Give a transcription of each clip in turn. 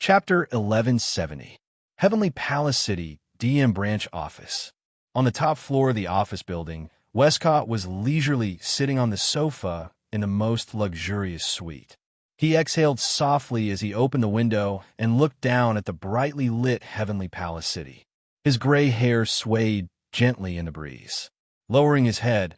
Chapter 1170. Heavenly Palace City, DM Branch Office. On the top floor of the office building, Westcott was leisurely sitting on the sofa in the most luxurious suite. He exhaled softly as he opened the window and looked down at the brightly lit Heavenly Palace City. His gray hair swayed gently in the breeze. Lowering his head,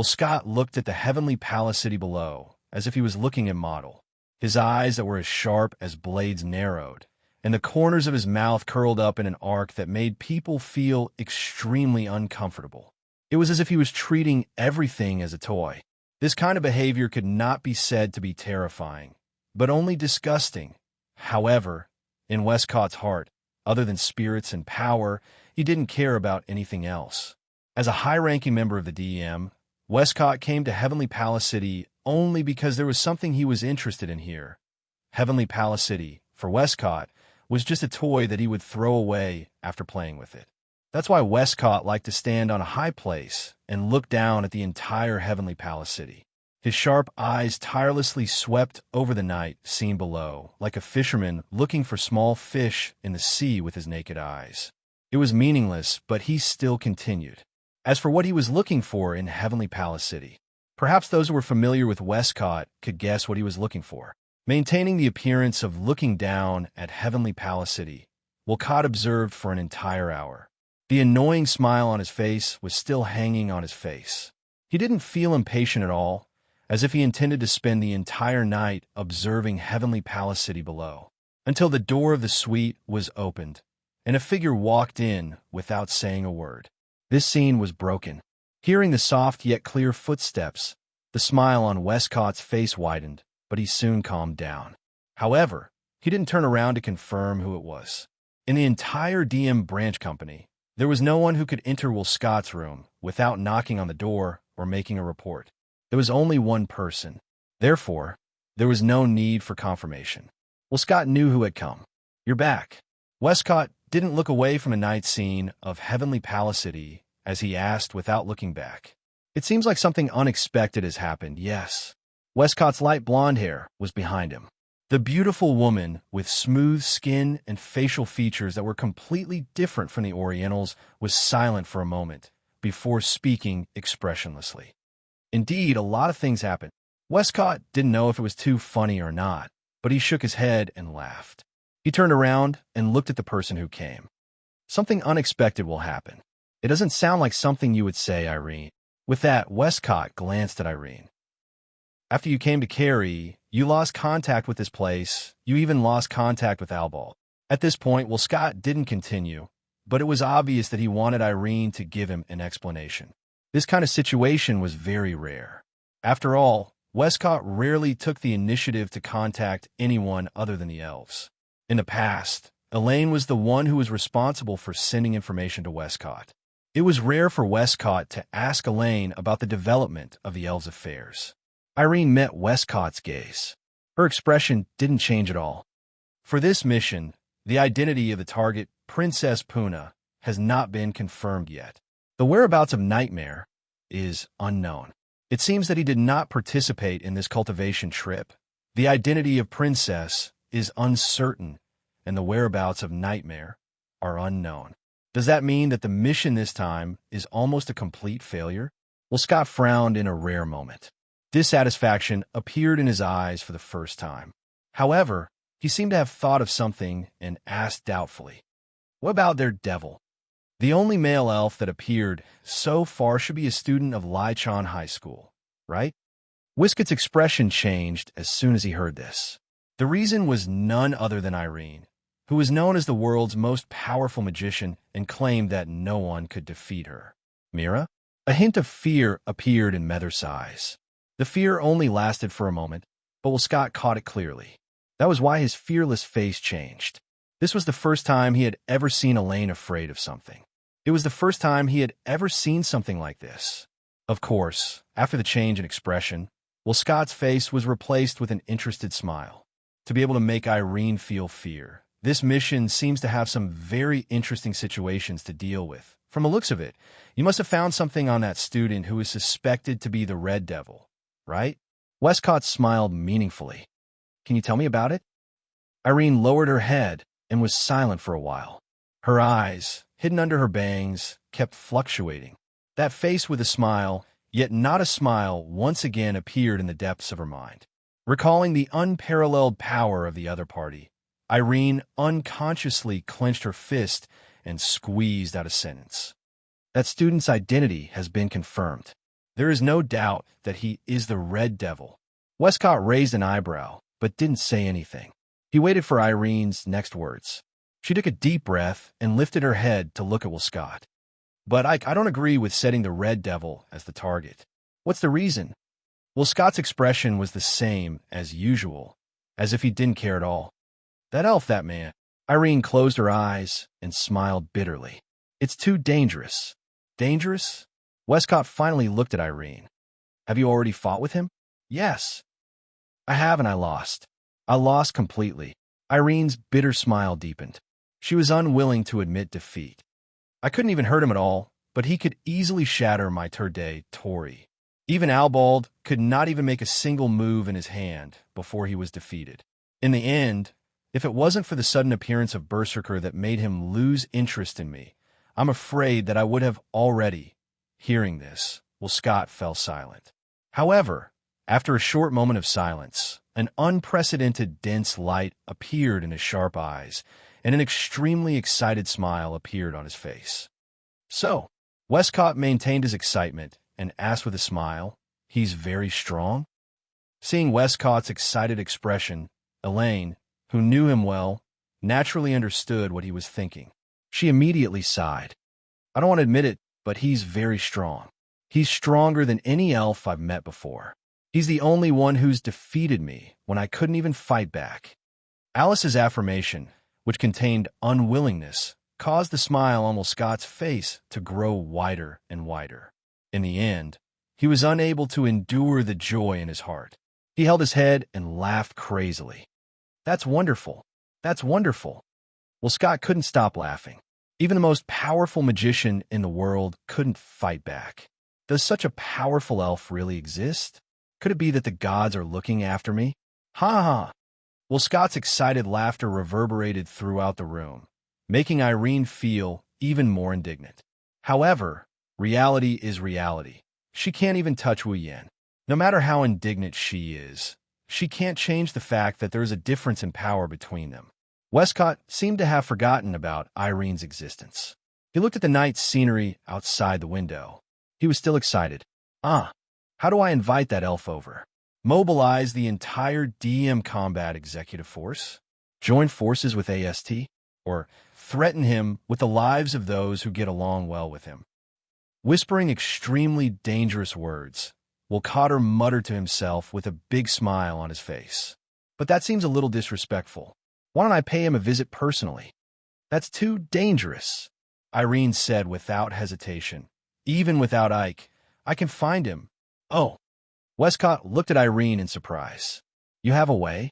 Scott looked at the Heavenly Palace City below, as if he was looking at model. His eyes that were as sharp as blades narrowed, and the corners of his mouth curled up in an arc that made people feel extremely uncomfortable. It was as if he was treating everything as a toy. This kind of behavior could not be said to be terrifying, but only disgusting. However, in Westcott's heart, other than spirits and power, he didn't care about anything else. As a high-ranking member of the DM, Westcott came to Heavenly Palace City only because there was something he was interested in here. Heavenly Palace City, for Westcott, was just a toy that he would throw away after playing with it. That's why Westcott liked to stand on a high place and look down at the entire Heavenly Palace City. His sharp eyes tirelessly swept over the night scene below, like a fisherman looking for small fish in the sea with his naked eyes. It was meaningless, but he still continued. As for what he was looking for in Heavenly Palace City, perhaps those who were familiar with Westcott could guess what he was looking for. Maintaining the appearance of looking down at Heavenly Palace City, Westcott observed for an entire hour. The annoying smile on his face was still hanging on his face. He didn't feel impatient at all, as if he intended to spend the entire night observing Heavenly Palace City below, until the door of the suite was opened, and a figure walked in without saying a word. This scene was broken. Hearing the soft yet clear footsteps, the smile on Westcott's face widened, but he soon calmed down. However, he didn't turn around to confirm who it was. In the entire DM branch company, there was no one who could enter Westcott's room without knocking on the door or making a report. There was only one person. Therefore, there was no need for confirmation. Westcott knew who had come. "You're back." Westcott didn't look away from the night scene of Heavenly Palace City as he asked without looking back. "It seems like something unexpected has happened, yes." Westcott's light blonde hair was behind him. The beautiful woman with smooth skin and facial features that were completely different from the Orientals was silent for a moment before speaking expressionlessly. Indeed, a lot of things happened. Westcott didn't know if it was too funny or not, but he shook his head and laughed. He turned around and looked at the person who came. "Something unexpected will happen. It doesn't sound like something you would say, Irene." With that, Westcott glanced at Irene. "After you came to Carrie, you lost contact with this place. You even lost contact with Albald." At this point, Westcott didn't continue, but it was obvious that he wanted Irene to give him an explanation. This kind of situation was very rare. After all, Westcott rarely took the initiative to contact anyone other than the elves. In the past, Elaine was the one who was responsible for sending information to Westcott. It was rare for Westcott to ask Elaine about the development of the elves' affairs. Irene met Westcott's gaze. Her expression didn't change at all. For this mission, the identity of the target, Princess Puna, has not been confirmed yet. The whereabouts of Nightmare is unknown. It seems that he did not participate in this cultivation trip. The identity of Princess is uncertain, and the whereabouts of Nightmare are unknown. Does that mean that the mission this time is almost a complete failure? Scott frowned in a rare moment. Dissatisfaction appeared in his eyes for the first time. However, he seemed to have thought of something and asked doubtfully, "What about their devil?" The only male elf that appeared so far should be a student of Lychon High School, right? Westcott's expression changed as soon as he heard this. The reason was none other than Irene, who was known as the world's most powerful magician and claimed that no one could defeat her. Mira? A hint of fear appeared in Mether's eyes. The fear only lasted for a moment, but Scott caught it clearly. That was why his fearless face changed. This was the first time he had ever seen Elaine afraid of something. It was the first time he had ever seen something like this. Of course, after the change in expression, Scott's face was replaced with an interested smile. To be able to make Irene feel fear, this mission seems to have some very interesting situations to deal with. From the looks of it, you must have found something on that student who is suspected to be the Red Devil, right? Westcott smiled meaningfully. "Can you tell me about it?" Irene lowered her head and was silent for a while. Her eyes, hidden under her bangs, kept fluctuating. That face with a smile, yet not a smile, once again appeared in the depths of her mind. Recalling the unparalleled power of the other party, Irene unconsciously clenched her fist and squeezed out a sentence. That student's identity has been confirmed. There is no doubt that he is the Red Devil. Westcott raised an eyebrow, but didn't say anything. He waited for Irene's next words. She took a deep breath and lifted her head to look at Westcott. But I don't agree with setting the Red Devil as the target. What's the reason? Scott's expression was the same as usual, as if he didn't care at all. That elf, that man. Irene closed her eyes and smiled bitterly. It's too dangerous. Dangerous? Westcott finally looked at Irene. Have you already fought with him? Yes. I have, and I lost. I lost completely. Irene's bitter smile deepened. She was unwilling to admit defeat. I couldn't even hurt him at all, but he could easily shatter my Turde Tori. Even Albald could not even make a single move in his hand before he was defeated. In the end, if it wasn't for the sudden appearance of Berserker that made him lose interest in me, I'm afraid that I would have already. Hearing this, Scott fell silent. However, after a short moment of silence, an unprecedented dense light appeared in his sharp eyes, and an extremely excited smile appeared on his face. So, Westcott maintained his excitement and asked with a smile, "He's very strong?" Seeing Westcott's excited expression, Elaine, who knew him well, naturally understood what he was thinking. She immediately sighed. I don't want to admit it, but he's very strong. He's stronger than any elf I've met before. He's the only one who's defeated me when I couldn't even fight back. Alice's affirmation, which contained unwillingness, caused the smile on Scott's face to grow wider and wider. In the end, he was unable to endure the joy in his heart. He held his head and laughed crazily. That's wonderful. That's wonderful. Scott couldn't stop laughing. Even the most powerful magician in the world couldn't fight back. Does such a powerful elf really exist? Could it be that the gods are looking after me? Ha ha! Scott's excited laughter reverberated throughout the room, making Irene feel even more indignant. However, reality is reality. She can't even touch Wu Yan. No matter how indignant she is, she can't change the fact that there is a difference in power between them. Westcott seemed to have forgotten about Irene's existence. He looked at the night scenery outside the window. He was still excited. How do I invite that elf over? Mobilize the entire DM combat executive force? Join forces with AST? Or threaten him with the lives of those who get along well with him? Whispering extremely dangerous words, Wolcotter muttered to himself with a big smile on his face. But that seems a little disrespectful. Why don't I pay him a visit personally? That's too dangerous, Irene said without hesitation. Even without Ike, I can find him. Oh. Westcott looked at Irene in surprise. You have a way?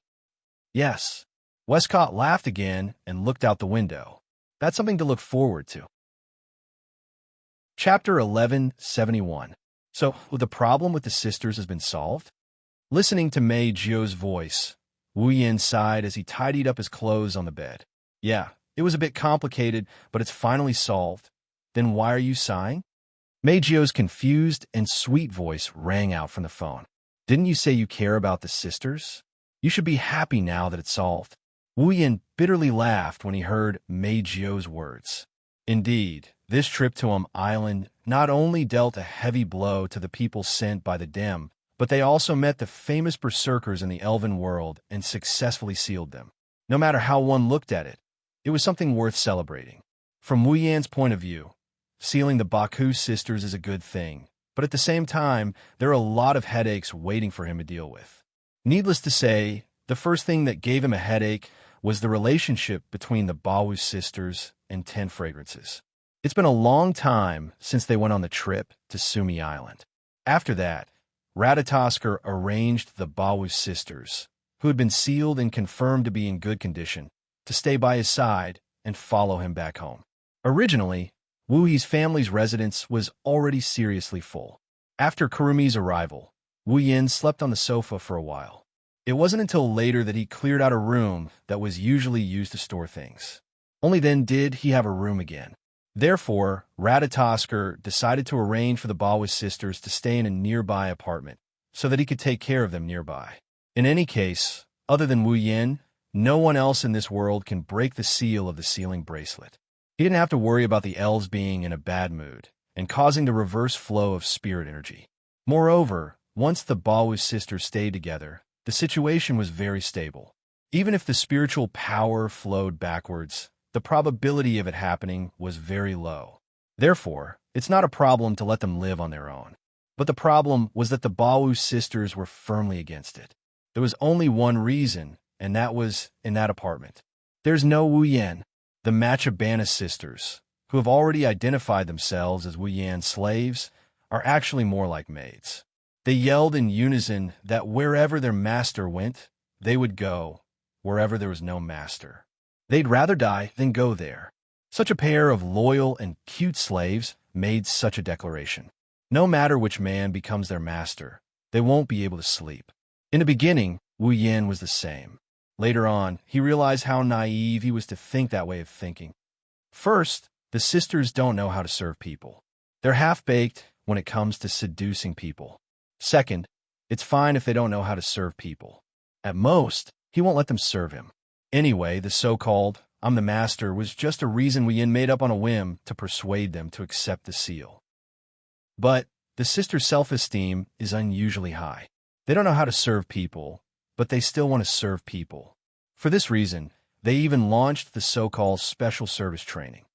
Yes. Westcott laughed again and looked out the window. That's something to look forward to. Chapter 1171. So, the problem with the sisters has been solved? Listening to Mei Jio's voice, Wu Yin sighed as he tidied up his clothes on the bed. Yeah, it was a bit complicated, but it's finally solved. Then why are you sighing? Mei Jio's confused and sweet voice rang out from the phone. Didn't you say you care about the sisters? You should be happy now that it's solved. Wu Yin bitterly laughed when he heard Mei Jio's words. Indeed, this trip to Island not only dealt a heavy blow to the people sent by the Dem, but they also met the famous berserkers in the elven world and successfully sealed them. No matter how one looked at it, it was something worth celebrating. From Wu Yan's point of view, sealing the Baku sisters is a good thing, but at the same time, there are a lot of headaches waiting for him to deal with. Needless to say, the first thing that gave him a headache was the relationship between the Bawu sisters and 10 Fragrances. It's been a long time since they went on the trip to Sumi Island. After that, Ratatosker arranged the Bawu sisters, who had been sealed and confirmed to be in good condition, to stay by his side and follow him back home. Originally, Wu Yi's family's residence was already seriously full. After Kurumi's arrival, Wu Yin slept on the sofa for a while. It wasn't until later that he cleared out a room that was usually used to store things. Only then did he have a room again. Therefore, Ratatoskr decided to arrange for the Bawis sisters to stay in a nearby apartment so that he could take care of them nearby. In any case, other than Wu Yin, no one else in this world can break the seal of the sealing bracelet. He didn't have to worry about the elves being in a bad mood and causing the reverse flow of spirit energy. Moreover, once the Bawis sisters stayed together, the situation was very stable. Even if the spiritual power flowed backwards, the probability of it happening was very low. Therefore, it's not a problem to let them live on their own. But the problem was that the Bawis sisters were firmly against it. There was only one reason, and that was in that apartment. There's no Wu Yan. The Machabana sisters, who have already identified themselves as Wu Yan slaves, are actually more like maids. They yelled in unison that wherever their master went, they would go, wherever there was no master. They'd rather die than go there. Such a pair of loyal and cute slaves made such a declaration. No matter which man becomes their master, they won't be able to sleep. In the beginning, Wu Yan was the same. Later on, he realized how naive he was to think that way of thinking. First, the sisters don't know how to serve people. They're half-baked when it comes to seducing people. Second, it's fine if they don't know how to serve people. At most, he won't let them serve him. Anyway, the so-called "I'm the master" was just a reason Wu Yin made up on a whim to persuade them to accept the seal. But the sisters' self-esteem is unusually high. They don't know how to serve people, but they still want to serve people. For this reason, they even launched the so-called special service training.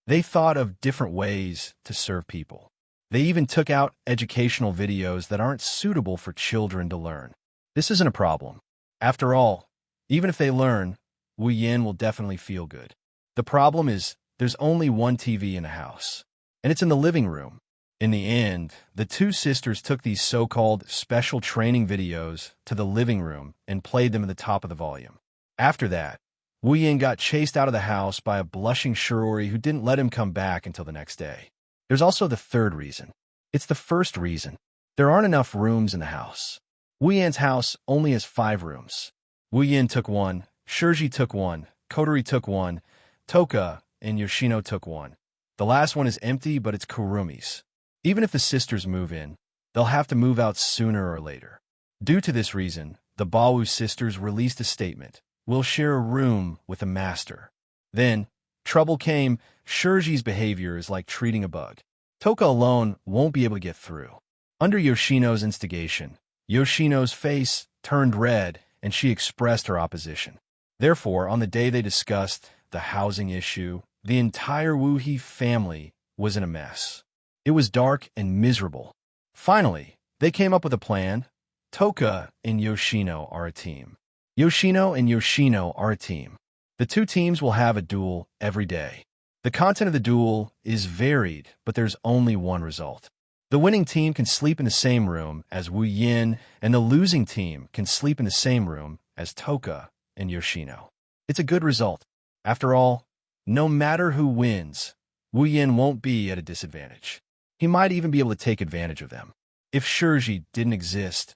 They thought of different ways to serve people. They even took out educational videos that aren't suitable for children to learn. This isn't a problem. After all, even if they learn, Wu Yin will definitely feel good. The problem is there's only one TV in the house, and it's in the living room. In the end, the two sisters took these so-called special training videos to the living room and played them at the top of the volume. After that, Wu Yin got chased out of the house by a blushing Shirori who didn't let him come back until the next day. There's also the third reason. It's the first reason. There aren't enough rooms in the house. Wu Yan's house only has 5 rooms. Wu Yin took 1, Shirji took 1, Kotori took 1, Toka and Yoshino took 1. The last one is empty, but it's Kurumi's. Even if the sisters move in, they'll have to move out sooner or later. Due to this reason, the Bawu sisters released a statement: "We'll share a room with the master." Then, trouble came. Shirji's behavior is like treating a bug. Toka alone won't be able to get through. Under Yoshino's instigation, Yoshino's face turned red and she expressed her opposition. Therefore, on the day they discussed the housing issue, the entire Wuhi family was in a mess. It was dark and miserable. Finally, they came up with a plan. Toka and Yoshino are a team. Yoshino and Yoshino are a team. The two teams will have a duel every day. The content of the duel is varied, but there's only one result. The winning team can sleep in the same room as Wu Yin, and the losing team can sleep in the same room as Toka and Yoshino. It's a good result. After all, no matter who wins, Wu Yin won't be at a disadvantage. He might even be able to take advantage of them. If Shirji didn't exist,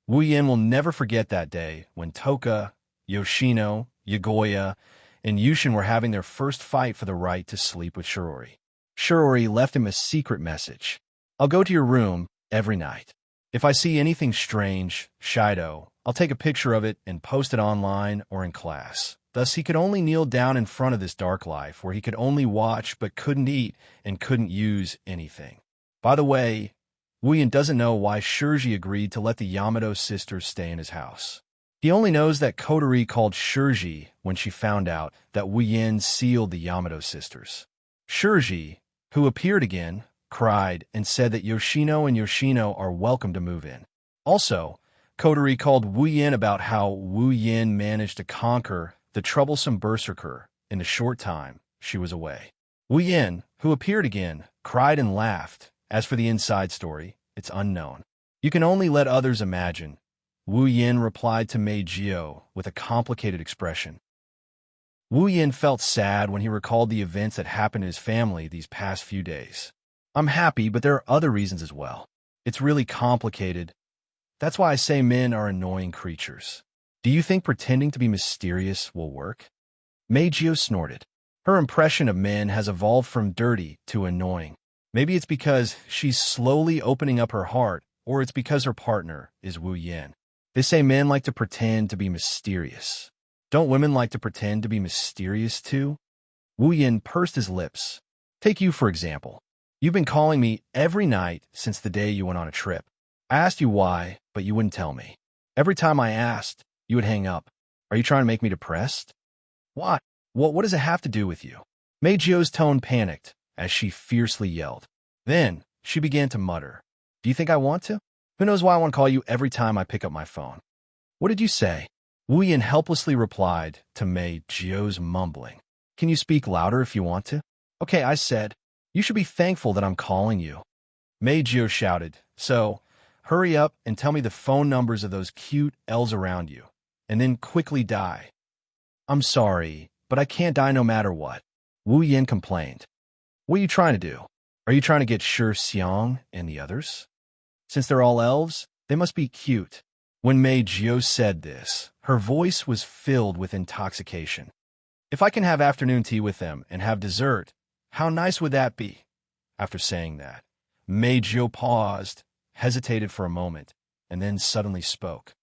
Wu Yin will never forget that day when Toka, Yoshino, Yagoya, and Yushin were having their first fight for the right to sleep with Shirori. Shirori left him a secret message: "I'll go to your room every night. If I see anything strange, Shido, I'll take a picture of it and post it online or in class." Thus, he could only kneel down in front of this dark life where he could only watch but couldn't eat and couldn't use anything. By the way, Wu Yin doesn't know why Shirji agreed to let the Yamato sisters stay in his house. He only knows that Kotori called Shirji when she found out that Wu Yin sealed the Yamato sisters. Shirji, who appeared again, cried and said that Yoshino and Yoshino are welcome to move in. Also, Kotori called Wu Yin about how Wu Yin managed to conquer the troublesome berserker in the short time she was away. Wu Yin, who appeared again, cried and laughed. As for the inside story, it's unknown. You can only let others imagine. Wu Yin replied to Mei Jio with a complicated expression. Wu Yin felt sad when he recalled the events that happened to his family these past few days. "I'm happy, but there are other reasons as well. It's really complicated." That's why I say men are annoying creatures. Do you think pretending to be mysterious will work? Meijio snorted. Her impression of men has evolved from dirty to annoying. Maybe it's because she's slowly opening up her heart, or it's because her partner is Wu Yin. They say men like to pretend to be mysterious. Don't women like to pretend to be mysterious too? Wu Yin pursed his lips. Take you, for example. You've been calling me every night since the day you went on a trip. I asked you why, but you wouldn't tell me. Every time I asked, you would hang up. Are you trying to make me depressed? What? What does it have to do with you? Meijio's tone panicked as she fiercely yelled. Then, she began to mutter. Do you think I want to? Who knows why I want to call you every time I pick up my phone? What did you say? Wu Yin helplessly replied to Meijio's mumbling. Can you speak louder if you want to? Okay, I said. You should be thankful that I'm calling you. Meijio shouted. So, hurry up and tell me the phone numbers of those cute elves around you, and then quickly die. I'm sorry, but I can't die no matter what. Wu Yin complained. What are you trying to do? Are you trying to get Shi Xiang and the others? Since they're all elves, they must be cute. When Meijio said this, her voice was filled with intoxication. If I can have afternoon tea with them and have dessert, how nice would that be? After saying that, Meijio paused, hesitated for a moment, and then suddenly spoke.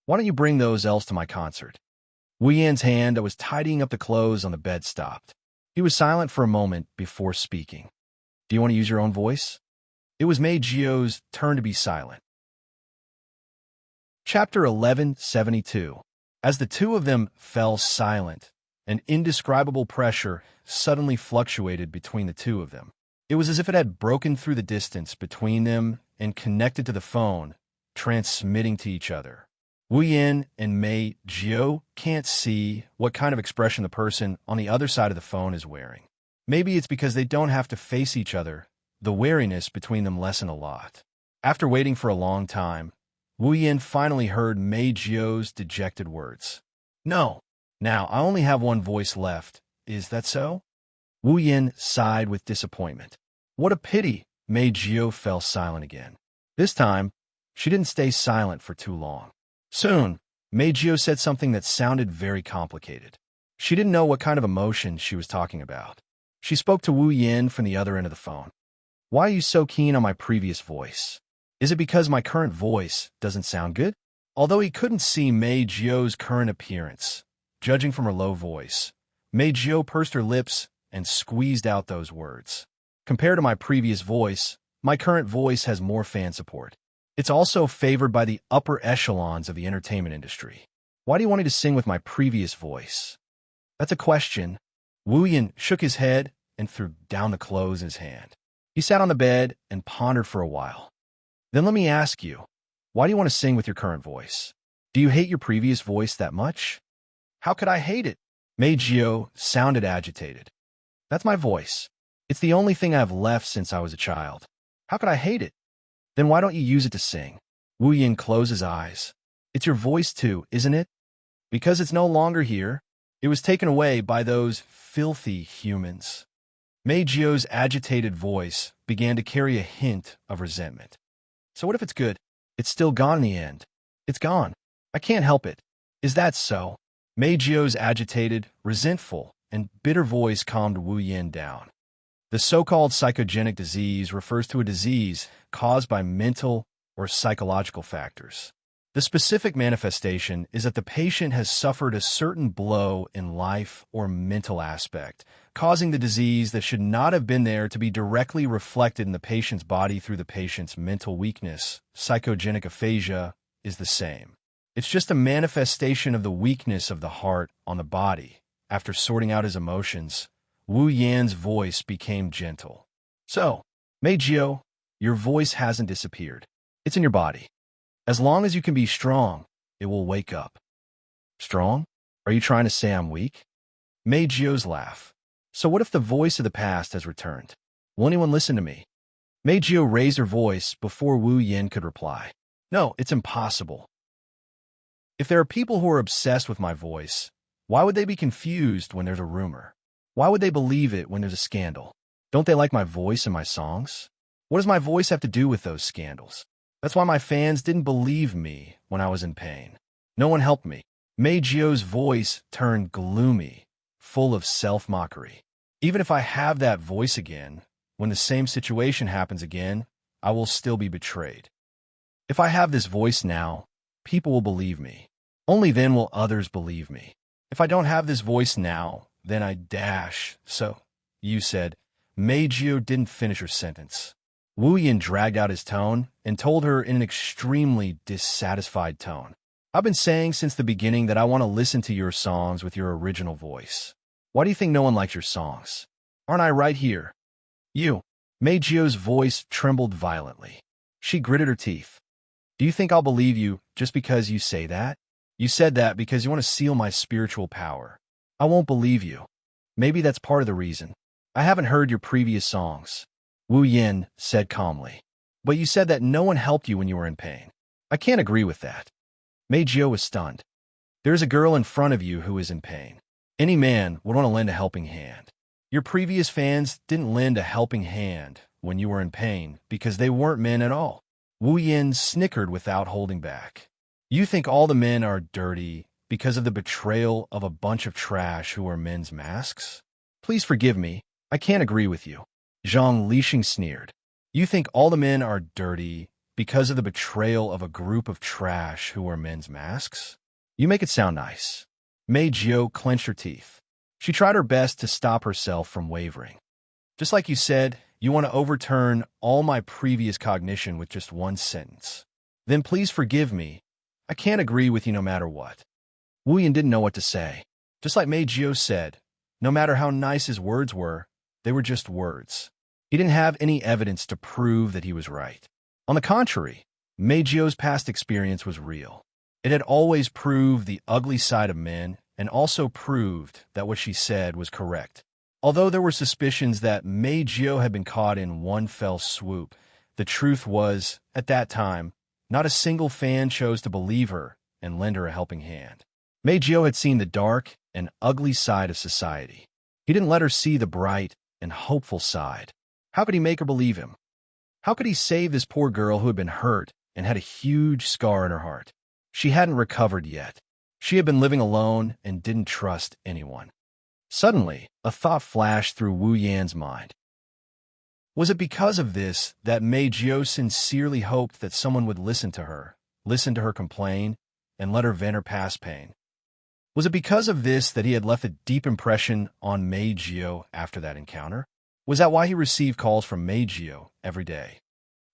Why don't you bring those elves to my concert? Wu Yan's hand that was tidying up the clothes on the bed stopped. He was silent for a moment before speaking. Do you want to use your own voice? It was Meijio's turn to be silent. Chapter 1172. As the two of them fell silent, an indescribable pressure suddenly fluctuated between the two of them. It was as if it had broken through the distance between them and connected to the phone, transmitting to each other. Wu Yin and Meijio can't see what kind of expression the person on the other side of the phone is wearing. Maybe it's because they don't have to face each other. The wariness between them lessened a lot. After waiting for a long time, Wu Yin finally heard Meijio's dejected words. No. Now, I only have one voice left. Is that so? Wu Yin sighed with disappointment. What a pity. Meijio fell silent again. This time, she didn't stay silent for too long. Soon, Meijio said something that sounded very complicated. She didn't know what kind of emotion she was talking about. She spoke to Wu Yin from the other end of the phone. Why are you so keen on my previous voice? Is it because my current voice doesn't sound good? Although he couldn't see Meijio's current appearance, judging from her low voice, Meijio pursed her lips and squeezed out those words. Compared to my previous voice, my current voice has more fan support. It's also favored by the upper echelons of the entertainment industry. Why do you want me to sing with my previous voice? That's a question. Wu Yin shook his head and threw down the clothes in his hand. He sat on the bed and pondered for a while. Then let me ask you, why do you want to sing with your current voice? Do you hate your previous voice that much? How could I hate it? Meijio sounded agitated. That's my voice. It's the only thing I have left since I was a child. How could I hate it? Then why don't you use it to sing? Wu Yin closed his eyes. It's your voice too, isn't it? Because it's no longer here. It was taken away by those filthy humans. Meijio's agitated voice began to carry a hint of resentment. So what if it's good? It's still gone in the end. It's gone. I can't help it. Is that so? Meijio's agitated, resentful, and bitter voice calmed Wu Yin down. The so-called psychogenic disease refers to a disease caused by mental or psychological factors. The specific manifestation is that the patient has suffered a certain blow in life or mental aspect, causing the disease that should not have been there to be directly reflected in the patient's body through the patient's mental weakness. Psychogenic aphasia is the same. It's just a manifestation of the weakness of the heart on the body. After sorting out his emotions, Wu Yan's voice became gentle. So, Meijio, your voice hasn't disappeared. It's in your body. As long as you can be strong, it will wake up. Strong? Are you trying to say I'm weak? Meijio's laugh. So what if the voice of the past has returned? Will anyone listen to me? Meijio raised her voice before Wu Yin could reply. No, it's impossible. If there are people who are obsessed with my voice, why would they be confused when there's a rumor? Why would they believe it when there's a scandal? Don't they like my voice and my songs? What does my voice have to do with those scandals? That's why my fans didn't believe me when I was in pain. No one helped me. Meijio's voice turned gloomy, full of self-mockery. Even if I have that voice again, when the same situation happens again, I will still be betrayed. If I have this voice now, people will believe me. Only then will others believe me. If I don't have this voice now, then I dash. So, you said. Meijio didn't finish her sentence. Wu Yin dragged out his tone and told her in an extremely dissatisfied tone. I've been saying since the beginning that I want to listen to your songs with your original voice. Why do you think no one likes your songs? Aren't I right here? You. Meijio's voice trembled violently. She gritted her teeth. Do you think I'll believe you just because you say that? You said that because you want to seal my spiritual power. I won't believe you. Maybe that's part of the reason. I haven't heard your previous songs. Wu Yin said calmly. But you said that no one helped you when you were in pain. I can't agree with that. Meijio was stunned. There's a girl in front of you who is in pain. Any man would want to lend a helping hand. Your previous fans didn't lend a helping hand when you were in pain because they weren't men at all. Wu Yin snickered without holding back. You think all the men are dirty because of the betrayal of a bunch of trash who wear men's masks? Please forgive me. I can't agree with you. Zhang Lixing sneered. You think all the men are dirty because of the betrayal of a group of trash who wear men's masks? You make it sound nice. Meijio clenched her teeth. She tried her best to stop herself from wavering. Just like you said, you want to overturn all my previous cognition with just one sentence. Then please forgive me. I can't agree with you no matter what. Wu Yin didn't know what to say. Just like Meijio said, no matter how nice his words were, they were just words. He didn't have any evidence to prove that he was right. On the contrary, Meijio's past experience was real. It had always proved the ugly side of men and also proved that what she said was correct. Although there were suspicions that Meijio had been caught in one fell swoop, the truth was, at that time, not a single fan chose to believe her and lend her a helping hand. Meijio had seen the dark and ugly side of society. He didn't let her see the bright and hopeful side. How could he make her believe him? How could he save this poor girl who had been hurt and had a huge scar in her heart? She hadn't recovered yet. She had been living alone and didn't trust anyone. Suddenly, a thought flashed through Wu Yan's mind. Was it because of this that Meijio sincerely hoped that someone would listen to her complain, and let her vent her past pain? Was it because of this that he had left a deep impression on Meijio after that encounter? Was that why he received calls from Meijio every day?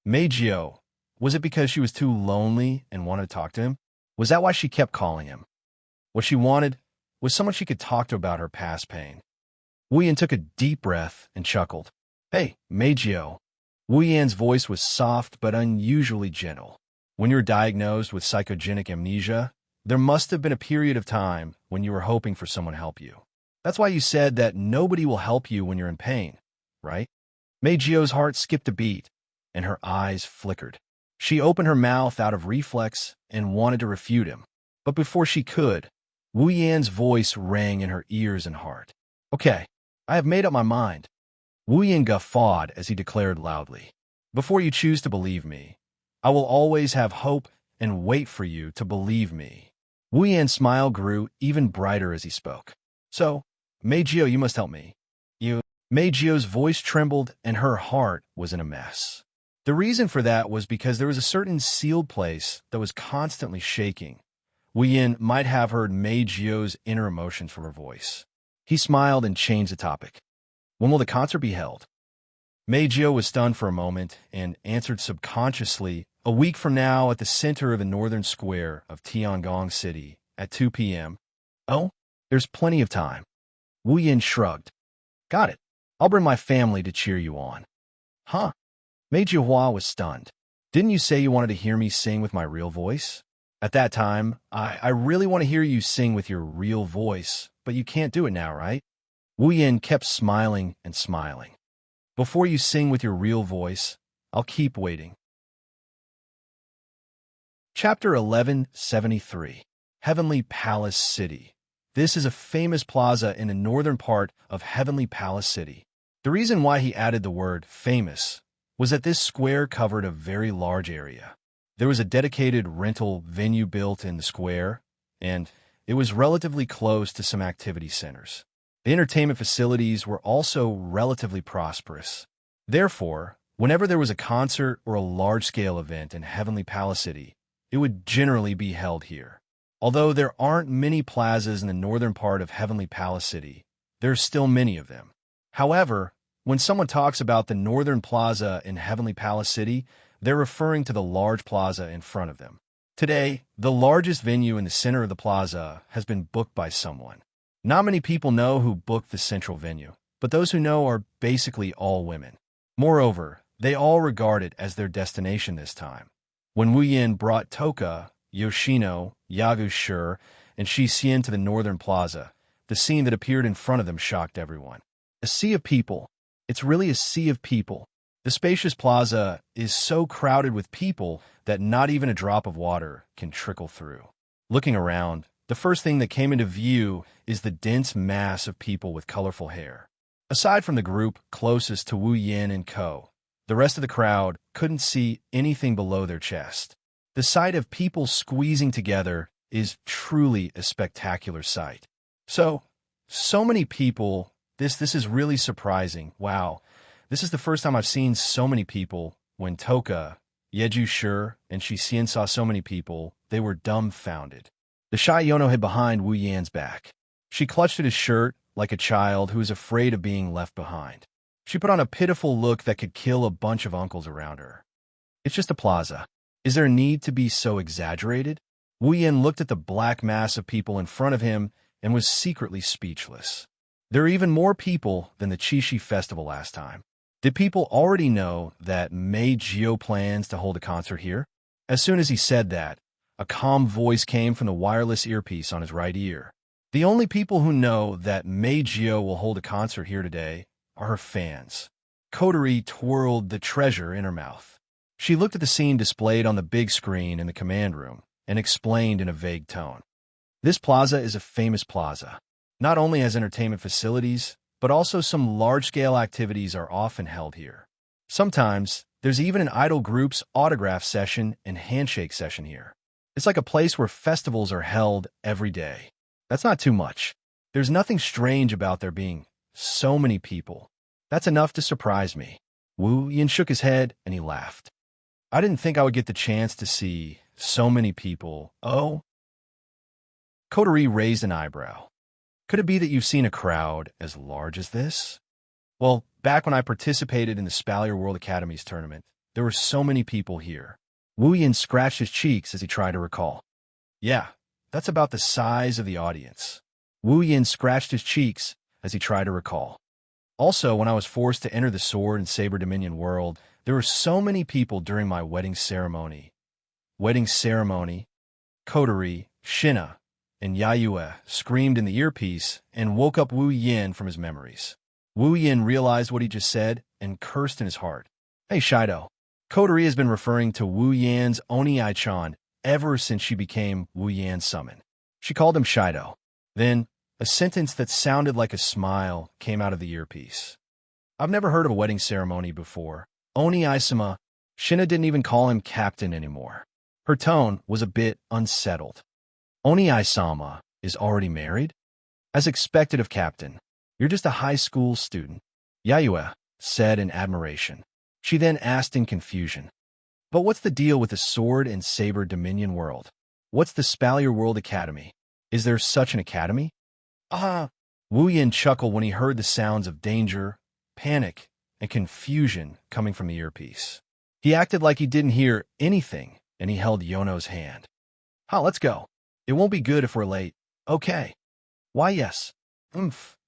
Meijio, was it because she was too lonely and wanted to talk to him? Was that why she kept calling him? What she wanted was someone she could talk to about her past pain. Wu Yan took a deep breath and chuckled. Hey, Meijio. Wu Yan's voice was soft but unusually gentle. When you were diagnosed with psychogenic amnesia, there must have been a period of time when you were hoping for someone to help you. That's why you said that nobody will help you when you're in pain, right? Meijio's heart skipped a beat, and her eyes flickered. She opened her mouth out of reflex and wanted to refute him. But before she could, Wu Yan's voice rang in her ears and heart. Okay, I have made up my mind. Wu Yan guffawed as he declared loudly. Before you choose to believe me, I will always have hope and wait for you to believe me. Wu Yan's smile grew even brighter as he spoke. So, Meijio, you must help me. Meijio's voice trembled and her heart was in a mess. The reason for that was because there was a certain sealed place that was constantly shaking. Wu Yan might have heard Meijio's inner emotions from her voice. He smiled and changed the topic. When will the concert be held? Meijio was stunned for a moment and answered subconsciously, a week from now at the center of the northern square of Tiangong City at 2 p.m. Oh, there's plenty of time. Wu Yan shrugged. Got it. I'll bring my family to cheer you on. Huh? Meijio Hua was stunned. Didn't you say you wanted to hear me sing with my real voice? At that time, I really want to hear you sing with your real voice, but you can't do it now, right? Wu Yan kept smiling and smiling. Before you sing with your real voice, I'll keep waiting. Chapter 1173, Heavenly Palace City. This is a famous plaza in the northern part of Heavenly Palace City. The reason why he added the word famous was that this square covered a very large area. There was a dedicated rental venue built in the square, and it was relatively close to some activity centers. The entertainment facilities were also relatively prosperous. Therefore, whenever there was a concert or a large-scale event in Heavenly Palace City, it would generally be held here. Although there aren't many plazas in the northern part of Heavenly Palace City, there are still many of them. However, when someone talks about the Northern Plaza in Heavenly Palace City, they're referring to the large plaza in front of them. Today, the largest venue in the center of the plaza has been booked by someone. Not many people know who booked the central venue, but those who know are basically all women. Moreover, they all regard it as their destination this time. When Wu Yin brought Toka, Yoshino, Yagushur, and Shi Xian to the Northern Plaza, the scene that appeared in front of them shocked everyone. A sea of people. It's really a sea of people. The spacious plaza is so crowded with people that not even a drop of water can trickle through. Looking around, the first thing that came into view is the dense mass of people with colorful hair. Aside from the group closest to Wu Yin and Co., the rest of the crowd couldn't see anything below their chest. The sight of people squeezing together is truly a spectacular sight. So many people, this is really surprising. Wow, this is the first time I've seen so many people. When Toka, Yeju Shi, and Shi Xian saw so many people, they were dumbfounded. The shy Yono hid behind Wu Yan's back. She clutched at his shirt like a child who is afraid of being left behind. She put on a pitiful look that could kill a bunch of uncles around her. It's just a plaza. Is there a need to be so exaggerated? Wu Yan looked at the black mass of people in front of him and was secretly speechless. There are even more people than the Qixi festival last time. Did people already know that Mei Jio plans to hold a concert here? As soon as he said that, a calm voice came from the wireless earpiece on his right ear. The only people who know that Mei Jio will hold a concert here today are her fans. Coterie twirled the treasure in her mouth. She looked at the scene displayed on the big screen in the command room and explained in a vague tone. This plaza is a famous plaza. Not only has entertainment facilities, but also some large-scale activities are often held here. Sometimes, there's even an idol group's autograph session and handshake session here. It's like a place where festivals are held every day. That's not too much. There's nothing strange about there being so many people. That's enough to surprise me. Wu Yin shook his head and he laughed. I didn't think I would get the chance to see so many people. Oh? Coterie raised an eyebrow. Could it be that you've seen a crowd as large as this? Well, back when I participated in the Spalier World Academy's tournament, there were so many people here. Wu Yin scratched his cheeks as he tried to recall. Yeah, that's about the size of the audience. Wu Yin scratched his cheeks as he tried to recall. Also, when I was forced to enter the Sword and Saber Dominion world, there were so many people during my wedding ceremony. Coterie, Shina, and Yayue screamed in the earpiece and woke up Wu Yin from his memories. Wu Yin realized what he just said and cursed in his heart. Hey, Shido. Coterie has been referring to Wu Yan's Oni Ai-chan ever since she became Wu Yan's summon. She called him Shido. Then, a sentence that sounded like a smile came out of the earpiece. I've never heard of a wedding ceremony before. Oni Ai-sama. Shina didn't even call him captain anymore. Her tone was a bit unsettled. Oni Ai-sama is already married? As expected of captain, you're just a high school student, Yayue said in admiration. She then asked in confusion. But what's the deal with the Sword and Saber Dominion world? What's the Spalier World Academy? Is there such an academy? Wu Yin chuckled when he heard the sounds of danger, panic, and confusion coming from the earpiece. He acted like he didn't hear anything, and he held Yono's hand. Let's go. It won't be good if we're late. Okay. Why, yes.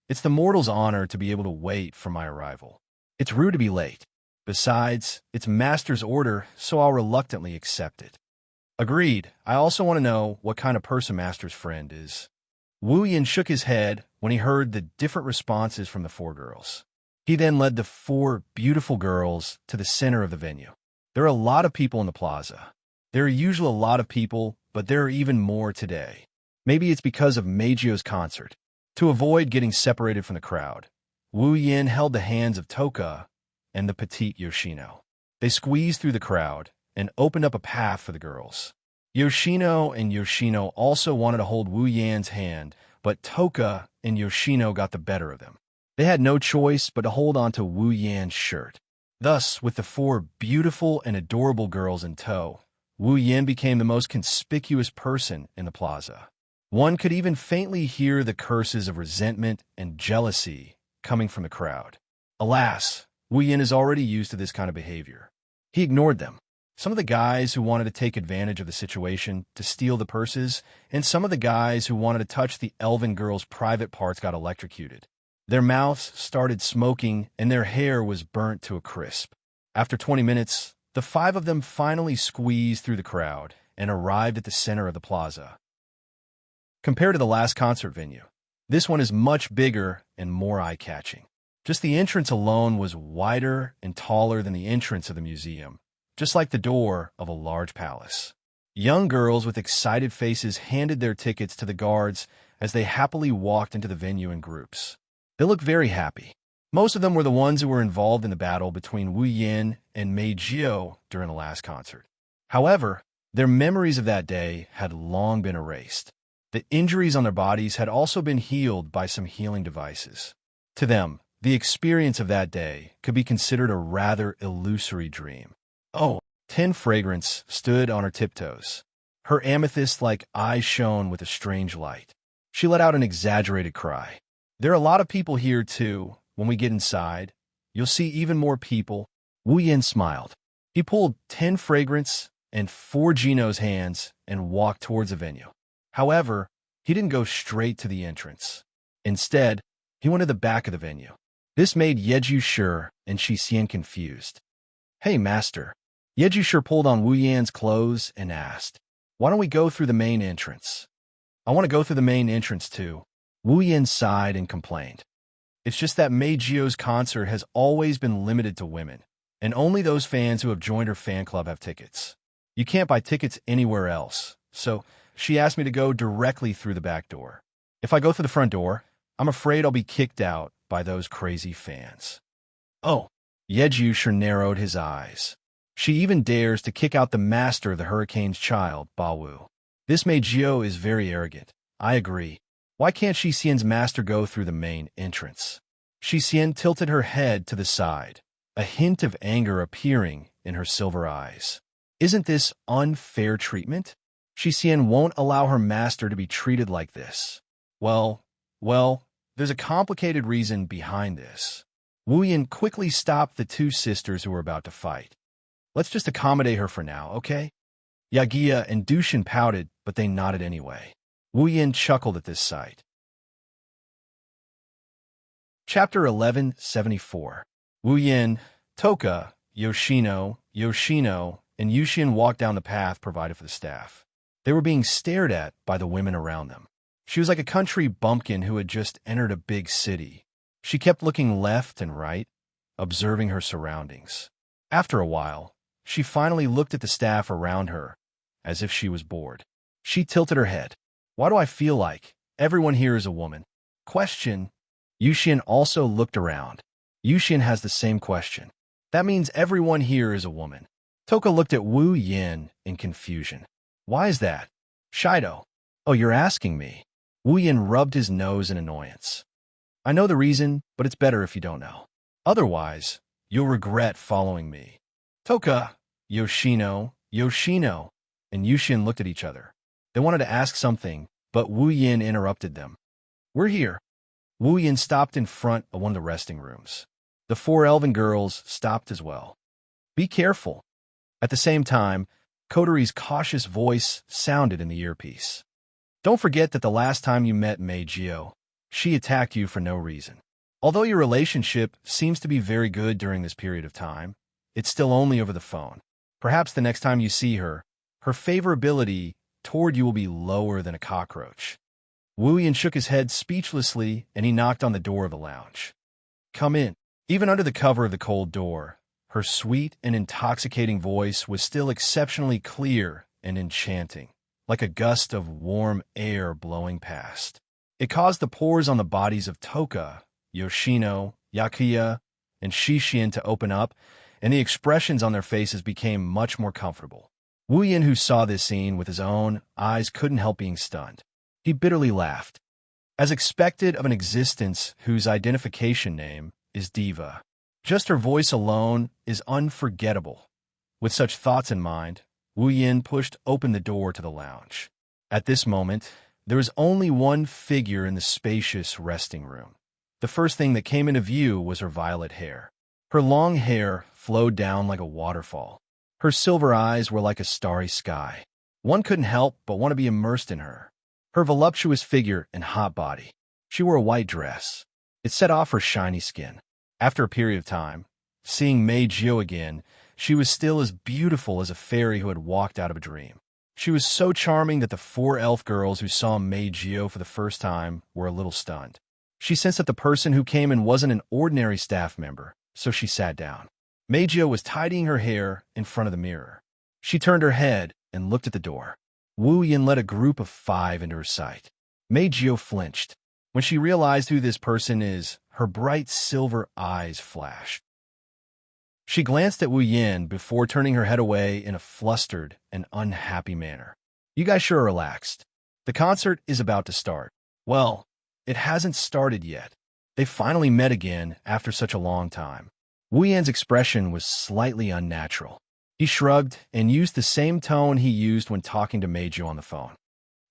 It's the mortal's honor to be able to wait for my arrival. It's rude to be late. Besides, it's master's order, so I'll reluctantly accept it. Agreed. I also want to know what kind of person master's friend is. Wu Yin shook his head when he heard the different responses from the four girls. He then led the four beautiful girls to the center of the venue. There are a lot of people in the plaza. There are usually a lot of people, but there are even more today. Maybe it's because of Meijio's concert. To avoid getting separated from the crowd, Wu Yin held the hands of Toka and the petite Yoshino. They squeezed through the crowd, and opened up a path for the girls. Yoshino and Yoshino also wanted to hold Wu Yan's hand, but Toka and Yoshino got the better of them. They had no choice but to hold on to Wu Yan's shirt. Thus, with the four beautiful and adorable girls in tow, Wu Yan became the most conspicuous person in the plaza. One could even faintly hear the curses of resentment and jealousy coming from the crowd. Alas, Wu Yan is already used to this kind of behavior. He ignored them. Some of the guys who wanted to take advantage of the situation to steal the purses, and some of the guys who wanted to touch the elven girl's private parts got electrocuted. Their mouths started smoking, and their hair was burnt to a crisp. After 20 minutes, the five of them finally squeezed through the crowd and arrived at the center of the plaza. Compared to the last concert venue, this one is much bigger and more eye-catching. Just the entrance alone was wider and taller than the entrance of the museum, just like the door of a large palace. Young girls with excited faces handed their tickets to the guards as they happily walked into the venue in groups. They looked very happy. Most of them were the ones who were involved in the battle between Wu Yan and Mei Jio during the last concert. However, their memories of that day had long been erased. The injuries on their bodies had also been healed by some healing devices. To them, the experience of that day could be considered a rather illusory dream. Oh, Tin Fragrance stood on her tiptoes. Her amethyst-like eyes shone with a strange light. She let out an exaggerated cry. There are a lot of people here, too. When we get inside, you'll see even more people. Wu Yan smiled. He pulled Tin Fragrance and four Geno's hands and walked towards the venue. However, he didn't go straight to the entrance. Instead, he went to the back of the venue. This made Yeju Shi and Xixian confused. "Hey, master." Yeju Shi pulled on Wu Yan's clothes and asked, "Why don't we go through the main entrance?" "I want to go through the main entrance, too." Wu Yan sighed and complained. "It's just that Mei Jio's concert has always been limited to women, and only those fans who have joined her fan club have tickets. You can't buy tickets anywhere else, so she asked me to go directly through the back door. If I go through the front door, I'm afraid I'll be kicked out by those crazy fans." "Oh." Yeju Shi narrowed his eyes. "She even dares to kick out the master of the Hurricane's child, Ba Wu. This Mei Jio is very arrogant. I agree. Why can't Xixian's master go through the main entrance?" Xixian tilted her head to the side, a hint of anger appearing in her silver eyes. "Isn't this unfair treatment? Xixian won't allow her master to be treated like this." Well, there's a complicated reason behind this." Wu Yan quickly stopped the two sisters who were about to fight. "Let's just accommodate her for now, okay?" Yagia and Dushin pouted, but they nodded anyway. Wu Yan chuckled at this sight. Chapter 1174. Wu Yan, Toka, Yoshino, and Yushin walked down the path provided for the staff. They were being stared at by the women around them. She was like a country bumpkin who had just entered a big city. She kept looking left and right, observing her surroundings. After a while, she finally looked at the staff around her, as if she was bored. She tilted her head. "Why do I feel like everyone here is a woman?" Question. Yushin also looked around. Yushin has the same question. That means everyone here is a woman. Toka looked at Wu Yan in confusion. "Why is that?" Shido. "Oh, you're asking me." Wu Yan rubbed his nose in annoyance. "I know the reason, but it's better if you don't know. Otherwise, you'll regret following me." Toka, Yoshino, and Yushin looked at each other. They wanted to ask something, but Wu Yan interrupted them. "We're here." Wu Yan stopped in front of one of the resting rooms. The four elven girls stopped as well. "Be careful." At the same time, Kotori's cautious voice sounded in the earpiece. "Don't forget that the last time you met Mei Jio, she attacked you for no reason. Although your relationship seems to be very good during this period of time, it's still only over the phone. Perhaps the next time you see her, her favorability toward you will be lower than a cockroach." Wu Yan shook his head speechlessly, and he knocked on the door of the lounge. "Come in." Even under the cover of the cold door, her sweet and intoxicating voice was still exceptionally clear and enchanting, like a gust of warm air blowing past. It caused the pores on the bodies of Toka, Yoshino, Yakuya, and Shishin to open up, and the expressions on their faces became much more comfortable. Wu Yin, who saw this scene with his own eyes, couldn't help being stunned. He bitterly laughed. As expected of an existence whose identification name is Diva. Just her voice alone is unforgettable. With such thoughts in mind, Wu Yin pushed open the door to the lounge. At this moment, there was only one figure in the spacious resting room. The first thing that came into view was her violet hair. Her long hair flowed down like a waterfall. Her silver eyes were like a starry sky. One couldn't help but want to be immersed in her. Her voluptuous figure and hot body. She wore a white dress. It set off her shiny skin. After a period of time, seeing Mei Jiu again, she was still as beautiful as a fairy who had walked out of a dream. She was so charming that the 4 elf girls who saw Mei Jiu for the first time were a little stunned. She sensed that the person who came in wasn't an ordinary staff member, so she sat down. Mei Jiu was tidying her hair in front of the mirror. She turned her head and looked at the door. Wu Yin led a group of 5 into her sight. Mei Jiu flinched. When she realized who this person is, her bright silver eyes flashed. She glanced at Wu Yin before turning her head away in a flustered and unhappy manner. You guys sure are relaxed. The concert is about to start. Well, it hasn't started yet. They finally met again after such a long time. Wu Yin's expression was slightly unnatural. He shrugged and used the same tone he used when talking to Meiju on the phone.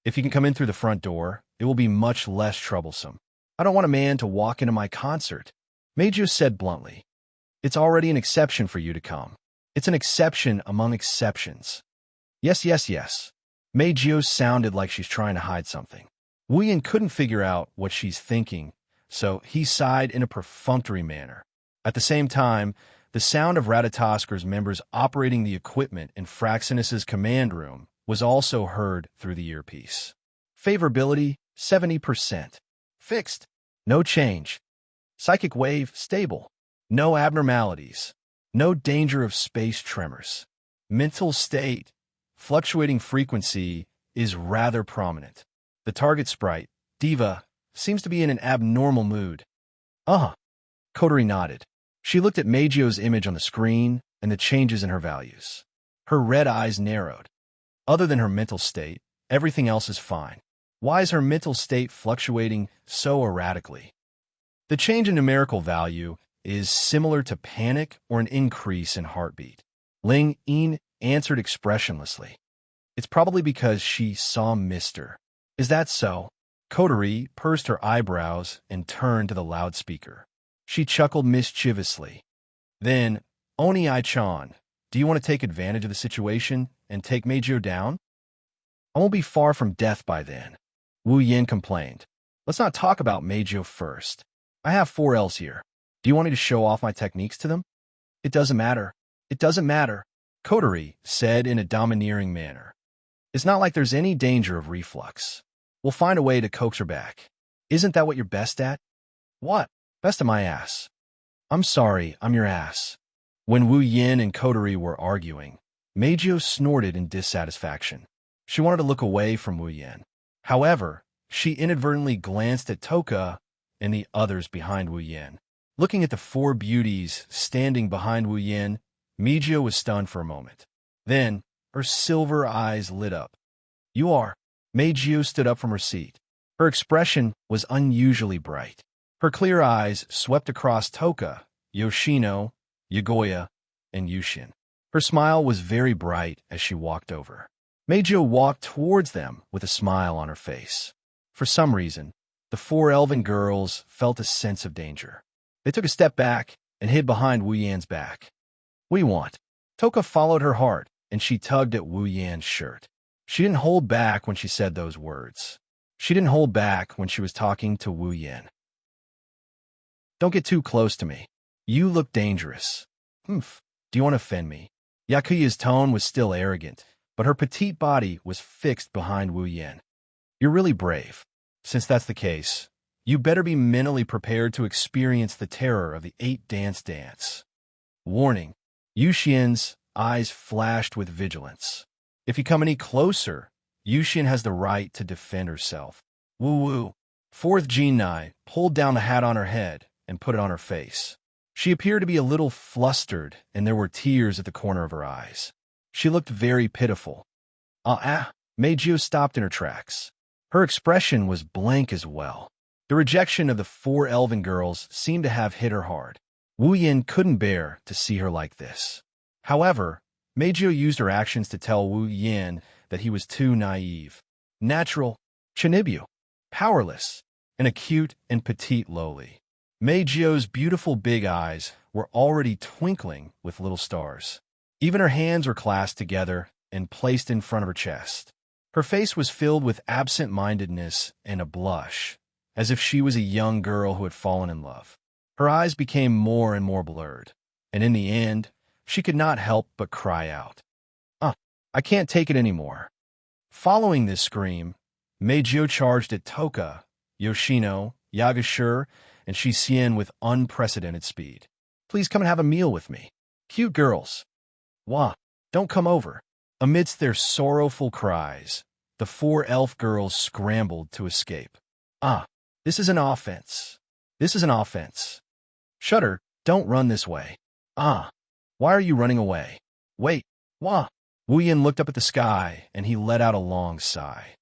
If you can come in through the front door, it will be much less troublesome. I don't want a man to walk into my concert, Meiju said bluntly. It's already an exception for you to come. It's an exception among exceptions. Yes, yes, yes. Meiju sounded like she's trying to hide something. Wu Yin couldn't figure out what she's thinking, so he sighed in a perfunctory manner. At the same time, the sound of Ratatasker's members operating the equipment in Fraxinus's command room was also heard through the earpiece. Favorability, 70%. Fixed. No change. Psychic wave, stable. No abnormalities. No danger of space tremors. Mental state, fluctuating frequency, is rather prominent. The target sprite, Diva, seems to be in an abnormal mood. Coterie nodded. She looked at Meiju's image on the screen and the changes in her values. Her red eyes narrowed. Other than her mental state, everything else is fine. Why is her mental state fluctuating so erratically? The change in numerical value is similar to panic or an increase in heartbeat. Ling Yin answered expressionlessly. It's probably because she saw Mr. Is that so? Coterie pursed her eyebrows and turned to the loudspeaker. She chuckled mischievously. Then, Oni Ai-chan, do you want to take advantage of the situation and take Meiju down? I won't be far from death by then. Wu Yin complained. Let's not talk about Meiju first. I have 4 Ls here. Do you want me to show off my techniques to them? It doesn't matter. It doesn't matter, Coterie said in a domineering manner. It's not like there's any danger of reflux. We'll find a way to coax her back. Isn't that what you're best at? What? Best of my ass. I'm sorry, I'm your ass. When Wu Yin and Coterie were arguing, Meiju snorted in dissatisfaction. She wanted to look away from Wu Yin. However, she inadvertently glanced at Toka and the others behind Wu Yin. Looking at the 4 beauties standing behind Wu Yin, Meiju was stunned for a moment. Then, her silver eyes lit up. You are. Meiju stood up from her seat. Her expression was unusually bright. Her clear eyes swept across Toka, Yoshino, Yagoya, and Yushin. Her smile was very bright as she walked over. Meiju walked towards them with a smile on her face. For some reason, the 4 elven girls felt a sense of danger. They took a step back and hid behind Wu Yan's back. We want. Toka followed her heart, and she tugged at Wu Yan's shirt. She didn't hold back when she said those words. She didn't hold back when she was talking to Wu Yan. Don't get too close to me. You look dangerous. Humph. Do you want to offend me? Yakuya's tone was still arrogant, but her petite body was fixed behind Wu Yan. You're really brave. Since that's the case, you better be mentally prepared to experience the terror of the 8 dance. Warning. Yushin's eyes flashed with vigilance. If you come any closer, Yushin has the right to defend herself. Woo-woo. 4th Jinai pulled down the hat on her head and put it on her face. She appeared to be a little flustered, and there were tears at the corner of her eyes. She looked very pitiful. Meiji stopped in her tracks. Her expression was blank as well. The rejection of the four elven girls seemed to have hit her hard. Wu Yin couldn't bear to see her like this. However, Meiji used her actions to tell Wu Yin that he was too naive, natural, chinibu, powerless, and acute and petite lowly. Meijio's beautiful big eyes were already twinkling with little stars. Even her hands were clasped together and placed in front of her chest. Her face was filled with absent-mindedness and a blush, as if she was a young girl who had fallen in love. Her eyes became more and more blurred, and in the end, she could not help but cry out, I can't take it anymore." Following this scream, Meijio charged at Toka, Yoshino, Yagashur, and Shisien with unprecedented speed. "Please come and have a meal with me. Cute girls. Wah, don't come over." Amidst their sorrowful cries, the four elf girls scrambled to escape. This is an offense. This is an offense. Shudder, don't run this way. Why are you running away? Wait, wah. Wu Yin looked up at the sky, and he let out a long sigh.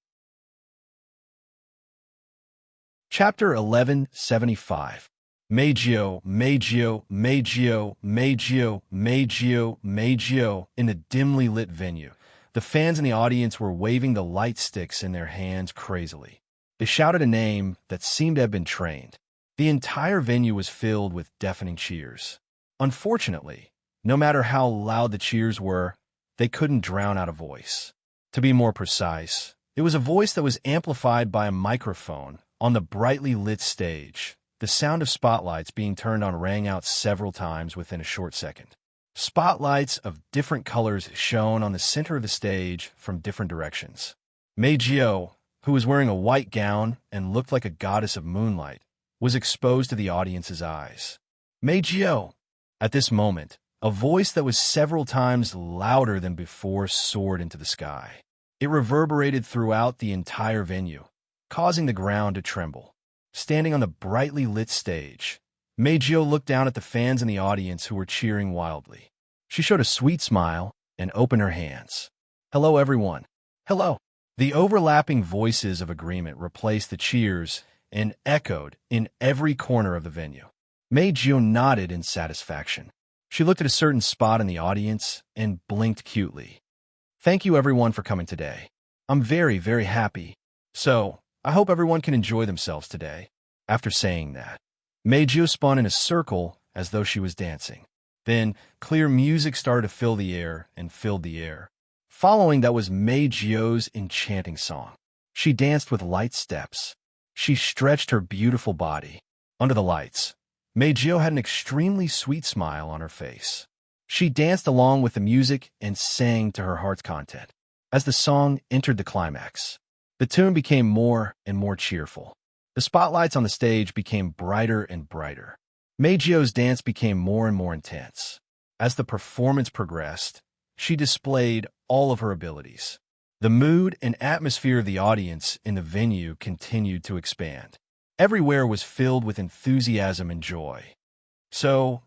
Chapter 1175. Meijio, Meijio, Meijio, Meijio, Meijio, Meijio. In the dimly lit venue, the fans in the audience were waving the light sticks in their hands crazily. They shouted a name that seemed to have been trained. The entire venue was filled with deafening cheers. Unfortunately, no matter how loud the cheers were, they couldn't drown out a voice. To be more precise, it was a voice that was amplified by a microphone on the brightly lit stage. The sound of spotlights being turned on rang out several times within a short second. Spotlights of different colors shone on the center of the stage from different directions. Meijio, who was wearing a white gown and looked like a goddess of moonlight, was exposed to the audience's eyes. Meijio! At this moment, a voice that was several times louder than before soared into the sky. It reverberated throughout the entire venue, causing the ground to tremble. Standing on the brightly lit stage, Meijio looked down at the fans in the audience who were cheering wildly. She showed a sweet smile and opened her hands. "Hello, everyone. Hello." The overlapping voices of agreement replaced the cheers and echoed in every corner of the venue. Meijio nodded in satisfaction. She looked at a certain spot in the audience and blinked cutely. "Thank you, everyone, for coming today. I'm very, very happy. So, I hope everyone can enjoy themselves today." After saying that, Meijio spun in a circle as though she was dancing. Then, clear music started to fill the air and filled the air. Following that was Meijio's enchanting song. She danced with light steps. She stretched her beautiful body. Under the lights, Meijio had an extremely sweet smile on her face. She danced along with the music and sang to her heart's content. As the song entered the climax, the tune became more and more cheerful. The spotlights on the stage became brighter and brighter. Meijio's dance became more and more intense. As the performance progressed, she displayed all of her abilities. The mood and atmosphere of the audience in the venue continued to expand. Everywhere was filled with enthusiasm and joy. So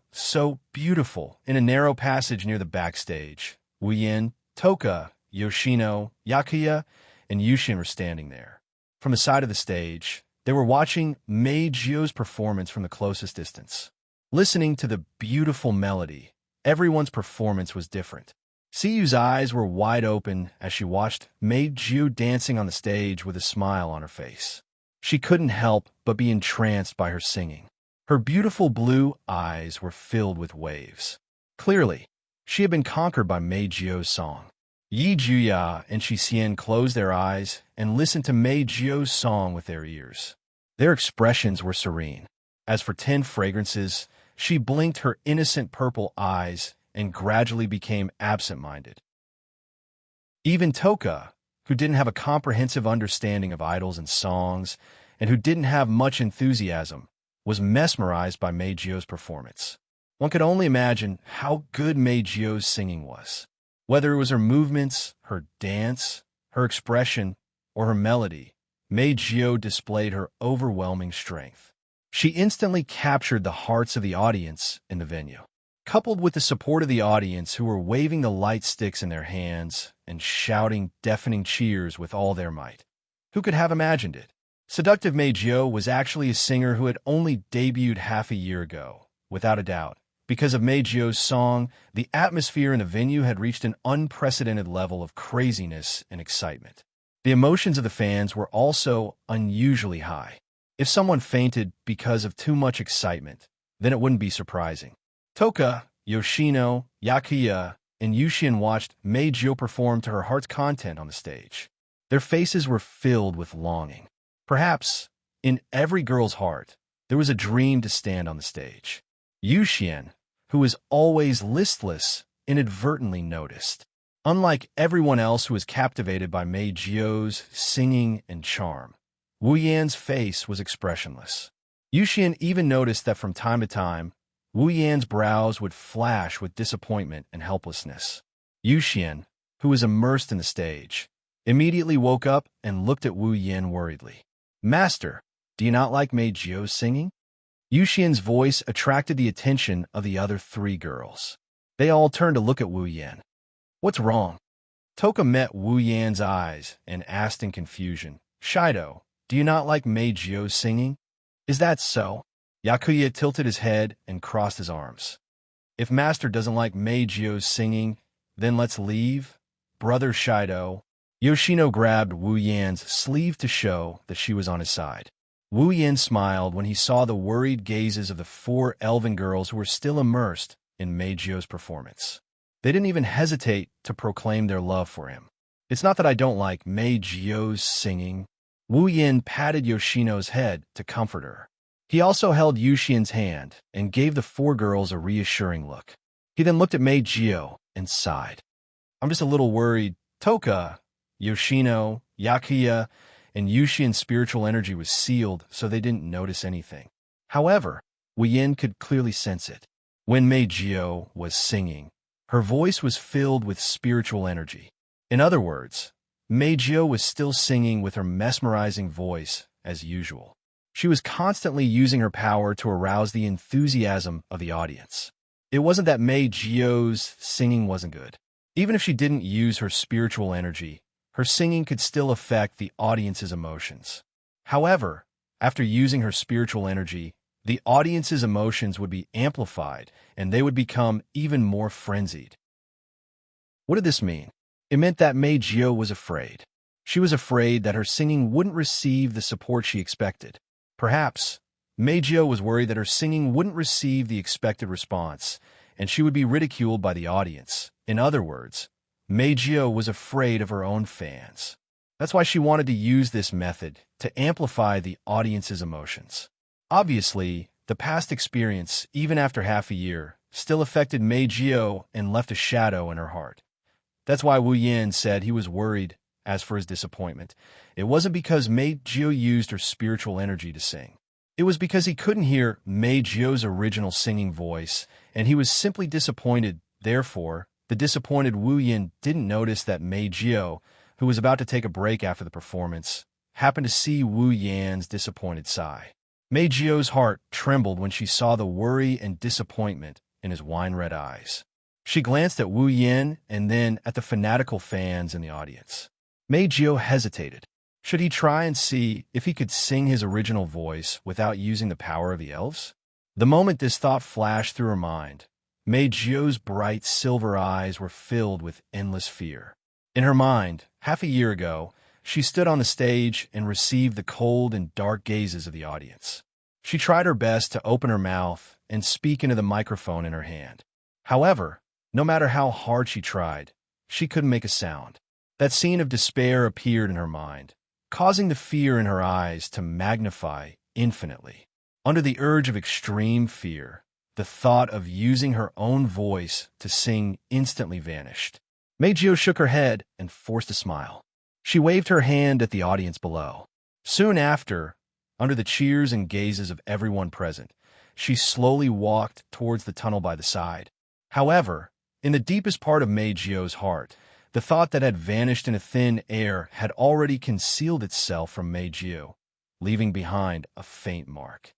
beautiful. In a narrow passage near the backstage, Wu Yin, Toka, Yoshino, Yakuya, and Yushin were standing there. From the side of the stage, they were watching Meijio's performance from the closest distance. Listening to the beautiful melody, everyone's performance was different. Siyu's eyes were wide open as she watched Meijio dancing on the stage with a smile on her face. She couldn't help but be entranced by her singing. Her beautiful blue eyes were filled with waves. Clearly, she had been conquered by Meijio's song. Yi Juya and Shisien closed their eyes and listened to Meijio's song with their ears. Their expressions were serene. As for 10 fragrances, she blinked her innocent purple eyes and gradually became absent-minded. Even Toka, who didn't have a comprehensive understanding of idols and songs, and who didn't have much enthusiasm, was mesmerized by Meijio's performance. One could only imagine how good Meijio's singing was. Whether it was her movements, her dance, her expression, or her melody, Meijio displayed her overwhelming strength. She instantly captured the hearts of the audience in the venue. Coupled with the support of the audience who were waving the light sticks in their hands and shouting deafening cheers with all their might. Who could have imagined it? Seductive Meijio was actually a singer who had only debuted half a year ago, without a doubt. Because of Meijio's song, the atmosphere in the venue had reached an unprecedented level of craziness and excitement. The emotions of the fans were also unusually high. If someone fainted because of too much excitement, then it wouldn't be surprising. Toka, Yoshino, Yakuya, and Yushin watched Meijio perform to her heart's content on the stage. Their faces were filled with longing. Perhaps, in every girl's heart, there was a dream to stand on the stage. Yushin, who was always listless, inadvertently noticed. Unlike everyone else who was captivated by Meijio's singing and charm, Wu Yan's face was expressionless. Yushin even noticed that from time to time, Wu Yan's brows would flash with disappointment and helplessness. Yushin, who was immersed in the stage, immediately woke up and looked at Wu Yan worriedly. "Master, do you not like Meijio's singing?" Yushin's voice attracted the attention of the other three girls. They all turned to look at Wu Yan. "What's wrong?" Toka met Wu Yan's eyes and asked in confusion, "Shido, do you not like Meijio's singing?" "Is that so?" Yakuya tilted his head and crossed his arms. "If Master doesn't like Meijio's singing, then let's leave, Brother Shido." Yoshino grabbed Wu Yan's sleeve to show that she was on his side. Wu Yan smiled when he saw the worried gazes of the four elven girls who were still immersed in Meijio's performance. They didn't even hesitate to proclaim their love for him. "It's not that I don't like Meijio's singing." Wu Yan patted Yoshino's head to comfort her. He also held Yushin's hand and gave the four girls a reassuring look. He then looked at Meijio and sighed. "I'm just a little worried. Toka, Yoshino, Yakuya, and Yushin's spiritual energy was sealed, so they didn't notice anything." However, Wu Yan could clearly sense it. When Meijio was singing, her voice was filled with spiritual energy. In other words, Meijio was still singing with her mesmerizing voice as usual. She was constantly using her power to arouse the enthusiasm of the audience. It wasn't that Meijio's singing wasn't good. Even if she didn't use her spiritual energy, her singing could still affect the audience's emotions. However, after using her spiritual energy, the audience's emotions would be amplified and they would become even more frenzied. What did this mean? It meant that Meijio was afraid. She was afraid that her singing wouldn't receive the support she expected. Perhaps, Meijio was worried that her singing wouldn't receive the expected response, and she would be ridiculed by the audience. In other words, Meijio was afraid of her own fans. That's why she wanted to use this method to amplify the audience's emotions. Obviously, the past experience, even after half a year, still affected Meijio and left a shadow in her heart. That's why Wu Yan said he was worried. As for his disappointment, it wasn't because Meijio used her spiritual energy to sing. It was because he couldn't hear Meijio's original singing voice, and he was simply disappointed. Therefore, the disappointed Wu Yan didn't notice that Meijio, who was about to take a break after the performance, happened to see Wu Yan's disappointed sigh. Meijio's heart trembled when she saw the worry and disappointment in his wine-red eyes. She glanced at Wu Yan and then at the fanatical fans in the audience. Meijio hesitated. Should he try and see if he could sing his original voice without using the power of the elves? The moment this thought flashed through her mind, Meijio's bright silver eyes were filled with endless fear. In her mind, half a year ago, she stood on the stage and received the cold and dark gazes of the audience. She tried her best to open her mouth and speak into the microphone in her hand. However, no matter how hard she tried, she couldn't make a sound. That scene of despair appeared in her mind, causing the fear in her eyes to magnify infinitely. Under the urge of extreme fear, the thought of using her own voice to sing instantly vanished. Meijio shook her head and forced a smile. She waved her hand at the audience below. Soon after, under the cheers and gazes of everyone present, she slowly walked towards the tunnel by the side. However, in the deepest part of Meijio's heart, the thought that had vanished in a thin air had already concealed itself from Meijio, leaving behind a faint mark.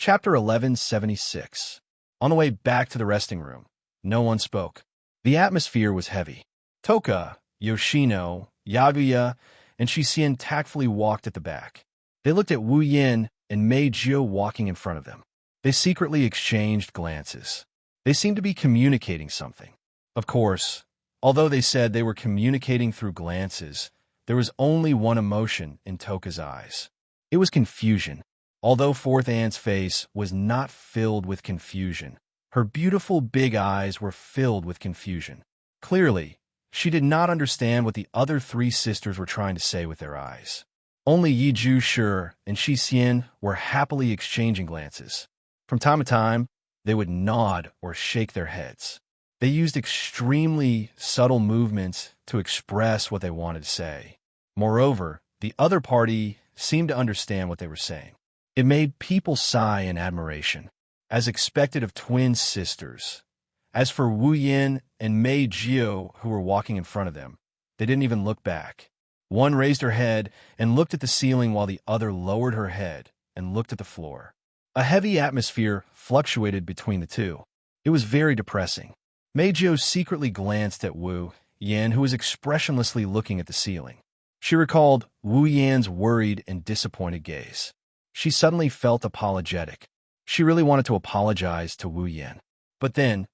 Chapter 1176. On the way back to the resting room, no one spoke. The atmosphere was heavy. Toka, Yoshino, Yaguya, and Shishin tactfully walked at the back. They looked at Wu Yin and Mei Jio walking in front of them. They secretly exchanged glances. They seemed to be communicating something. Of course, although they said they were communicating through glances, there was only one emotion in Toka's eyes. It was confusion. Although Fourth Aunt's face was not filled with confusion, her beautiful big eyes were filled with confusion. Clearly, she did not understand what the other three sisters were trying to say with their eyes. Only Yi Ju Shi and Shi Xian were happily exchanging glances. From time to time, they would nod or shake their heads. They used extremely subtle movements to express what they wanted to say. Moreover, the other party seemed to understand what they were saying. It made people sigh in admiration, as expected of twin sisters. As for Wu Yin and Mei Jio, who were walking in front of them, they didn't even look back. One raised her head and looked at the ceiling while the other lowered her head and looked at the floor. A heavy atmosphere fluctuated between the two. It was very depressing. Mei Jio secretly glanced at Wu Yin, who was expressionlessly looking at the ceiling. She recalled Wu Yan's worried and disappointed gaze. She suddenly felt apologetic. She really wanted to apologize to Wu Yin. But then,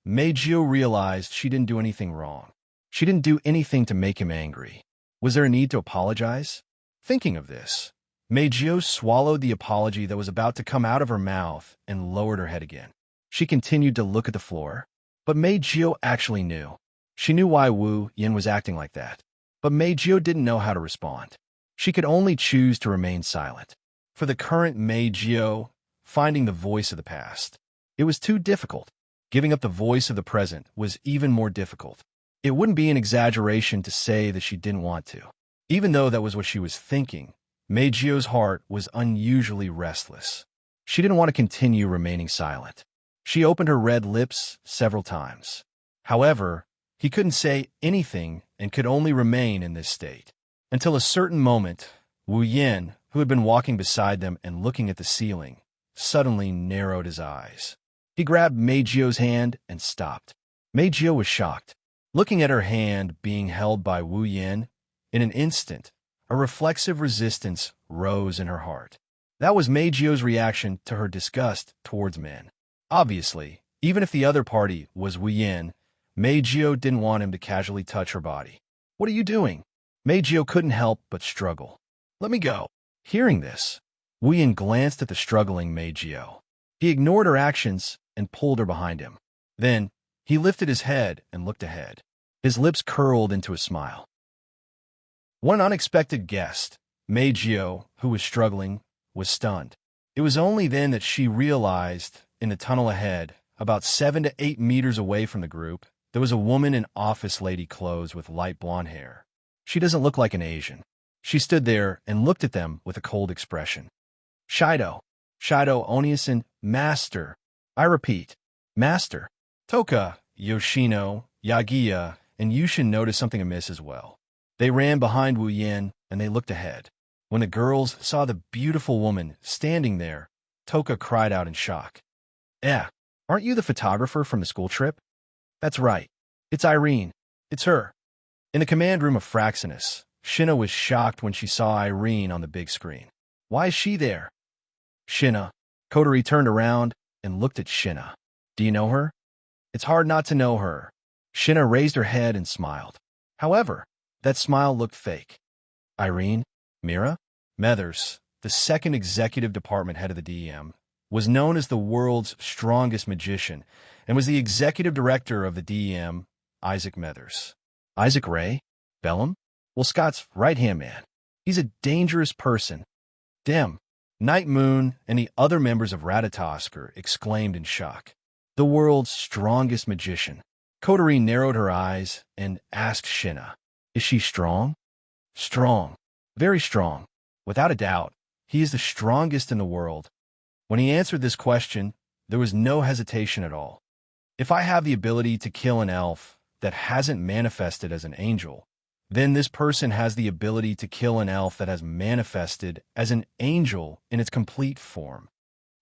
Mei Jio realized she didn't do anything wrong. She didn't do anything to make him angry. Was there a need to apologize? Thinking of this, Mei Jio swallowed the apology that was about to come out of her mouth and lowered her head again. She continued to look at the floor. But Mei Jio actually knew. She knew why Wu Yin was acting like that. But Mei Jio didn't know how to respond. She could only choose to remain silent. For the current Mei Jio, finding the voice of the past, it was too difficult. Giving up the voice of the present was even more difficult. It wouldn't be an exaggeration to say that she didn't want to. Even though that was what she was thinking, Mei Jio's heart was unusually restless. She didn't want to continue remaining silent. She opened her red lips several times. However, he couldn't say anything and could only remain in this state. Until a certain moment, Wu Yin, who had been walking beside them and looking at the ceiling, suddenly narrowed his eyes. He grabbed Mei Jio's hand and stopped. Mei Jio was shocked. Looking at her hand being held by Wu Yin, in an instant, a reflexive resistance rose in her heart. That was Mei Jio's reaction to her disgust towards men. Obviously, even if the other party was Wu Yin, Mei Jio didn't want him to casually touch her body. "What are you doing?" Mei Jio couldn't help but struggle. "Let me go." Hearing this, Wu Yin glanced at the struggling Mei Jio. He ignored her actions and pulled her behind him. Then, he lifted his head and looked ahead. His lips curled into a smile. One unexpected guest, Mei Jio, who was struggling, was stunned. It was only then that she realized, in the tunnel ahead, about 7 to 8 meters away from the group, there was a woman in office lady clothes with light blonde hair. She doesn't look like an Asian. She stood there and looked at them with a cold expression. Shido Oniasen, Master. I repeat, Master. Toka, Yoshino, Yagiya, and Yushin noticed something amiss as well. They ran behind Wu Yin and they looked ahead. When the girls saw the beautiful woman standing there, Toka cried out in shock. Aren't you the photographer from the school trip? That's right. It's Irene. It's her. In the command room of Fraxinus, Shinna was shocked when she saw Irene on the big screen. Why is she there? Shinna. Kotori turned around and looked at Shinna. Do you know her? It's hard not to know her. Shinna raised her head and smiled. However, that smile looked fake. Irene? Mira? Methers, the second executive department head of the DEM, was known as the world's strongest magician and was the executive director of the DEM, Isaac Methers. Isaac Ray? Bellum? Well, Scott's right-hand man. He's a dangerous person. Dem. Night Moon and the other members of Ratatosker exclaimed in shock. The world's strongest magician. Kotori narrowed her eyes and asked Shinna, is she strong? Strong. Very strong. Without a doubt, he is the strongest in the world. When he answered this question, there was no hesitation at all. If I have the ability to kill an elf that hasn't manifested as an angel, then this person has the ability to kill an elf that has manifested as an angel in its complete form.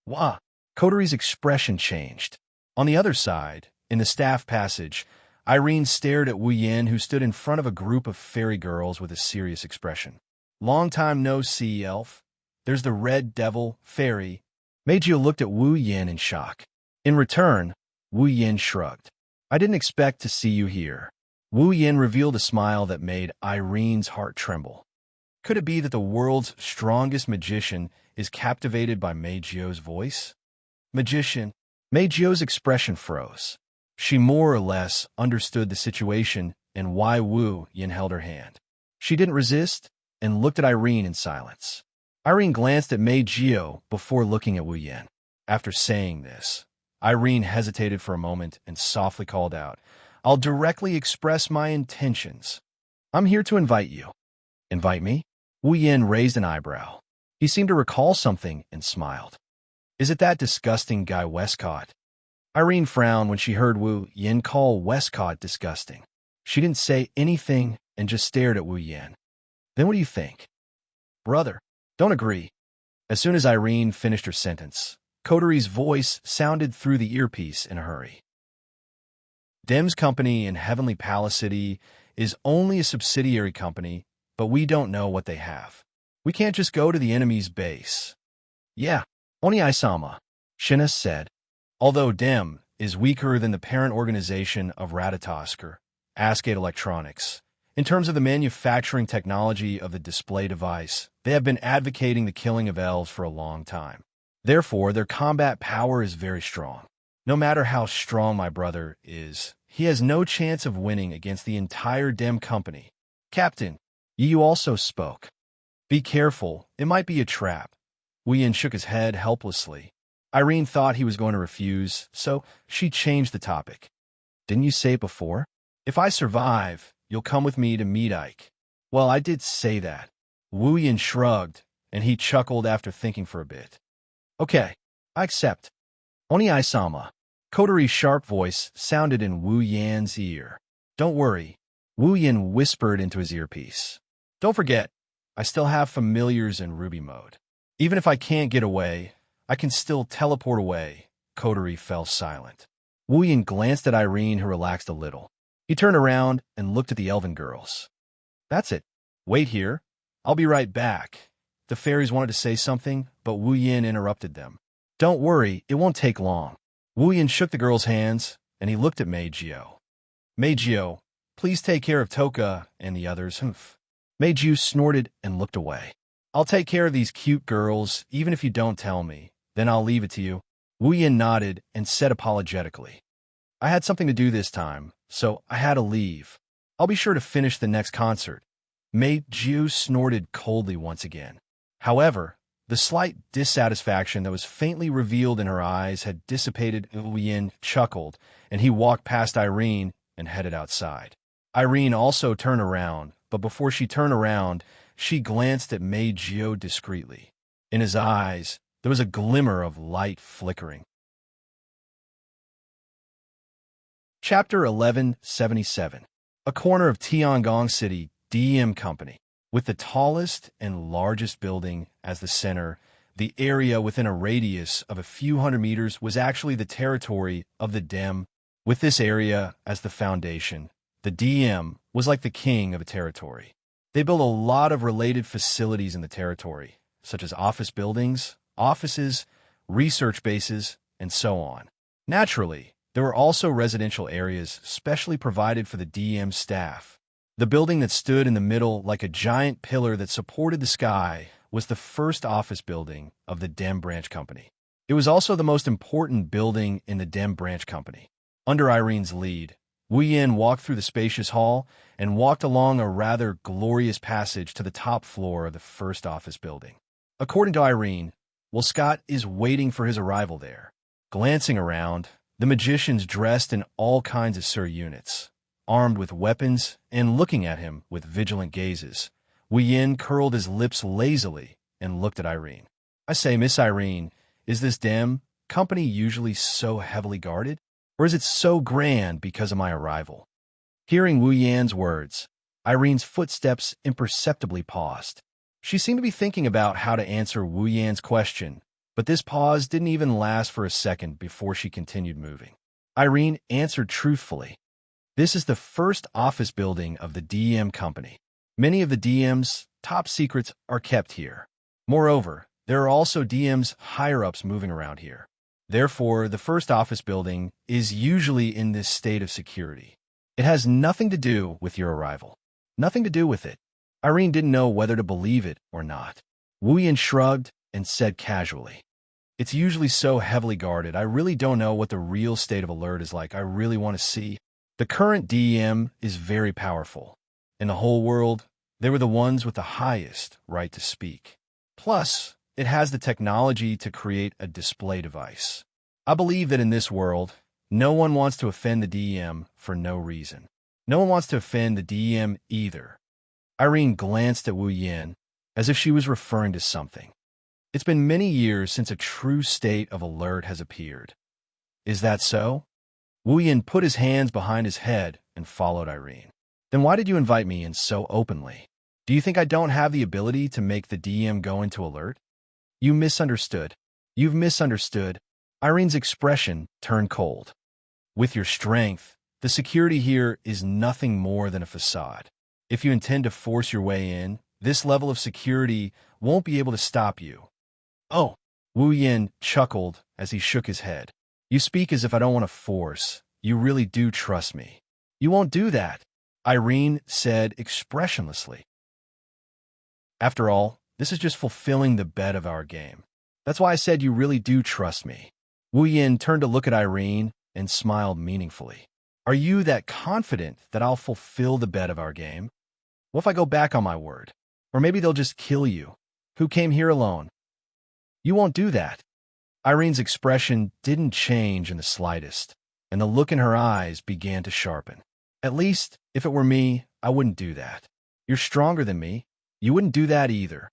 Wah! Coteries' expression changed. On the other side, in the staff passage, Irene stared at Wu Yin, who stood in front of a group of fairy girls with a serious expression. Long time no see, elf. There's the red devil, fairy. Meijio looked at Wu Yin in shock. In return, Wu Yin shrugged. I didn't expect to see you here. Wu Yin revealed a smile that made Irene's heart tremble. Could it be that the world's strongest magician is captivated by Meijio's voice? Magician. Meijio's expression froze. She more or less understood the situation and why Wu Yin held her hand. She didn't resist and looked at Irene in silence. Irene glanced at Meijio before looking at Wu Yin. After saying this, Irene hesitated for a moment and softly called out, I'll directly express my intentions. I'm here to invite you. Invite me? Wu Yin raised an eyebrow. He seemed to recall something and smiled. Is it that disgusting guy Westcott? Irene frowned when she heard Wu Yin call Westcott disgusting. She didn't say anything and just stared at Wu Yin. Then what do you think? Brother, don't agree. As soon as Irene finished her sentence, Coteries' voice sounded through the earpiece in a hurry. Dem's company in Heavenly Palace City is only a subsidiary company, but we don't know what they have. We can't just go to the enemy's base. Yeah, Oni-sama, Shina said. Although Dem is weaker than the parent organization of Ratatosker, Ascade Electronics, in terms of the manufacturing technology of the display device, they have been advocating the killing of elves for a long time. Therefore, their combat power is very strong. No matter how strong my brother is, he has no chance of winning against the entire Dem company. Captain, you also spoke. Be careful, it might be a trap. Wu Yin shook his head helplessly. Irene thought he was going to refuse, so she changed the topic. Didn't you say it before? If I survive, you'll come with me to meet Ike. Well, I did say that. Wu Yin shrugged, and he chuckled after thinking for a bit. Okay, I accept. Oni-sama. Koteri's sharp voice sounded in Wu Yan's ear. Don't worry, Wu Yin whispered into his earpiece. Don't forget, I still have familiars in Ruby mode. Even if I can't get away, I can still teleport away. Koteri fell silent. Wu Yin glanced at Irene, who relaxed a little. He turned around and looked at the elven girls. That's it. Wait here. I'll be right back. The fairies wanted to say something, but Wu Yin interrupted them. Don't worry, it won't take long. Wu Yin shook the girls' hands, and he looked at Meijio. Meijio, please take care of Toka and the others. Humph. Meijio snorted and looked away. I'll take care of these cute girls, even if you don't tell me. Then I'll leave it to you. Wu Yin nodded and said apologetically. I had something to do this time, so I had to leave. I'll be sure to finish the next concert. Meijio snorted coldly once again. However, the slight dissatisfaction that was faintly revealed in her eyes had dissipated. Wu Yin chuckled, and he walked past Irene and headed outside. Irene also turned around, but before she turned around, she glanced at Meijio discreetly. In his eyes, there was a glimmer of light flickering. Chapter 1177. A corner of Tiangong City, DM Company. With the tallest and largest building as the center, the area within a radius of a few hundred meters was actually the territory of the Dem. With this area as the foundation, the DM was like the king of a territory. They built a lot of related facilities in the territory, such as office buildings, offices, research bases, and so on. Naturally, there were also residential areas specially provided for the DM staff. The building that stood in the middle like a giant pillar that supported the sky was the first office building of the Dem Branch Company. It was also the most important building in the Dem Branch Company. Under Irene's lead, Wu Yin walked through the spacious hall and walked along a rather glorious passage to the top floor of the first office building. According to Irene, Scott is waiting for his arrival there. Glancing around, the magicians dressed in all kinds of units, armed with weapons and looking at him with vigilant gazes. Wu Yin curled his lips lazily and looked at Irene. I say, Miss Irene, is this Dem company usually so heavily guarded? Or is it so grand because of my arrival? Hearing Wu Yan's words, Irene's footsteps imperceptibly paused. She seemed to be thinking about how to answer Wu Yan's question, But this pause didn't even last for a second before she continued moving. Irene answered truthfully. This is the first office building of the DM company. Many of the DM's top secrets are kept here. Moreover, there are also DM's higher-ups moving around here. Therefore, the first office building is usually in this state of security. It has nothing to do with your arrival. Nothing to do with it. Irene didn't know whether to believe it or not. Wu Yin shrugged and said casually, "It's usually so heavily guarded. I really don't know what the real state of alert is like. I really want to see." The current DM is very powerful. In the whole world, they were the ones with the highest right to speak. Plus, it has the technology to create a display device. I believe that in this world, no one wants to offend the DM for no reason. No one wants to offend the DM either. Irene glanced at Wu Yin as if she was referring to something. It's been many years since a true state of alert has appeared. Is that so? Wu Yin put his hands behind his head and followed Irene. Then why did you invite me in so openly? Do you think I don't have the ability to make the DM go into alert? You misunderstood. You've misunderstood. Irene's expression turned cold. With your strength, the security here is nothing more than a facade. If you intend to force your way in, this level of security won't be able to stop you. Oh, Wu Yin chuckled as he shook his head. You speak as if I don't want to force. You really do trust me. You won't do that, Irene said expressionlessly. After all, this is just fulfilling the bet of our game. That's why I said you really do trust me. Wu Yin turned to look at Irene and smiled meaningfully. Are you that confident that I'll fulfill the bet of our game? What if I go back on my word? Or maybe they'll just kill you. Who came here alone? You won't do that. Irene's expression didn't change in the slightest, and the look in her eyes began to sharpen. At least, if it were me, I wouldn't do that. You're stronger than me. You wouldn't do that either.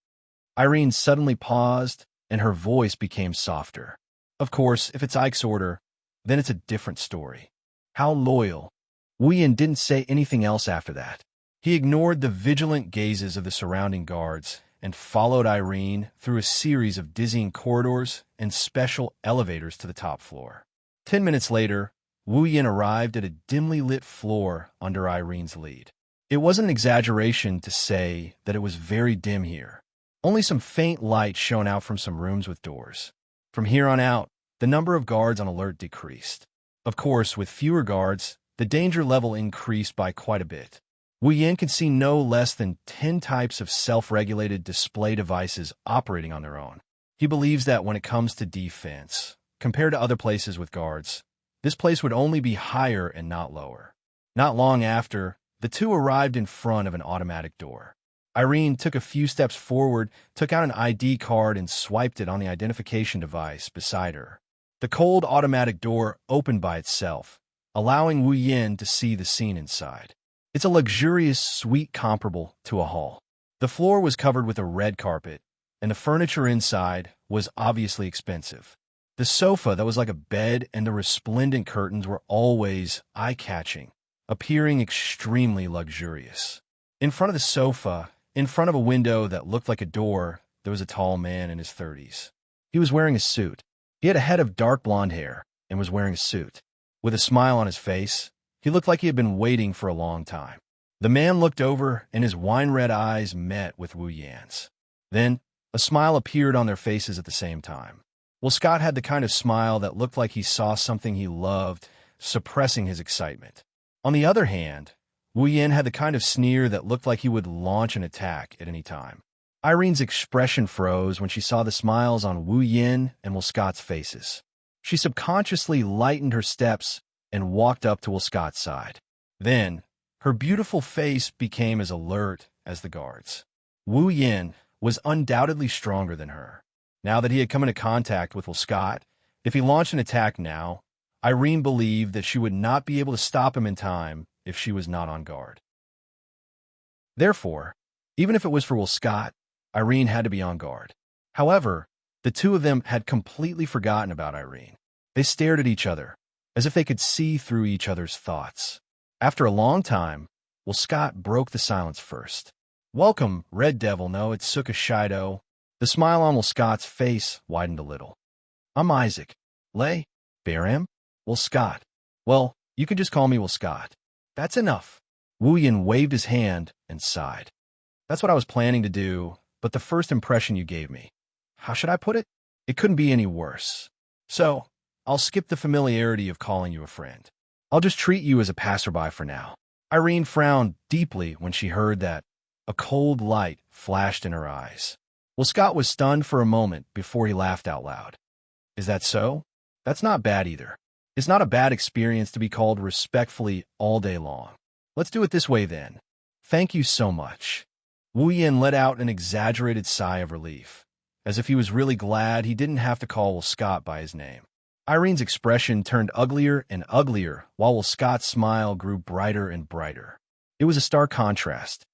Irene suddenly paused, and her voice became softer. Of course, if it's Ike's order, then it's a different story. How loyal. Wu Yin didn't say anything else after that. He ignored the vigilant gazes of the surrounding guards and followed Irene through a series of dizzying corridors and special elevators to the top floor. 10 minutes later, Wu Yin arrived at a dimly lit floor under Irene's lead. It wasn't an exaggeration to say that it was very dim here. Only some faint light shone out from some rooms with doors. From here on out, the number of guards on alert decreased. Of course, with fewer guards, the danger level increased by quite a bit. Wu Yin could see no less than 10 types of self-regulated display devices operating on their own. He believes that when it comes to defense, compared to other places with guards, this place would only be higher and not lower. Not long after, the two arrived in front of an automatic door. Irene took a few steps forward, took out an ID card, and swiped it on the identification device beside her. The cold automatic door opened by itself, allowing Wu Yin to see the scene inside. It's a luxurious suite comparable to a hall. The floor was covered with a red carpet, and the furniture inside was obviously expensive. The sofa that was like a bed and the resplendent curtains were always eye-catching, appearing extremely luxurious. In front of the sofa, in front of a window that looked like a door, there was a tall man in his 30s. He was wearing a suit. He had a head of dark blonde hair and was wearing a suit. With a smile on his face, he looked like he had been waiting for a long time. The man looked over, and his wine-red eyes met with Wu Yan's. Then, a smile appeared on their faces at the same time. Well, Scott had the kind of smile that looked like he saw something he loved, suppressing his excitement. On the other hand, Wu Yin had the kind of sneer that looked like he would launch an attack at any time. Irene's expression froze when she saw the smiles on Wu Yin and Will Scott's faces. She subconsciously lightened her steps and walked up to Will Scott's side. Then, her beautiful face became as alert as the guards. Wu Yin was undoubtedly stronger than her. Now that he had come into contact with Will Scott, if he launched an attack now, Irene believed that she would not be able to stop him in time if she was not on guard. Therefore, even if it was for Will Scott, Irene had to be on guard. However, the two of them had completely forgotten about Irene. They stared at each other, as if they could see through each other's thoughts. After a long time, Will Scott broke the silence first. "Welcome, Red Devil no Itsuka Shido." The smile on Will Scott's face widened a little. I'm Isaac. Lay? Baram? Will Scott. Well, you can just call me Will Scott. That's enough. Wu Yin waved his hand and sighed. That's what I was planning to do, but the first impression you gave me, how should I put it? It couldn't be any worse. So, I'll skip the familiarity of calling you a friend. I'll just treat you as a passerby for now. Irene frowned deeply when she heard that. A cold light flashed in her eyes. Well, Scott was stunned for a moment before he laughed out loud. Is that so? That's not bad either. It's not a bad experience to be called respectfully all day long. Let's do it this way then. Thank you so much. Wu Yin let out an exaggerated sigh of relief, as if he was really glad he didn't have to call Will Scott by his name. Irene's expression turned uglier and uglier, while Will Scott's smile grew brighter and brighter. It was a stark contrast.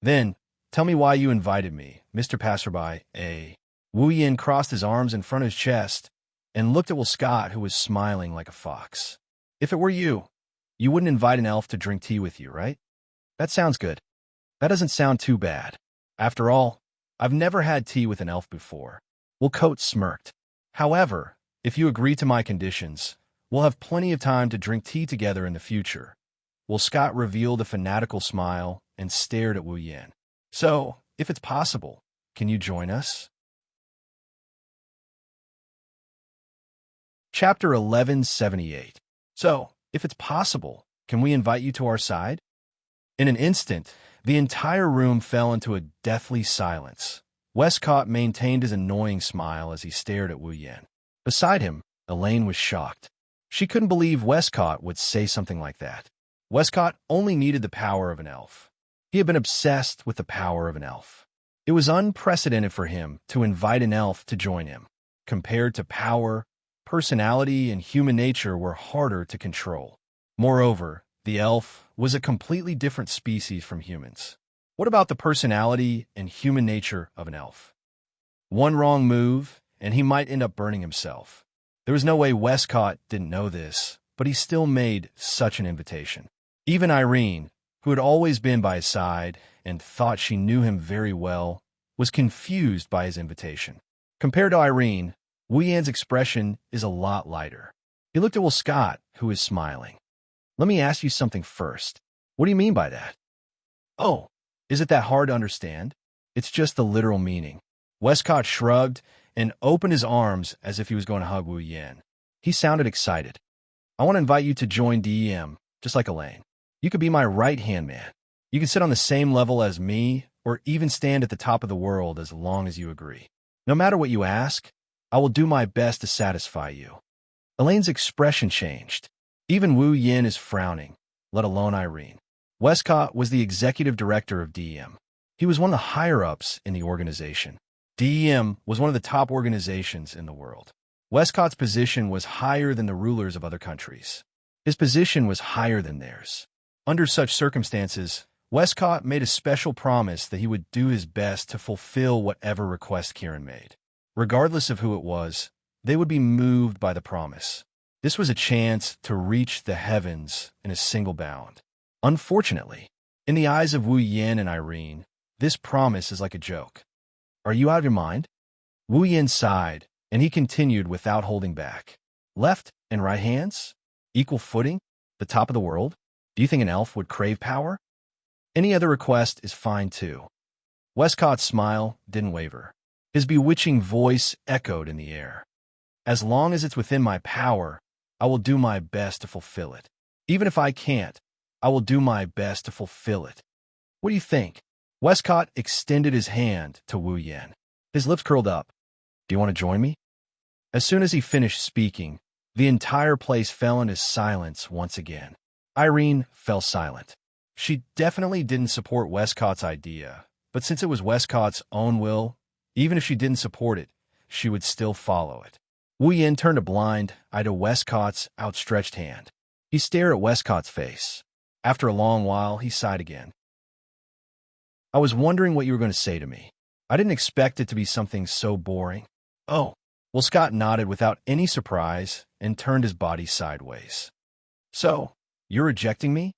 Then, tell me why you invited me, Mr. Passerby, Wu Yin crossed his arms in front of his chest and looked at Will Scott, who was smiling like a fox. If it were you, you wouldn't invite an elf to drink tea with you, right? That sounds good. That doesn't sound too bad. After all, I've never had tea with an elf before. Will Coates smirked. However, if you agree to my conditions, we'll have plenty of time to drink tea together in the future. Will Scott revealed a fanatical smile and stared at Wu Yin. So, if it's possible, can you join us? Chapter 1178. So, if it's possible, can we invite you to our side? In an instant, the entire room fell into a deathly silence. Westcott maintained his annoying smile as he stared at Wu Yin. Beside him, Elaine was shocked. She couldn't believe Westcott would say something like that. Westcott only needed the power of an elf. He had been obsessed with the power of an elf. It was unprecedented for him to invite an elf to join him. Compared to power, personality and human nature were harder to control. Moreover, the elf was a completely different species from humans. What about the personality and human nature of an elf? One wrong move, and he might end up burning himself. There was no way Westcott didn't know this, but he still made such an invitation. Even Irene, who had always been by his side and thought she knew him very well, was confused by his invitation. Compared to Irene, Wu Yan's expression is a lot lighter. He looked at Will Scott, who was smiling. Let me ask you something first. What do you mean by that? Oh, is it that hard to understand? It's just the literal meaning. Westcott shrugged and opened his arms as if he was going to hug Wu Yan. He sounded excited. I want to invite you to join DEM, just like Elaine. You could be my right-hand man. You can sit on the same level as me, or even stand at the top of the world as long as you agree. No matter what you ask, I will do my best to satisfy you. Elaine's expression changed. Even Wu Yin is frowning, let alone Irene. Westcott was the executive director of DEM. He was one of the higher-ups in the organization. DEM was one of the top organizations in the world. Westcott's position was higher than the rulers of other countries. His position was higher than theirs. Under such circumstances, Westcott made a special promise that he would do his best to fulfill whatever request Kieran made. Regardless of who it was, they would be moved by the promise. This was a chance to reach the heavens in a single bound. Unfortunately, in the eyes of Wu Yin and Irene, this promise is like a joke. Are you out of your mind? Wu Yin sighed, and he continued without holding back. Left and right hands? Equal footing? The top of the world? Do you think an elf would crave power? Any other request is fine too. Westcott's smile didn't waver. His bewitching voice echoed in the air. As long as it's within my power, I will do my best to fulfill it. Even if I can't, I will do my best to fulfill it. What do you think? Westcott extended his hand to Wu Yin. His lips curled up. Do you want to join me? As soon as he finished speaking, the entire place fell into silence once again. Irene fell silent. She definitely didn't support Westcott's idea, but since it was Westcott's own will, even if she didn't support it, she would still follow it. Wu Yin turned a blind eye to Westcott's outstretched hand. He stared at Westcott's face. After a long while, he sighed again. I was wondering what you were going to say to me. I didn't expect it to be something so boring. Oh. Well, Scott nodded without any surprise and turned his body sideways. So, you're rejecting me?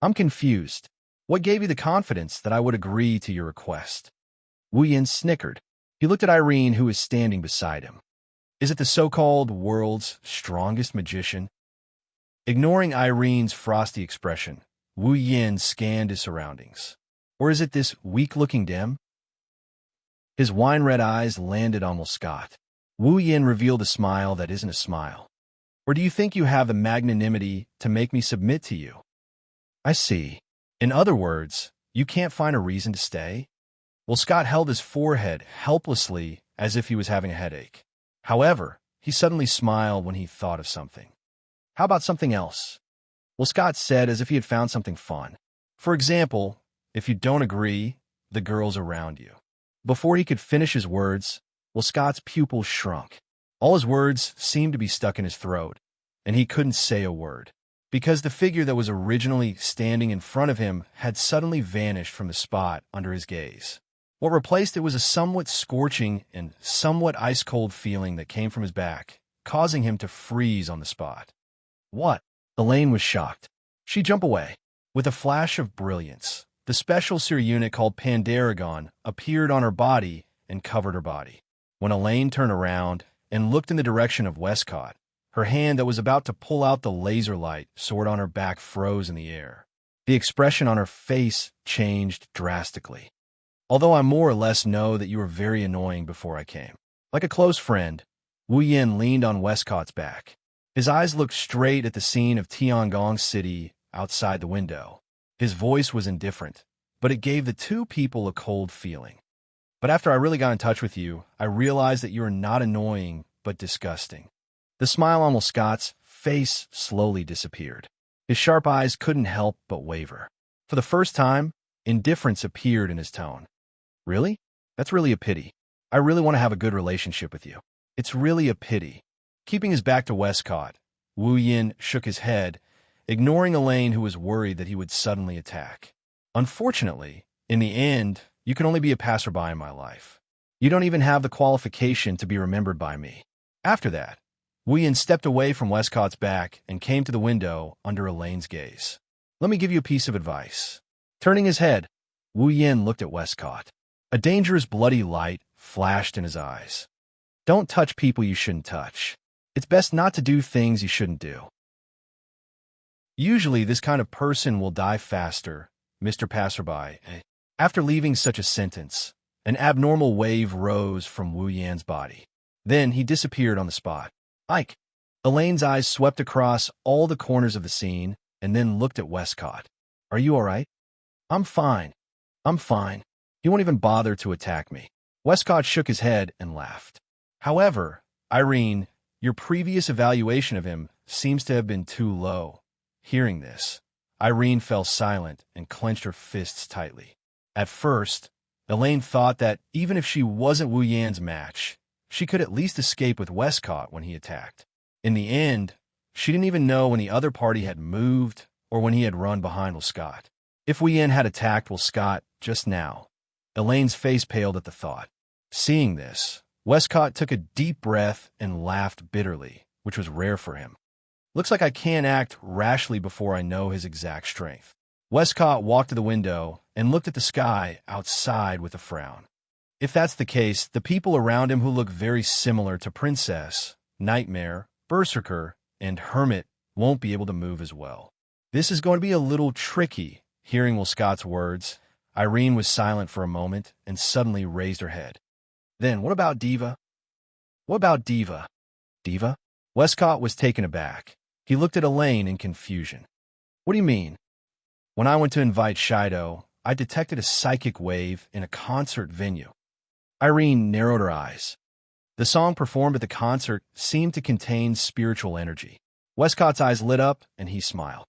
I'm confused. What gave you the confidence that I would agree to your request? Wu Yin snickered. He looked at Irene, who was standing beside him. Is it the so-called world's strongest magician? Ignoring Irene's frosty expression, Wu Yin scanned his surroundings. Or is it this weak-looking dim? His wine-red eyes landed on Scott. Wu Yin revealed a smile that isn't a smile. Or do you think you have the magnanimity to make me submit to you? I see. In other words, you can't find a reason to stay? Scott held his forehead helplessly as if he was having a headache. However, he suddenly smiled when he thought of something. How about something else? Scott said as if he had found something fun. For example, if you don't agree, the girls around you. Before he could finish his words, Scott's pupils shrunk. All his words seemed to be stuck in his throat, and he couldn't say a word, because the figure that was originally standing in front of him had suddenly vanished from the spot under his gaze. What replaced it was a somewhat scorching and somewhat ice-cold feeling that came from his back, causing him to freeze on the spot. What? Elaine was shocked. She jumped away. With a flash of brilliance, the special seer unit called Pandaragon appeared on her body and covered her body. When Elaine turned around and looked in the direction of Westcott, her hand that was about to pull out the laser light sword on her back froze in the air. The expression on her face changed drastically. Although I more or less know that you were very annoying before I came. Like a close friend, Wu Yin leaned on Westcott's back. His eyes looked straight at the scene of Tiangong City outside the window. His voice was indifferent, but it gave the two people a cold feeling. But after I really got in touch with you, I realized that you are not annoying, but disgusting. The smile on Scott's face slowly disappeared. His sharp eyes couldn't help but waver. For the first time, indifference appeared in his tone. Really? That's really a pity. I really want to have a good relationship with you. It's really a pity. Keeping his back to Westcott, Wu Yin shook his head, ignoring Elaine, who was worried that he would suddenly attack. Unfortunately, in the end, you can only be a passerby in my life. You don't even have the qualification to be remembered by me. After that, Wu Yin stepped away from Westcott's back and came to the window under Elaine's gaze. Let me give you a piece of advice. Turning his head, Wu Yin looked at Westcott. A dangerous bloody light flashed in his eyes. Don't touch people you shouldn't touch. It's best not to do things you shouldn't do. Usually, this kind of person will die faster, Mr. Passerby. After leaving such a sentence, an abnormal wave rose from Wu Yan's body. Then he disappeared on the spot. Ike! Elaine's eyes swept across all the corners of the scene and then looked at Westcott. Are you all right? I'm fine. I'm fine. He won't even bother to attack me. Westcott shook his head and laughed. However, Irene, your previous evaluation of him seems to have been too low. Hearing this, Irene fell silent and clenched her fists tightly. At first, Elaine thought that even if she wasn't Wu Yan's match, she could at least escape with Westcott when he attacked. In the end, she didn't even know when the other party had moved or when he had run behind Scott. If Wu Yan had attacked Scott just now, Elaine's face paled at the thought. Seeing this, Westcott took a deep breath and laughed bitterly, which was rare for him. Looks like I can't act rashly before I know his exact strength. Westcott walked to the window and looked at the sky outside with a frown. If that's the case, the people around him who look very similar to Princess, Nightmare, Berserker, and Hermit won't be able to move as well. This is going to be a little tricky. Hearing Scott's words, Irene was silent for a moment and suddenly raised her head. Then, what about Diva? What about Diva? Diva? Westcott was taken aback. He looked at Elaine in confusion. What do you mean? When I went to invite Shido, I detected a psychic wave in a concert venue. Irene narrowed her eyes. The song performed at the concert seemed to contain spiritual energy. Westcott's eyes lit up, and he smiled.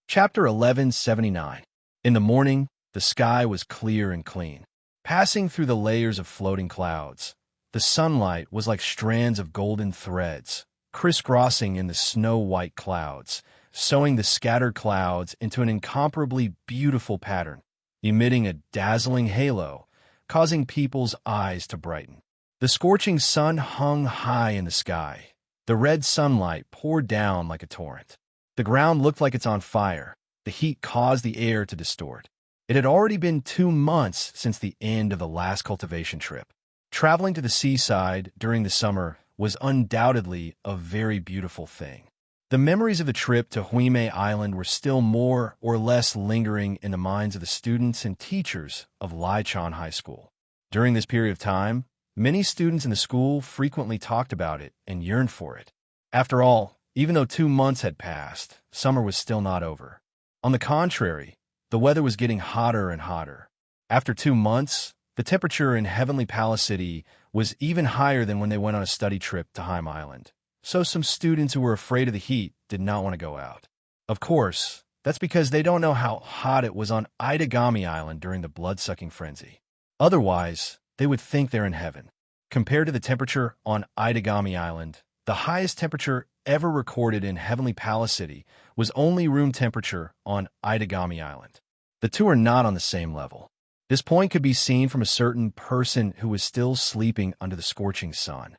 Chapter 1179. In the morning, the sky was clear and clean. Passing through the layers of floating clouds, the sunlight was like strands of golden threads, crisscrossing in the snow-white clouds, sewing the scattered clouds into an incomparably beautiful pattern, emitting a dazzling halo, causing people's eyes to brighten. The scorching sun hung high in the sky. The red sunlight poured down like a torrent. The ground looked like it's on fire. The heat caused the air to distort. It had already been 2 months since the end of the last cultivation trip. Traveling to the seaside during the summer was undoubtedly a very beautiful thing. The memories of the trip to Huime Island were still more or less lingering in the minds of the students and teachers of Laichon High School. During this period of time, many students in the school frequently talked about it and yearned for it. After all, even though 2 months had passed, summer was still not over. On the contrary, the weather was getting hotter and hotter. After 2 months, the temperature in Heavenly Palace City was even higher than when they went on a study trip to Heim Island. So some students who were afraid of the heat did not want to go out. Of course, that's because they don't know how hot it was on Itagami Island during the blood-sucking frenzy. Otherwise, they would think they're in heaven. Compared to the temperature on Itagami Island, the highest temperature ever recorded in Heavenly Palace City was only room temperature on Itagami Island. The two are not on the same level. This point could be seen from a certain person who was still sleeping under the scorching sun.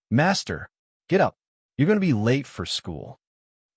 "Master, get up. You're going to be late for school.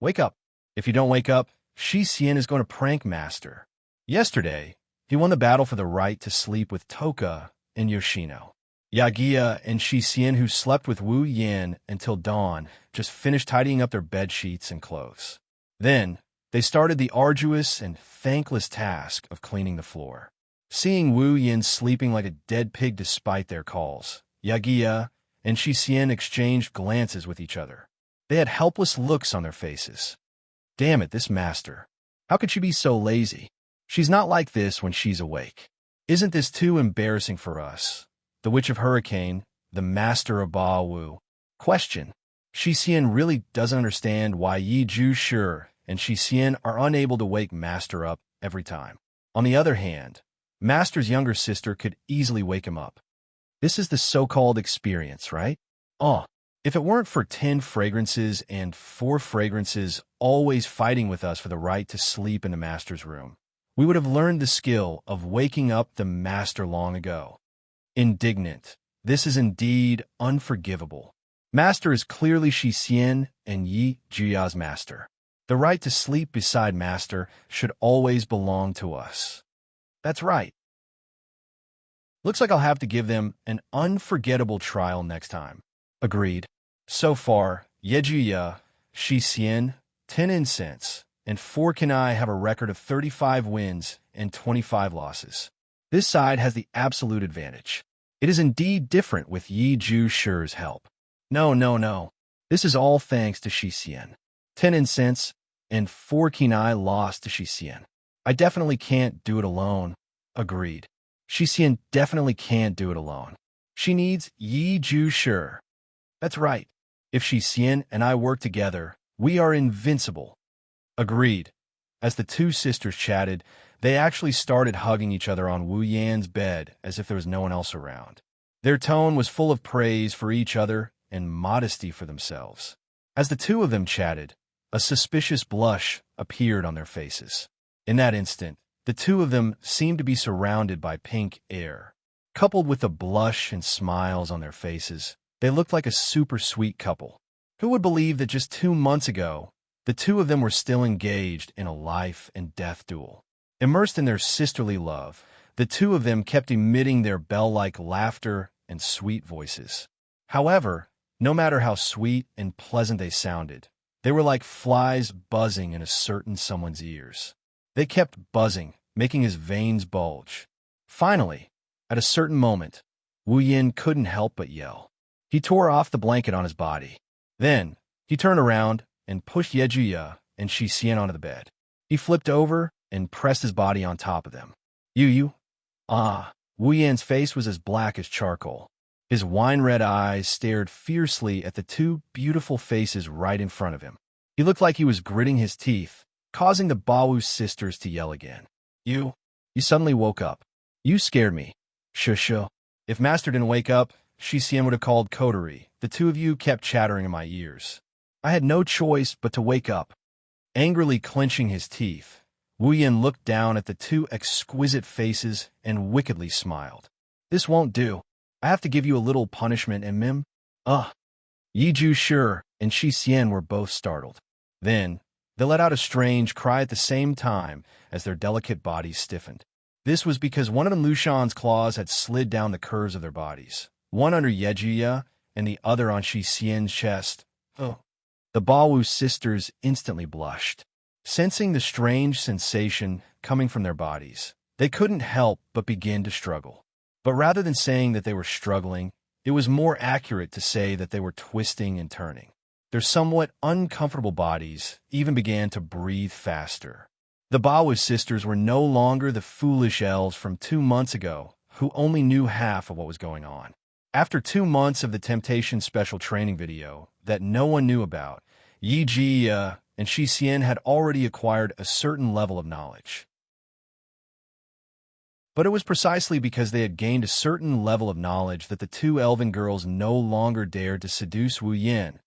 Wake up. If you don't wake up, Shi Xian is going to prank Master." Yesterday, he won the battle for the right to sleep with Toka and Yoshino. Yagia and Shi Xian, who slept with Wu Yan until dawn, just finished tidying up their bed sheets and clothes. Then, they started the arduous and thankless task of cleaning the floor. Seeing Wu Yan sleeping like a dead pig despite their calls, Yagia and Shi Xian exchanged glances with each other. They had helpless looks on their faces. "Damn it, this Master. How could she be so lazy? She's not like this when she's awake. Isn't this too embarrassing for us? The Witch of Hurricane, the Master of Ba Wu." Question. Shi Xian really doesn't understand why Yi Ju Shi and Shi Xian are unable to wake Master up every time. On the other hand, Master's younger sister could easily wake him up. This is the so-called experience, right? Oh, if it weren't for 10 fragrances and 4 fragrances always fighting with us for the right to sleep in the Master's room, we would have learned the skill of waking up the Master long ago. Indignant. This is indeed unforgivable. Master is clearly Shi Xian and Yi Juya's master. The right to sleep beside Master should always belong to us. That's right. Looks like I'll have to give them an unforgettable trial next time. Agreed. So far, Yejuya, Shi Xian, 10 incense, and 4 Kanai have a record of 35 wins and 25 losses. This side has the absolute advantage. It is indeed different with Yi Ju Shi's help. No. This is all thanks to Shi Xian. 10 incense and 4 Kanai lost to Shi Xian. I definitely can't do it alone. Agreed. Shi Xian definitely can't do it alone. She needs Yi Ju Shi. That's right. If Shi Xian and I work together, we are invincible. Agreed. As the two sisters chatted, they actually started hugging each other on Wu Yan's bed as if there was no one else around. Their tone was full of praise for each other and modesty for themselves. As the two of them chatted, a suspicious blush appeared on their faces. In that instant, the two of them seemed to be surrounded by pink air. Coupled with the blush and smiles on their faces, they looked like a super sweet couple. Who would believe that just 2 months ago, the two of them were still engaged in a life and death duel? Immersed in their sisterly love, the two of them kept emitting their bell-like laughter and sweet voices. However, no matter how sweet and pleasant they sounded, they were like flies buzzing in a certain someone's ears. They kept buzzing, making his veins bulge. Finally, at a certain moment, Wu Yin couldn't help but yell. He tore off the blanket on his body. Then, he turned around and pushed Yejuya and Shi Xian onto the bed. He flipped over and pressed his body on top of them. "You. Ah." Wu Yan's face was as black as charcoal. His wine-red eyes stared fiercely at the two beautiful faces right in front of him. He looked like he was gritting his teeth, causing the Bawu sisters to yell again. You suddenly woke up. You scared me. Shushu. If Master didn't wake up, Shi Xian would have called coterie. The two of you kept chattering in my ears. I had no choice but to wake up. Angrily clenching his teeth, Wu Yin looked down at the two exquisite faces and wickedly smiled. This won't do. I have to give you a little punishment, and Mim. Yi Ju Shi and Shi Xian were both startled. Then, they let out a strange cry at the same time as their delicate bodies stiffened. This was because one of the Lushan's claws had slid down the curves of their bodies, one under Yejiya and the other on Shi Xian's chest. Oh. The Baowu sisters instantly blushed. Sensing the strange sensation coming from their bodies, they couldn't help but begin to struggle. But rather than saying that they were struggling, it was more accurate to say that they were twisting and turning. Their somewhat uncomfortable bodies even began to breathe faster. The Baowu sisters were no longer the foolish elves from 2 months ago who only knew half of what was going on. After 2 months of the Temptation special training video that no one knew about, Yi Ji and Shi Xian had already acquired a certain level of knowledge. But it was precisely because they had gained a certain level of knowledge that the 2 elven girls no longer dared to seduce Wu Yin.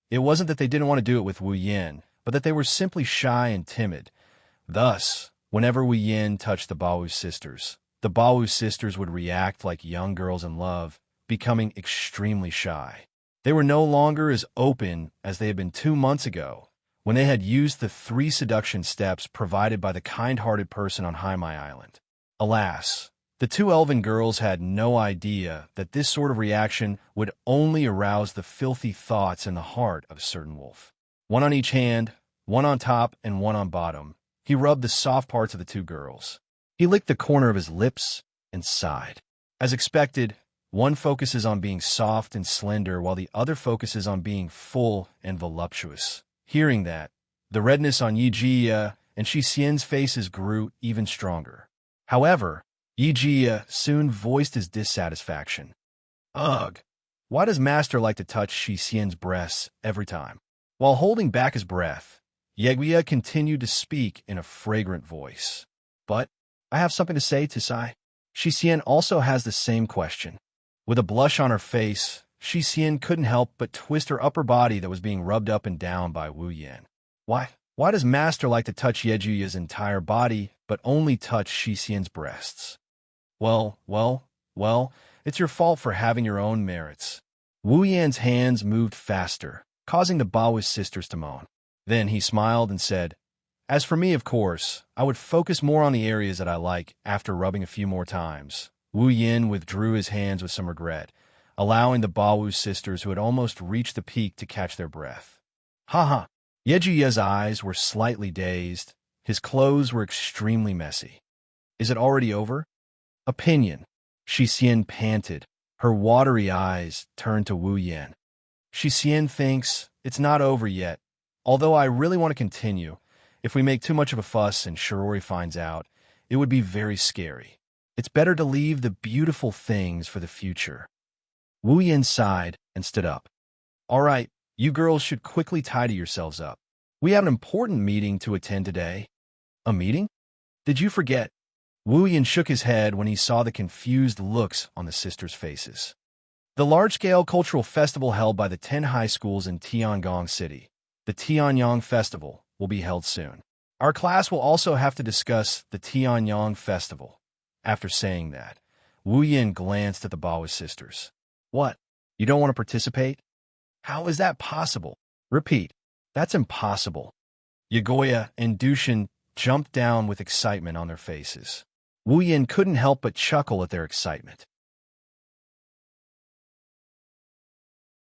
It wasn't that they didn't want to do it with Wu Yin, but that they were simply shy and timid. Thus, whenever Wu Yin touched the Baowu sisters, the Baowu sisters would react like young girls in love, becoming extremely shy. They were no longer as open as they had been 2 months ago, when they had used the 3 seduction steps provided by the kind-hearted person on Haimai Island. Alas, the 2 elven girls had no idea that this sort of reaction would only arouse the filthy thoughts in the heart of a certain wolf. One on each hand, one on top and one on bottom, he rubbed the soft parts of the 2 girls. He licked the corner of his lips and sighed. As expected, one focuses on being soft and slender while the other focuses on being full and voluptuous. Hearing that, the redness on Yi Ji and Shi Xian's faces grew even stronger. However, Yi Ji soon voiced his dissatisfaction. Ugh, why does Master like to touch Shi Xian's breasts every time? While holding back his breath, Yeguia continued to speak in a fragrant voice. But I have something to say, Tisai. Shi Xian also has the same question. With a blush on her face, Shi Xian couldn't help but twist her upper body that was being rubbed up and down by Wu Yin. Why does Master like to touch Yejuya's entire body, but only touch Shi Xian's breasts? Well, it's your fault for having your own merits. Wu Yan's hands moved faster, causing the Baowu sisters to moan. Then he smiled and said, As for me, of course, I would focus more on the areas that I like after rubbing a few more times. Wu Yin withdrew his hands with some regret, allowing the Baowu sisters who had almost reached the peak to catch their breath. Ha! Yejuya's eyes were slightly dazed. His clothes were extremely messy. Is it already over? Opinion. Shi Xian panted. Her watery eyes turned to Wu Yin. Shi Xian thinks it's not over yet, although I really want to continue. If we make too much of a fuss and Shirori finds out, it would be very scary. It's better to leave the beautiful things for the future. Wu Yin sighed and stood up. All right, you girls should quickly tidy yourselves up. We have an important meeting to attend today. A meeting? Did you forget? Wu Yin shook his head when he saw the confused looks on the sisters' faces. The large-scale cultural festival held by the 10 high schools in Tiangong City, the Tianyang Festival, will be held soon. Our class will also have to discuss the Tianyang Festival. After saying that, Wu Yin glanced at the Baowu sisters. What? You don't want to participate? How is that possible? Repeat. That's impossible. Yagoya and Dushin jumped down with excitement on their faces. Wu Yin couldn't help but chuckle at their excitement.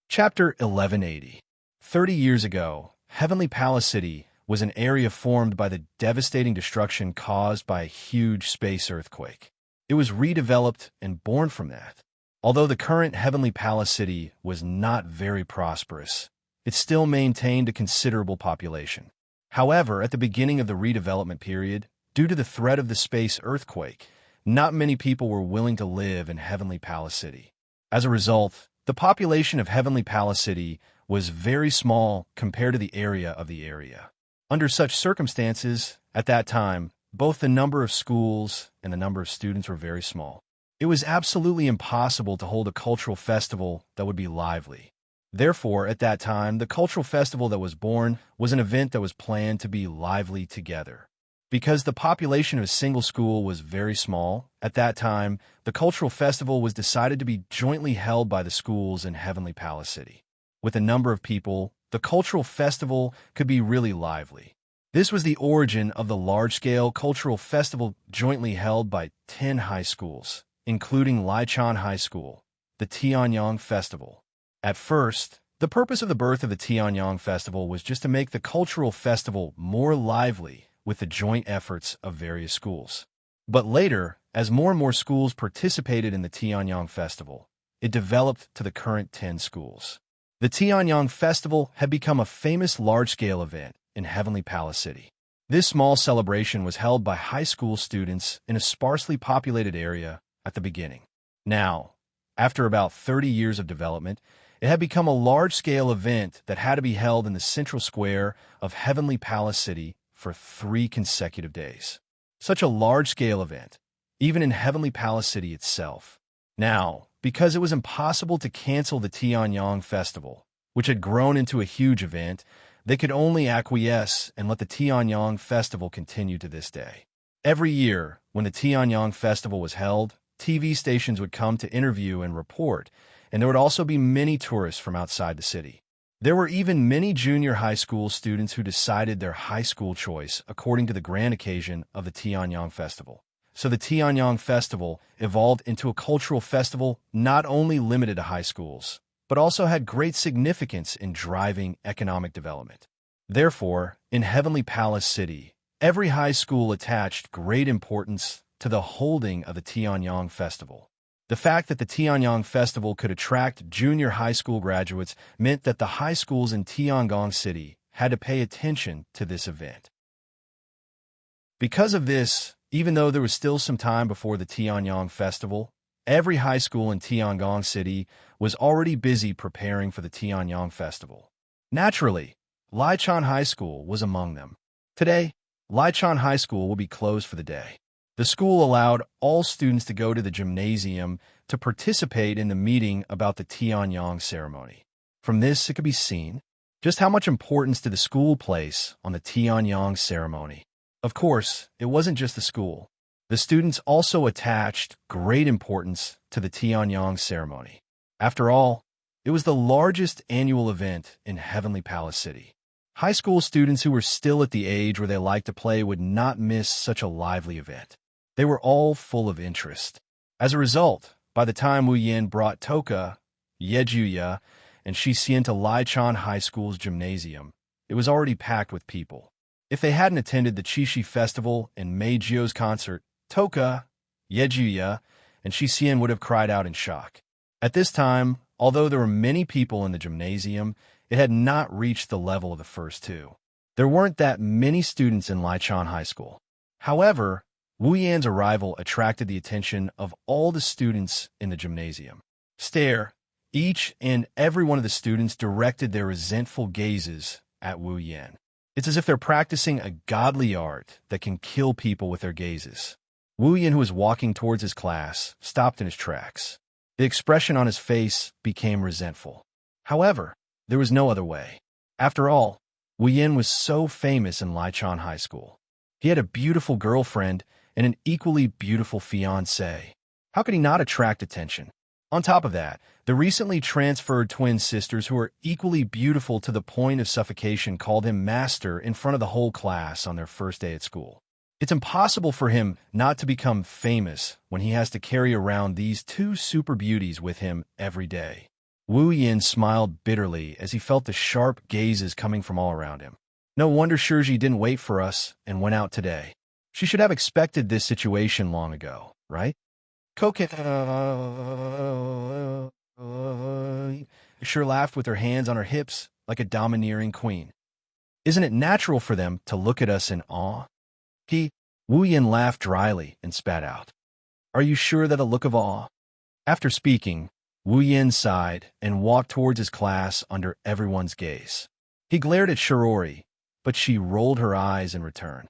Chapter 1180. 30 years ago, Heavenly Palace City was an area formed by the devastating destruction caused by a huge space earthquake. It was redeveloped and born from that. Although the current Heavenly Palace City was not very prosperous, it still maintained a considerable population. However, at the beginning of the redevelopment period, due to the threat of the space earthquake, not many people were willing to live in Heavenly Palace City. As a result, the population of Heavenly Palace City was very small compared to the area of the area. Under such circumstances, at that time, both the number of schools and the number of students were very small. It was absolutely impossible to hold a cultural festival that would be lively. Therefore, at that time, the cultural festival that was born was an event that was planned to be lively together. Because the population of a single school was very small, at that time, the cultural festival was decided to be jointly held by the schools in Heavenly Palace City. With a number of people, the cultural festival could be really lively. This was the origin of the large-scale cultural festival jointly held by 10 high schools, including Lichon High School, the Tianyang Festival. At first, the purpose of the birth of the Tianyang Festival was just to make the cultural festival more lively with the joint efforts of various schools. But later, as more and more schools participated in the Tianyang Festival, it developed to the current 10 schools. The Tianyang Festival had become a famous large-scale event in Heavenly Palace City. This small celebration was held by high school students in a sparsely populated area at the beginning. Now, after about 30 years of development, it had become a large-scale event that had to be held in the central square of Heavenly Palace City for 3 consecutive days. Such a large-scale event, even in Heavenly Palace City itself. Now, because it was impossible to cancel the Tianyang Festival, which had grown into a huge event, they could only acquiesce and let the Tianyang Festival continue to this day. Every year, when the Tianyang Festival was held, TV stations would come to interview and report, and there would also be many tourists from outside the city. There were even many junior high school students who decided their high school choice according to the grand occasion of the Tianyang Festival. So the Tianyang Festival evolved into a cultural festival not only limited to high schools, but also had great significance in driving economic development. Therefore, in Heavenly Palace City, every high school attached great importance to the holding of the Tianyang Festival. The fact that the Tianyang Festival could attract junior high school graduates meant that the high schools in Tianyang City had to pay attention to this event. Because of this, even though there was still some time before the Tianyang Festival, every high school in Tianyang City was already busy preparing for the Tianyang Festival. Naturally, Lichon High School was among them. Today, Lichon High School will be closed for the day. The school allowed all students to go to the gymnasium to participate in the meeting about the Tianyang ceremony. From this, it could be seen just how much importance did the school place on the Tianyang ceremony. Of course, it wasn't just the school. The students also attached great importance to the Tianyang ceremony. After all, it was the largest annual event in Heavenly Palace City. High school students who were still at the age where they liked to play would not miss such a lively event. They were all full of interest. As a result, by the time Wu Yin brought Toka, Yejuya, and Shixian to Lichon High School's gymnasium, it was already packed with people. If they hadn't attended the Qixi Festival and Meijio's concert, Toka, Yejuya, and Shixian would have cried out in shock. At this time, although there were many people in the gymnasium, it had not reached the level of the first 2. There weren't that many students in Lichon High School. However, Wu Yan's arrival attracted the attention of all the students in the gymnasium. Each and every one of the students directed their resentful gazes at Wu Yan. It's as if they're practicing a godly art that can kill people with their gazes. Wu Yan, who was walking towards his class, stopped in his tracks. The expression on his face became resentful. However, there was no other way. After all, Wu Yan was so famous in Lichon High School. He had a beautiful girlfriend and an equally beautiful fiancée. How could he not attract attention? On top of that, the recently transferred twin sisters who were equally beautiful to the point of suffocation called him master in front of the whole class on their first day at school. It's impossible for him not to become famous when he has to carry around these 2 super beauties with him every day. Wu Yin smiled bitterly as he felt the sharp gazes coming from all around him. No wonder Shiji didn't wait for us and went out today. She should have expected this situation long ago, right? Coquette sure laughed with her hands on her hips like a domineering queen. Isn't it natural for them to look at us in awe? Wu Yin laughed dryly and spat out. Are you sure that a look of awe? After speaking, Wu Yin sighed and walked towards his class under everyone's gaze. He glared at Shirori, but she rolled her eyes in return.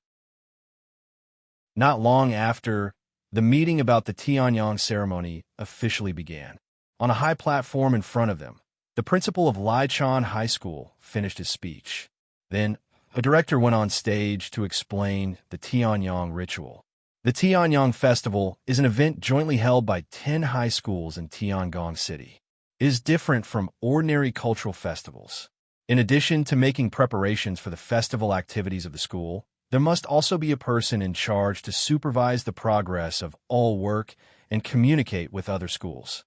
Not long after, the meeting about the Tianyang ceremony officially began. On a high platform in front of them, the principal of Lichon High School finished his speech. Then, a director went on stage to explain the Tianyang ritual. The Tianyang Festival is an event jointly held by 10 high schools in Tianyang City. It is different from ordinary cultural festivals. In addition to making preparations for the festival activities of the school, there must also be a person in charge to supervise the progress of all work and communicate with other schools.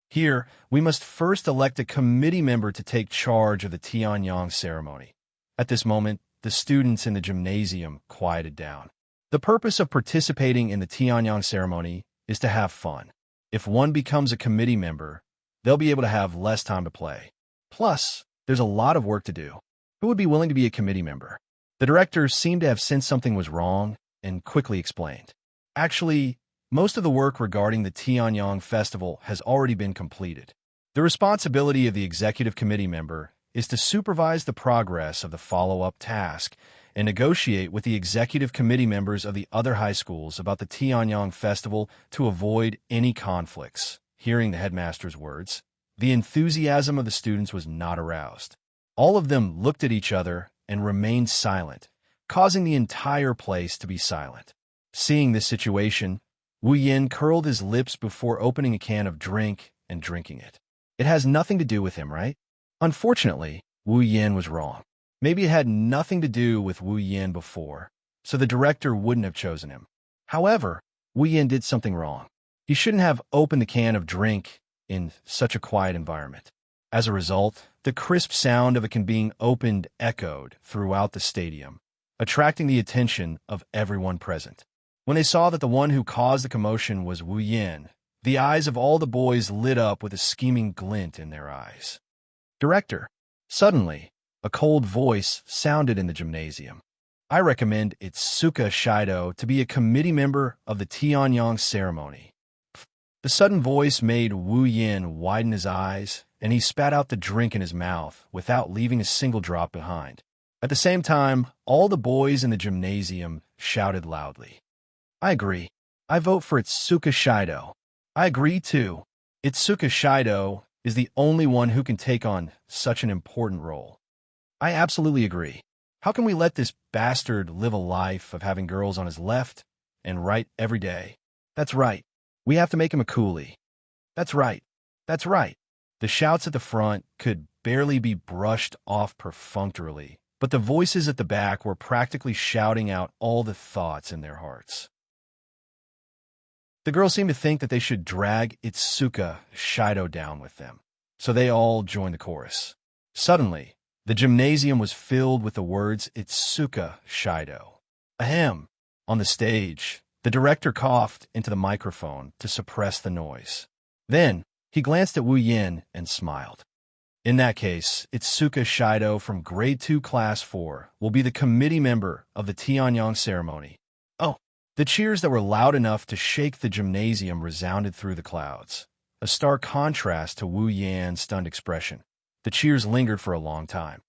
Here, we must first elect a committee member to take charge of the Tianyang ceremony. At this moment, the students in the gymnasium quieted down. The purpose of participating in the Tianyang ceremony is to have fun. If one becomes a committee member, they'll be able to have less time to play. Plus, there's a lot of work to do. Who would be willing to be a committee member? The director seemed to have sensed something was wrong and quickly explained. Actually, most of the work regarding the Tianyang festival has already been completed. The responsibility of the executive committee member is to supervise the progress of the follow-up task and negotiate with the executive committee members of the other high schools about the Tianyang festival to avoid any conflicts. Hearing the headmaster's words, the enthusiasm of the students was not aroused. All of them looked at each other and remained silent, causing the entire place to be silent. Seeing this situation, Wu Yin curled his lips before opening a can of drink and drinking it. It has nothing to do with him, right? Unfortunately, Wu Yin was wrong. Maybe it had nothing to do with Wu Yin before, so the director wouldn't have chosen him. However, Wu Yin did something wrong. He shouldn't have opened the can of drink in such a quiet environment. As a result, the crisp sound of a can being opened echoed throughout the stadium, attracting the attention of everyone present. When they saw that the one who caused the commotion was Wu Yin, the eyes of all the boys lit up with a scheming glint in their eyes. Director. Suddenly, a cold voice sounded in the gymnasium. I recommend Itsuka Shido to be a committee member of the Tianyang ceremony. The sudden voice made Wu Yin widen his eyes, and he spat out the drink in his mouth without leaving a single drop behind. At the same time, all the boys in the gymnasium shouted loudly. I agree. I vote for Itsuka Shido. I agree too. Itsuka Shido is the only one who can take on such an important role. I absolutely agree. How can we let this bastard live a life of having girls on his left and right every day? That's right. We have to make him a coolie. That's right. That's right. The shouts at the front could barely be brushed off perfunctorily, but the voices at the back were practically shouting out all the thoughts in their hearts. The girls seemed to think that they should drag Itsuka Shido down with them, so they all joined the chorus. Suddenly, the gymnasium was filled with the words Itsuka Shido. Ahem. On the stage, the director coughed into the microphone to suppress the noise. Then, he glanced at Wu Yin and smiled. In that case, Itsuka Shido from Grade 2 Class 4 will be the committee member of the Tianyang ceremony. Oh, the cheers that were loud enough to shake the gymnasium resounded through the clouds, a stark contrast to Wu Yin's stunned expression. The cheers lingered for a long time.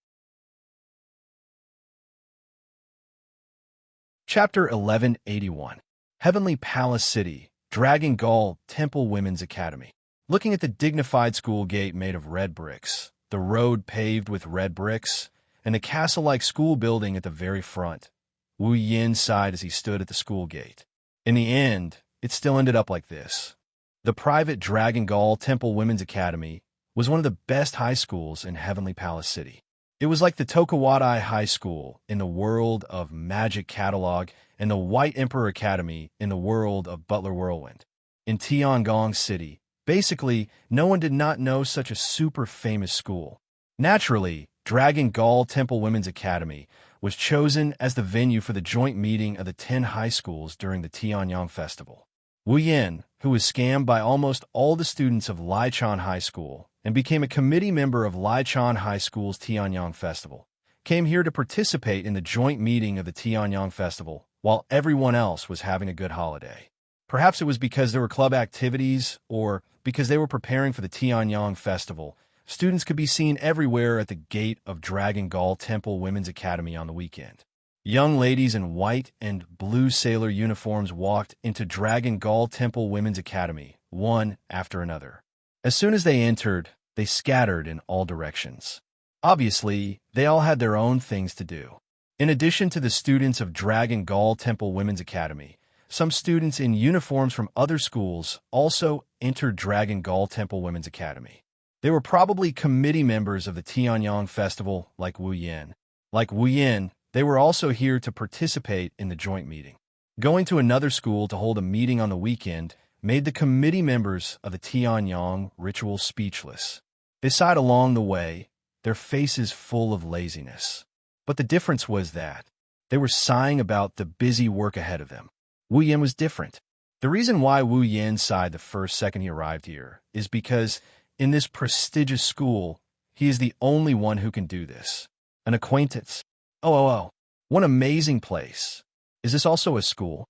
Chapter 1181. Heavenly Palace City, Dragon Gall Temple Women's Academy. Looking at the dignified school gate made of red bricks, the road paved with red bricks, and the castle-like school building at the very front, Wu Yin sighed as he stood at the school gate. In the end, it still ended up like this. The private Dragon Gall Temple Women's Academy was one of the best high schools in Heavenly Palace City. It was like the Tokuwadai High School in the world of Magic Catalog and the White Emperor Academy in the world of Butler Whirlwind. In Tiangong City, basically, no one did not know such a super famous school. Naturally, Dragon Gall Temple Women's Academy was chosen as the venue for the joint meeting of the 10 high schools during the Tianyang Festival. Wu Yin, who was scammed by almost all the students of Lichon High School and became a committee member of Lichon High School's Tianyang Festival, came here to participate in the joint meeting of the Tianyang Festival while everyone else was having a good holiday. Perhaps it was because there were club activities or because they were preparing for the Tianyang Festival. Students could be seen everywhere at the gate of Dragon Gall Temple Women's Academy on the weekend. Young ladies in white and blue sailor uniforms walked into Dragon Gall Temple Women's Academy, one after another. As soon as they entered, they scattered in all directions. Obviously, they all had their own things to do. In addition to the students of Dragon Gall Temple Women's Academy, some students in uniforms from other schools also entered Dragon Gall Temple Women's Academy. They were probably committee members of the Tianyang festival like Wu Yin. Like Wu Yin, they were also here to participate in the joint meeting. Going to another school to hold a meeting on the weekend made the committee members of the Tianyang ritual speechless. They sighed along the way, their faces full of laziness. But the difference was that they were sighing about the busy work ahead of them. Wu Yin was different. The reason why Wu Yin sighed the first second he arrived here is because in this prestigious school, he is the only one who can do this. An acquaintance. Oh, what an amazing place. Is this also a school?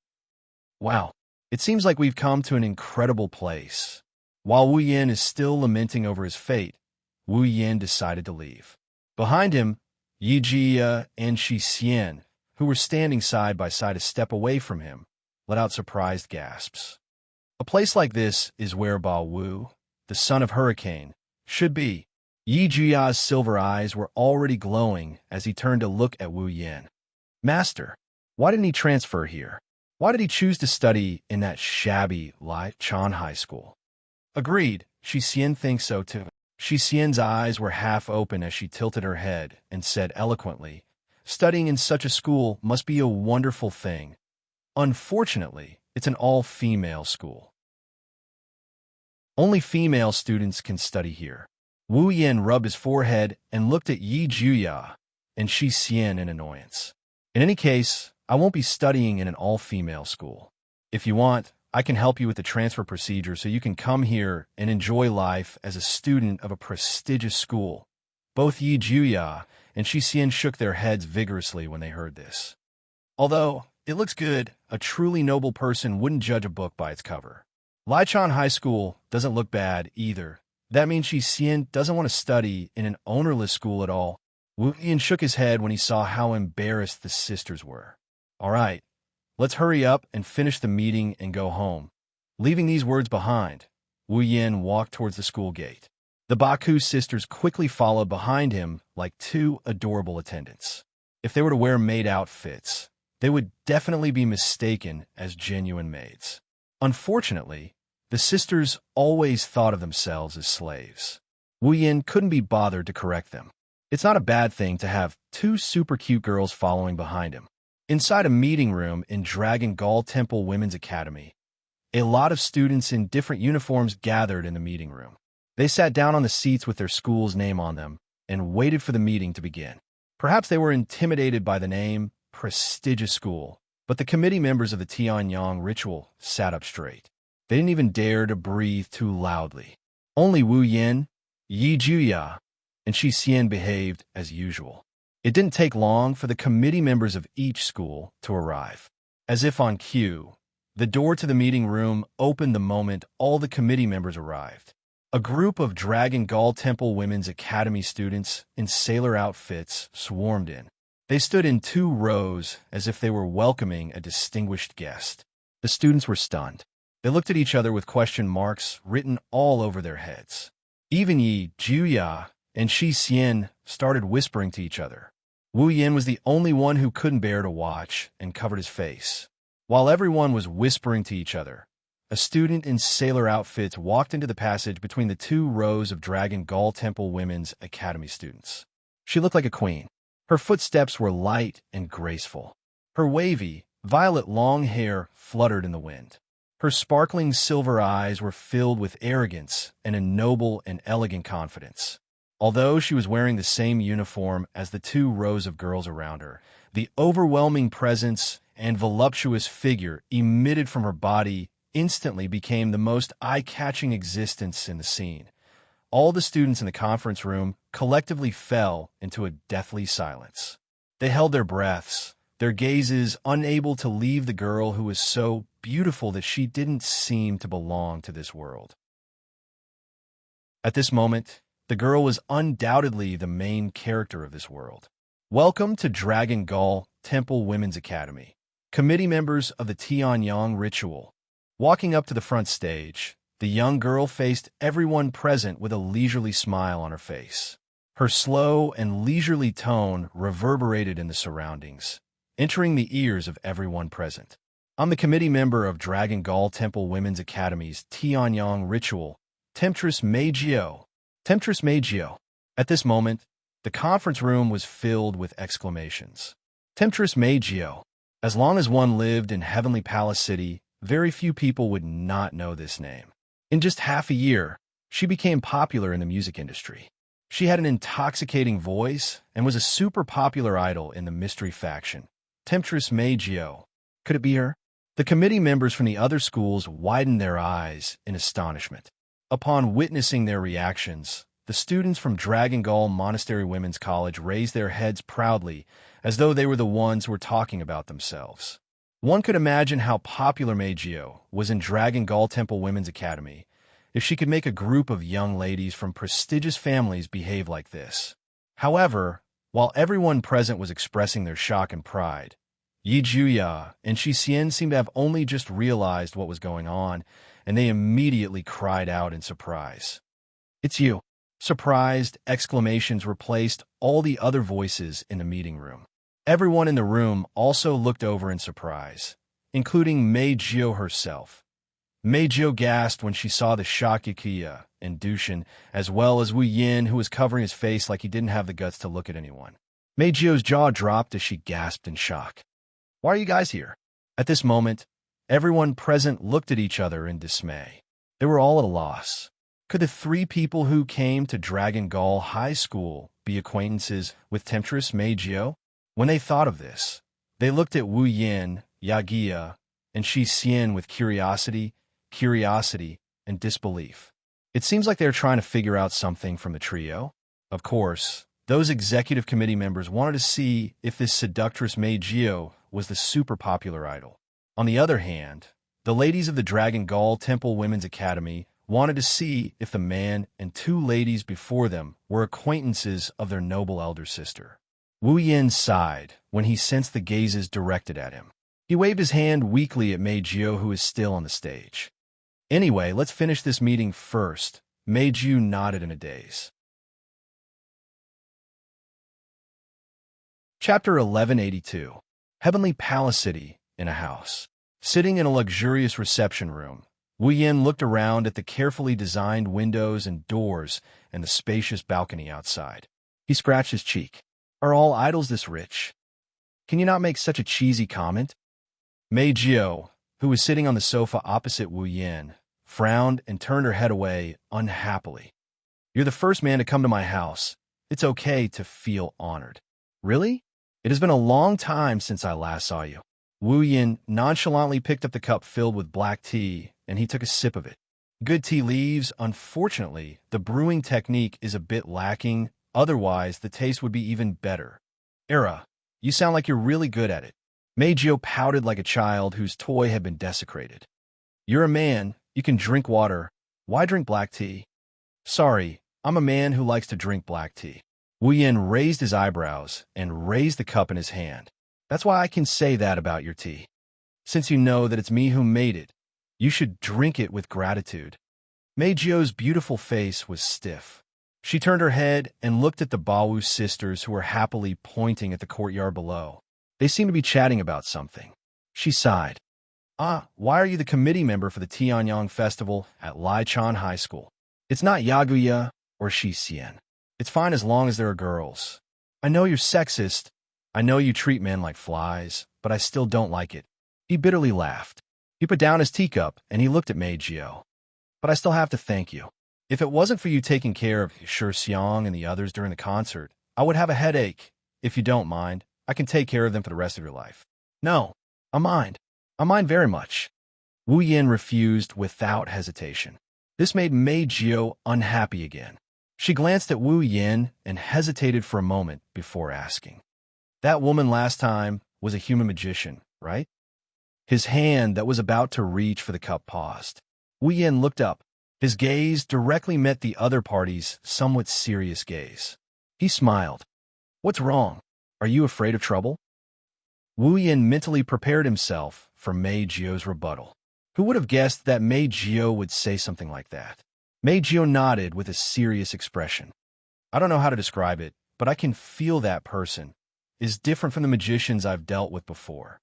Wow, it seems like we've come to an incredible place. While Wu Yin is still lamenting over his fate, Wu Yin decided to leave. Behind him, Yi Jia and Shi Xian, who were standing side by side a step away from him, let out surprised gasps. A place like this is where Ba Wu, the son of Hurricane, should be. Yi Jia's silver eyes were already glowing as he turned to look at Wu Yin. Master, why didn't he transfer here? Why did he choose to study in that shabby Lai Chan high school? Agreed, Shi Xian thinks so too. Shi Xian's eyes were half open as she tilted her head and said eloquently, studying in such a school must be a wonderful thing. Unfortunately, it's an all-female school. Only female students can study here. Wu Yin rubbed his forehead and looked at Yi Juya and Shi Xian in annoyance. In any case, I won't be studying in an all-female school. If you want, I can help you with the transfer procedure so you can come here and enjoy life as a student of a prestigious school. Both Yi Juya and Shi Xian shook their heads vigorously when they heard this. Although it looks good, a truly noble person wouldn't judge a book by its cover. Lichon High School doesn't look bad either. That means Shi Xian doesn't want to study in an ownerless school at all. Wu Yin shook his head when he saw how embarrassed the sisters were. All right, let's hurry up and finish the meeting and go home. Leaving these words behind, Wu Yin walked towards the school gate. The Baku sisters quickly followed behind him like two adorable attendants. If they were to wear maid outfits, they would definitely be mistaken as genuine maids. Unfortunately, the sisters always thought of themselves as slaves. Wu Yin couldn't be bothered to correct them. It's not a bad thing to have two super cute girls following behind him. Inside a meeting room in Dragon Gall Temple Women's Academy, a lot of students in different uniforms gathered in the meeting room. They sat down on the seats with their school's name on them and waited for the meeting to begin. Perhaps they were intimidated by the name, prestigious school, but the committee members of the Tianyang ritual sat up straight. They didn't even dare to breathe too loudly. Only Wu Yin, Yi Juya, and Shi Xian behaved as usual. It didn't take long for the committee members of each school to arrive. As if on cue, the door to the meeting room opened the moment all the committee members arrived. A group of Dragon Gall Temple Women's Academy students in sailor outfits swarmed in. They stood in two rows as if they were welcoming a distinguished guest. The students were stunned. They looked at each other with question marks written all over their heads. Even Yi Juya and Shi Xian started whispering to each other. Wu Yin was the only one who couldn't bear to watch and covered his face. While everyone was whispering to each other, a student in sailor outfits walked into the passage between the two rows of Dragon Gall Temple Women's Academy students. She looked like a queen. Her footsteps were light and graceful. Her wavy, violet long hair fluttered in the wind. Her sparkling silver eyes were filled with arrogance and a noble and elegant confidence. Although she was wearing the same uniform as the two rows of girls around her, the overwhelming presence and voluptuous figure emitted from her body instantly became the most eye-catching existence in the scene. All the students in the conference room collectively fell into a deathly silence. They held their breaths, their gazes unable to leave the girl who was so beautiful that she didn't seem to belong to this world. At this moment, the girl was undoubtedly the main character of this world. Welcome to Dragon Gall Temple Women's Academy. Committee members of the Tianyang ritual. Walking up to the front stage, the young girl faced everyone present with a leisurely smile on her face. Her slow and leisurely tone reverberated in the surroundings, entering the ears of everyone present. I'm the committee member of Dragon Gall Temple Women's Academy's Tianyang ritual, Temptress Mei Jiao. Temptress Magio. At this moment, the conference room was filled with exclamations. Temptress Magio. As long as one lived in Heavenly Palace City, very few people would not know this name. In just half a year, she became popular in the music industry. She had an intoxicating voice and was a super popular idol in the mystery faction. Temptress Magio. Could it be her? The committee members from the other schools widened their eyes in astonishment. Upon witnessing their reactions, the students from Dragon Gall Monastery Women's College raised their heads proudly, as though they were the ones who were talking about themselves. One could imagine how popular Magio was in Dragon Gall Temple Women's Academy if she could make a group of young ladies from prestigious families behave like this. However, while everyone present was expressing their shock and pride, Yi Juya and Shi Xian seemed to have only just realized what was going on, and they immediately cried out in surprise. "It's you!" Surprised exclamations replaced all the other voices in the meeting room. Everyone in the room also looked over in surprise, including Mei Jiu herself. Mei Jiu gasped when she saw the shocked Yakuya and Dushin, as well as Wu Yin, who was covering his face like he didn't have the guts to look at anyone. Mei Jiu's jaw dropped as she gasped in shock. "Why are you guys here?" At this moment, everyone present looked at each other in dismay. They were all at a loss. Could the three people who came to Dragon Gall High School be acquaintances with Temptress Magio? When they thought of this, they looked at Wu Yin, Yagia, and Shi Xian with curiosity, and disbelief. It seems like they're trying to figure out something from the trio. Of course, those executive committee members wanted to see if this seductress Magio was the super popular idol. On the other hand, the ladies of the Dragon Gall Temple Women's Academy wanted to see if the man and two ladies before them were acquaintances of their noble elder sister. Wu Yin sighed when he sensed the gazes directed at him. He waved his hand weakly at Mei Jiu, who is still on the stage. "Anyway, let's finish this meeting first." Mei Jiu nodded in a daze. Chapter 1182. Heavenly Palace City in a House. Sitting in a luxurious reception room, Wu Yin looked around at the carefully designed windows and doors and the spacious balcony outside. He scratched his cheek. "Are all idols this rich? Can you not make such a cheesy comment?" Mei Jiu, who was sitting on the sofa opposite Wu Yin, frowned and turned her head away unhappily. "You're the first man to come to my house. It's okay to feel honored." "Really? It has been a long time since I last saw you." Wu Yin nonchalantly picked up the cup filled with black tea, and he took a sip of it. "Good tea leaves. Unfortunately, the brewing technique is a bit lacking. Otherwise, the taste would be even better." "Era, you sound like you're really good at it." Mei Jiu pouted like a child whose toy had been desecrated. "You're a man. You can drink water. Why drink black tea?" "Sorry, I'm a man who likes to drink black tea." Wu Yin raised his eyebrows and raised the cup in his hand. "That's why I can say that about your tea. Since you know that it's me who made it, you should drink it with gratitude." Mei Jiu's beautiful face was stiff. She turned her head and looked at the Bawu sisters who were happily pointing at the courtyard below. They seemed to be chatting about something. She sighed. "Ah, why are you the committee member for the Tianyang Festival at Lichon High School? It's not Yaguya or Shi Xian. It's fine as long as there are girls. I know you're sexist. I know you treat men like flies, but I still don't like it." He bitterly laughed. He put down his teacup and he looked at Mei Jiu. "But I still have to thank you. If it wasn't for you taking care of Shi Xiang and the others during the concert, I would have a headache. If you don't mind, I can take care of them for the rest of your life." "No, I mind. I mind very much." Wu Yin refused without hesitation. This made Mei Jiu unhappy again. She glanced at Wu Yin and hesitated for a moment before asking. "That woman last time was a human magician, right?" His hand that was about to reach for the cup paused. Wu Yin looked up. His gaze directly met the other party's somewhat serious gaze. He smiled. "What's wrong? Are you afraid of trouble?" Wu Yin mentally prepared himself for Mei Jiu's rebuttal. Who would have guessed that Mei Jiu would say something like that? Mei Jiu nodded with a serious expression. "I don't know how to describe it, but I can feel that person is different from the magicians I've dealt with before.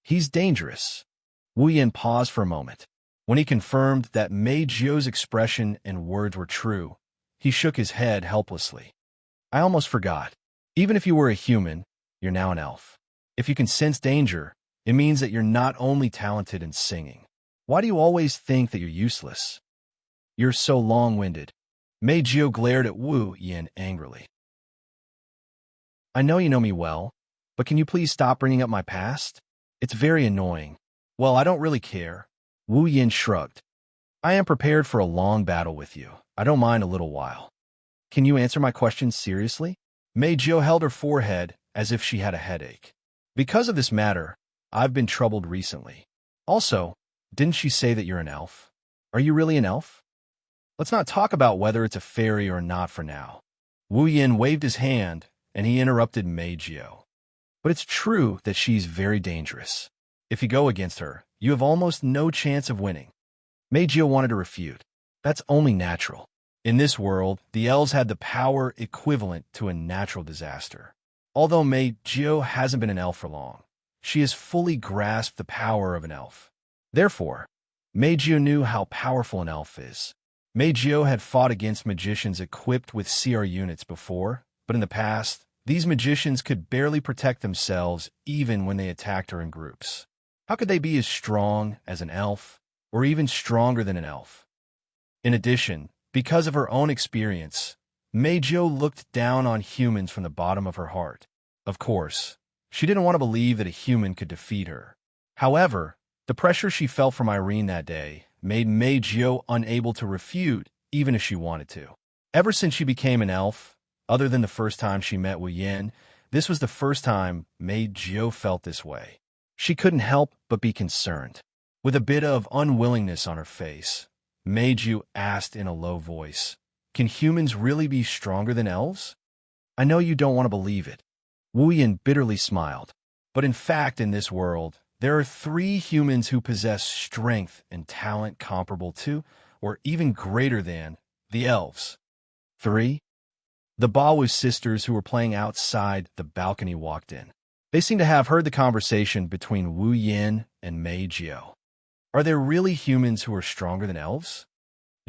He's dangerous." Wu Yin paused for a moment. When he confirmed that Mei Jiu's expression and words were true, He shook his head helplessly. I almost forgot. Even if you were a human, you're now an elf. If you can sense danger, it means that you're not only talented in singing. Why do you always think that you're useless? You're so long-winded. Mei Jiu glared at Wu Yin angrily. I know you know me well, but can you please stop bringing up my past? It's very annoying. Well, I don't really care. Wu Yin shrugged. I am prepared for a long battle with you. I don't mind a little while. Can you answer my questions seriously? Mei Jiu held her forehead as if she had a headache. Because of this matter, I've been troubled recently. Also, didn't she say that you're an elf? Are you really an elf? Let's not talk about whether it's a fairy or not for now. Wu Yin waved his hand, and he interrupted Mei Jiu. But it's true that she's very dangerous. If you go against her, you have almost no chance of winning. Mei Jiu wanted to refute. That's only natural. In this world, the elves had the power equivalent to a natural disaster. Although Mei Jiu hasn't been an elf for long, she has fully grasped the power of an elf. Therefore, Mei Jiu knew how powerful an elf is. Mei Jiu had fought against magicians equipped with CR units before, but in the past, these magicians could barely protect themselves even when they attacked her in groups. How could they be as strong as an elf, or even stronger than an elf? In addition, because of her own experience, Mei Jiu looked down on humans from the bottom of her heart. Of course, she didn't want to believe that a human could defeat her. However, the pressure she felt from Irene that day made Mei Jiu unable to refute even if she wanted to. Ever since she became an elf, other than the first time she met Wu Yin, this was the first time Mei Jiu felt this way. She couldn't help but be concerned. With a bit of unwillingness on her face, Mei Jiu asked in a low voice, "Can humans really be stronger than elves?" I know you don't want to believe it. Wu Yin bitterly smiled. But in fact, in this world, there are 3 humans who possess strength and talent comparable to, or even greater than, the elves. 3. The Bawu sisters who were playing outside the balcony walked in. They seemed to have heard the conversation between Wu Yin and Mei Jiu. Are there really humans who are stronger than elves?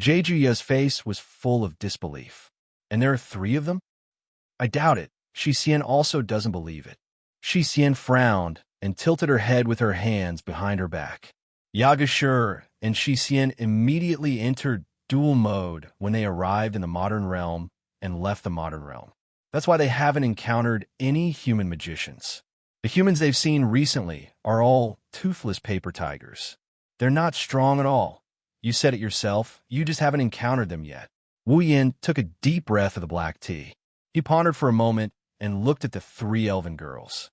Jejuya's face was full of disbelief. And there are 3 of them? I doubt it. Shi Xian also doesn't believe it. Shi Xian frowned and tilted her head with her hands behind her back. Yagashur and Shi Xian immediately entered dual mode when they arrived in the modern realm and left the modern realm. That's why they haven't encountered any human magicians. The humans they've seen recently are all toothless paper tigers. They're not strong at all. You said it yourself, you just haven't encountered them yet. Wu Yin took a deep breath of the black tea. He pondered for a moment and looked at the 3 elven girls.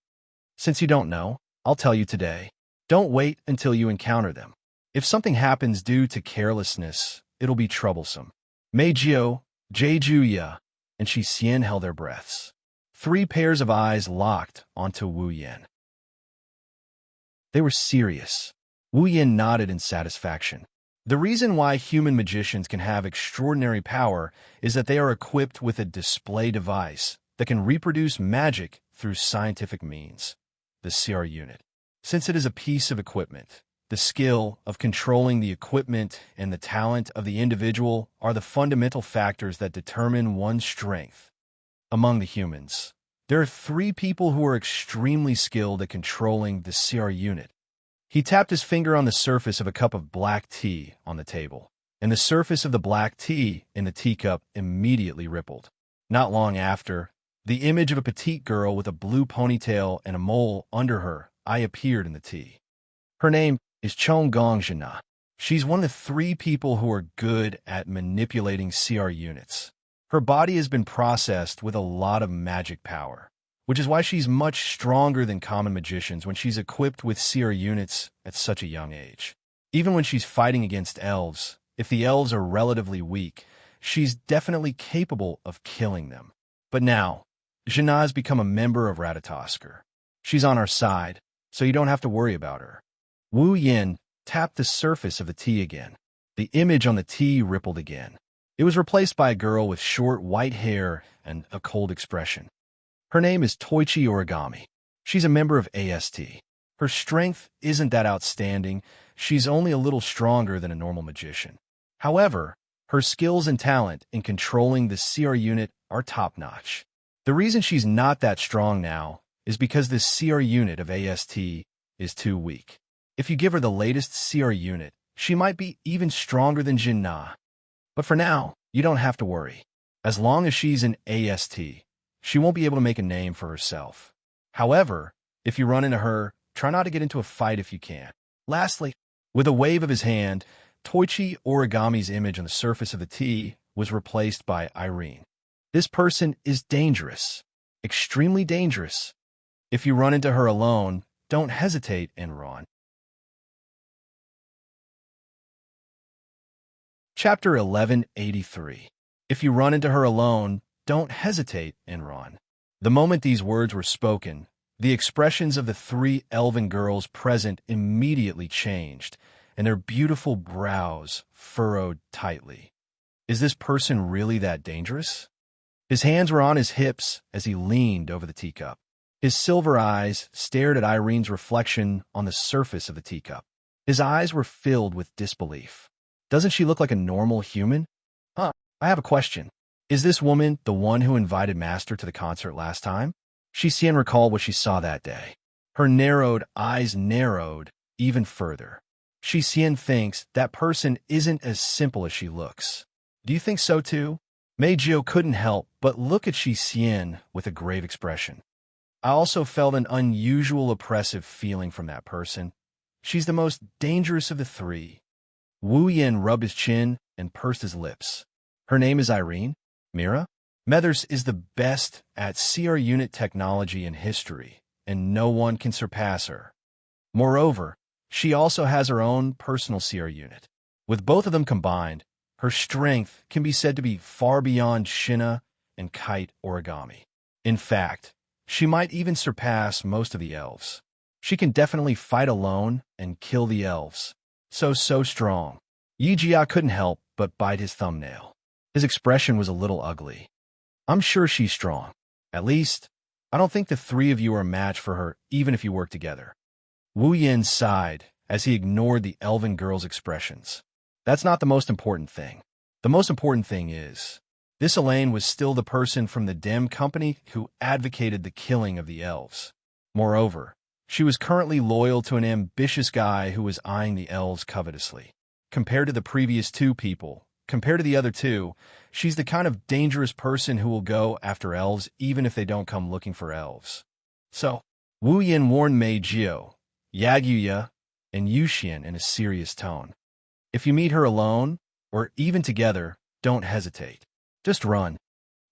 Since you don't know, I'll tell you today. Don't wait until you encounter them. If something happens due to carelessness, it'll be troublesome. Mei Jiu, Jejuya, and Shi Xian held their breaths. 3 pairs of eyes locked onto Wu Yin. They were serious. Wu Yin nodded in satisfaction. The reason why human magicians can have extraordinary power is that they are equipped with a display device that can reproduce magic through scientific means, the CR unit. Since it is a piece of equipment, the skill of controlling the equipment and the talent of the individual are the fundamental factors that determine one's strength. Among the humans, there are 3 people who are extremely skilled at controlling the CR unit. He tapped his finger on the surface of a cup of black tea on the table, and the surface of the black tea in the teacup immediately rippled. Not long after, the image of a petite girl with a blue ponytail and a mole under her eye appeared in the tea. Her name is Chonggong Zhina. She's one of the 3 people who are good at manipulating CR units. Her body has been processed with a lot of magic power, which is why she's much stronger than common magicians when she's equipped with CR units at such a young age. Even when she's fighting against elves, if the elves are relatively weak, she's definitely capable of killing them. But now, Zhina has become a member of Ratatosker. She's on our side, so you don't have to worry about her. Wu Yin tapped the surface of the tea again. The image on the tea rippled again. It was replaced by a girl with short white hair and a cold expression. Her name is Toichi Origami. She's a member of AST. Her strength isn't that outstanding. She's only a little stronger than a normal magician. However, Her skills and talent in controlling the CR unit are top-notch. The reason she's not that strong now is because this CR unit of AST is too weak. If you give her the latest CR unit, she might be even stronger than Jin Na. But for now, you don't have to worry. As long as she's an AST, she won't be able to make a name for herself. However, if you run into her, try not to get into a fight if you can. Lastly, with a wave of his hand, Toichi Origami's image on the surface of the T was replaced by Irene. This person is dangerous, extremely dangerous. If you run into her alone, don't hesitate and run. Chapter 1183. If you run into her alone, don't hesitate and run. The moment these words were spoken, the expressions of the three elven girls present immediately changed, and their beautiful brows furrowed tightly. Is this person really that dangerous? His hands were on his hips as he leaned over the teacup. His silver eyes stared at Irene's reflection on the surface of the teacup. His eyes were filled with disbelief. Doesn't she look like a normal human? I have a question. Is this woman the one who invited Master to the concert last time? Xian recalled what she saw that day. Her narrowed eyes narrowed even further. Xian thinks that person isn't as simple as she looks. Do you think so too? Meijio couldn't help but look at Xian with a grave expression. I also felt an unusual oppressive feeling from that person. She's the most dangerous of the three. Wu Yin rubbed his chin and pursed his lips. Her name is Irene? Mira? Methers is the best at CR unit technology in history, and no one can surpass her. Moreover, she also has her own personal CR unit. With both of them combined, her strength can be said to be far beyond Shina and Kite Origami. In fact, she might even surpass most of the elves. She can definitely fight alone and kill the elves. So strong. Yijia couldn't help but bite his thumbnail. His expression was a little ugly. I'm sure she's strong. At least, I don't think the three of you are a match for her, even if you work together. Wu Yin sighed as he ignored the elven girl's expressions. That's not the most important thing. The most important thing is, this Elaine was still the person from the Dem company who advocated the killing of the elves. Moreover, she was currently loyal to an ambitious guy who was eyeing the elves covetously. Compared to the previous two people, compared to the other two, she's the kind of dangerous person who will go after elves even if they don't come looking for elves. So, Wu Yin warned Meijio, Yaguya, and Yuxian in a serious tone. If you meet her alone, or even together, don't hesitate. Just run.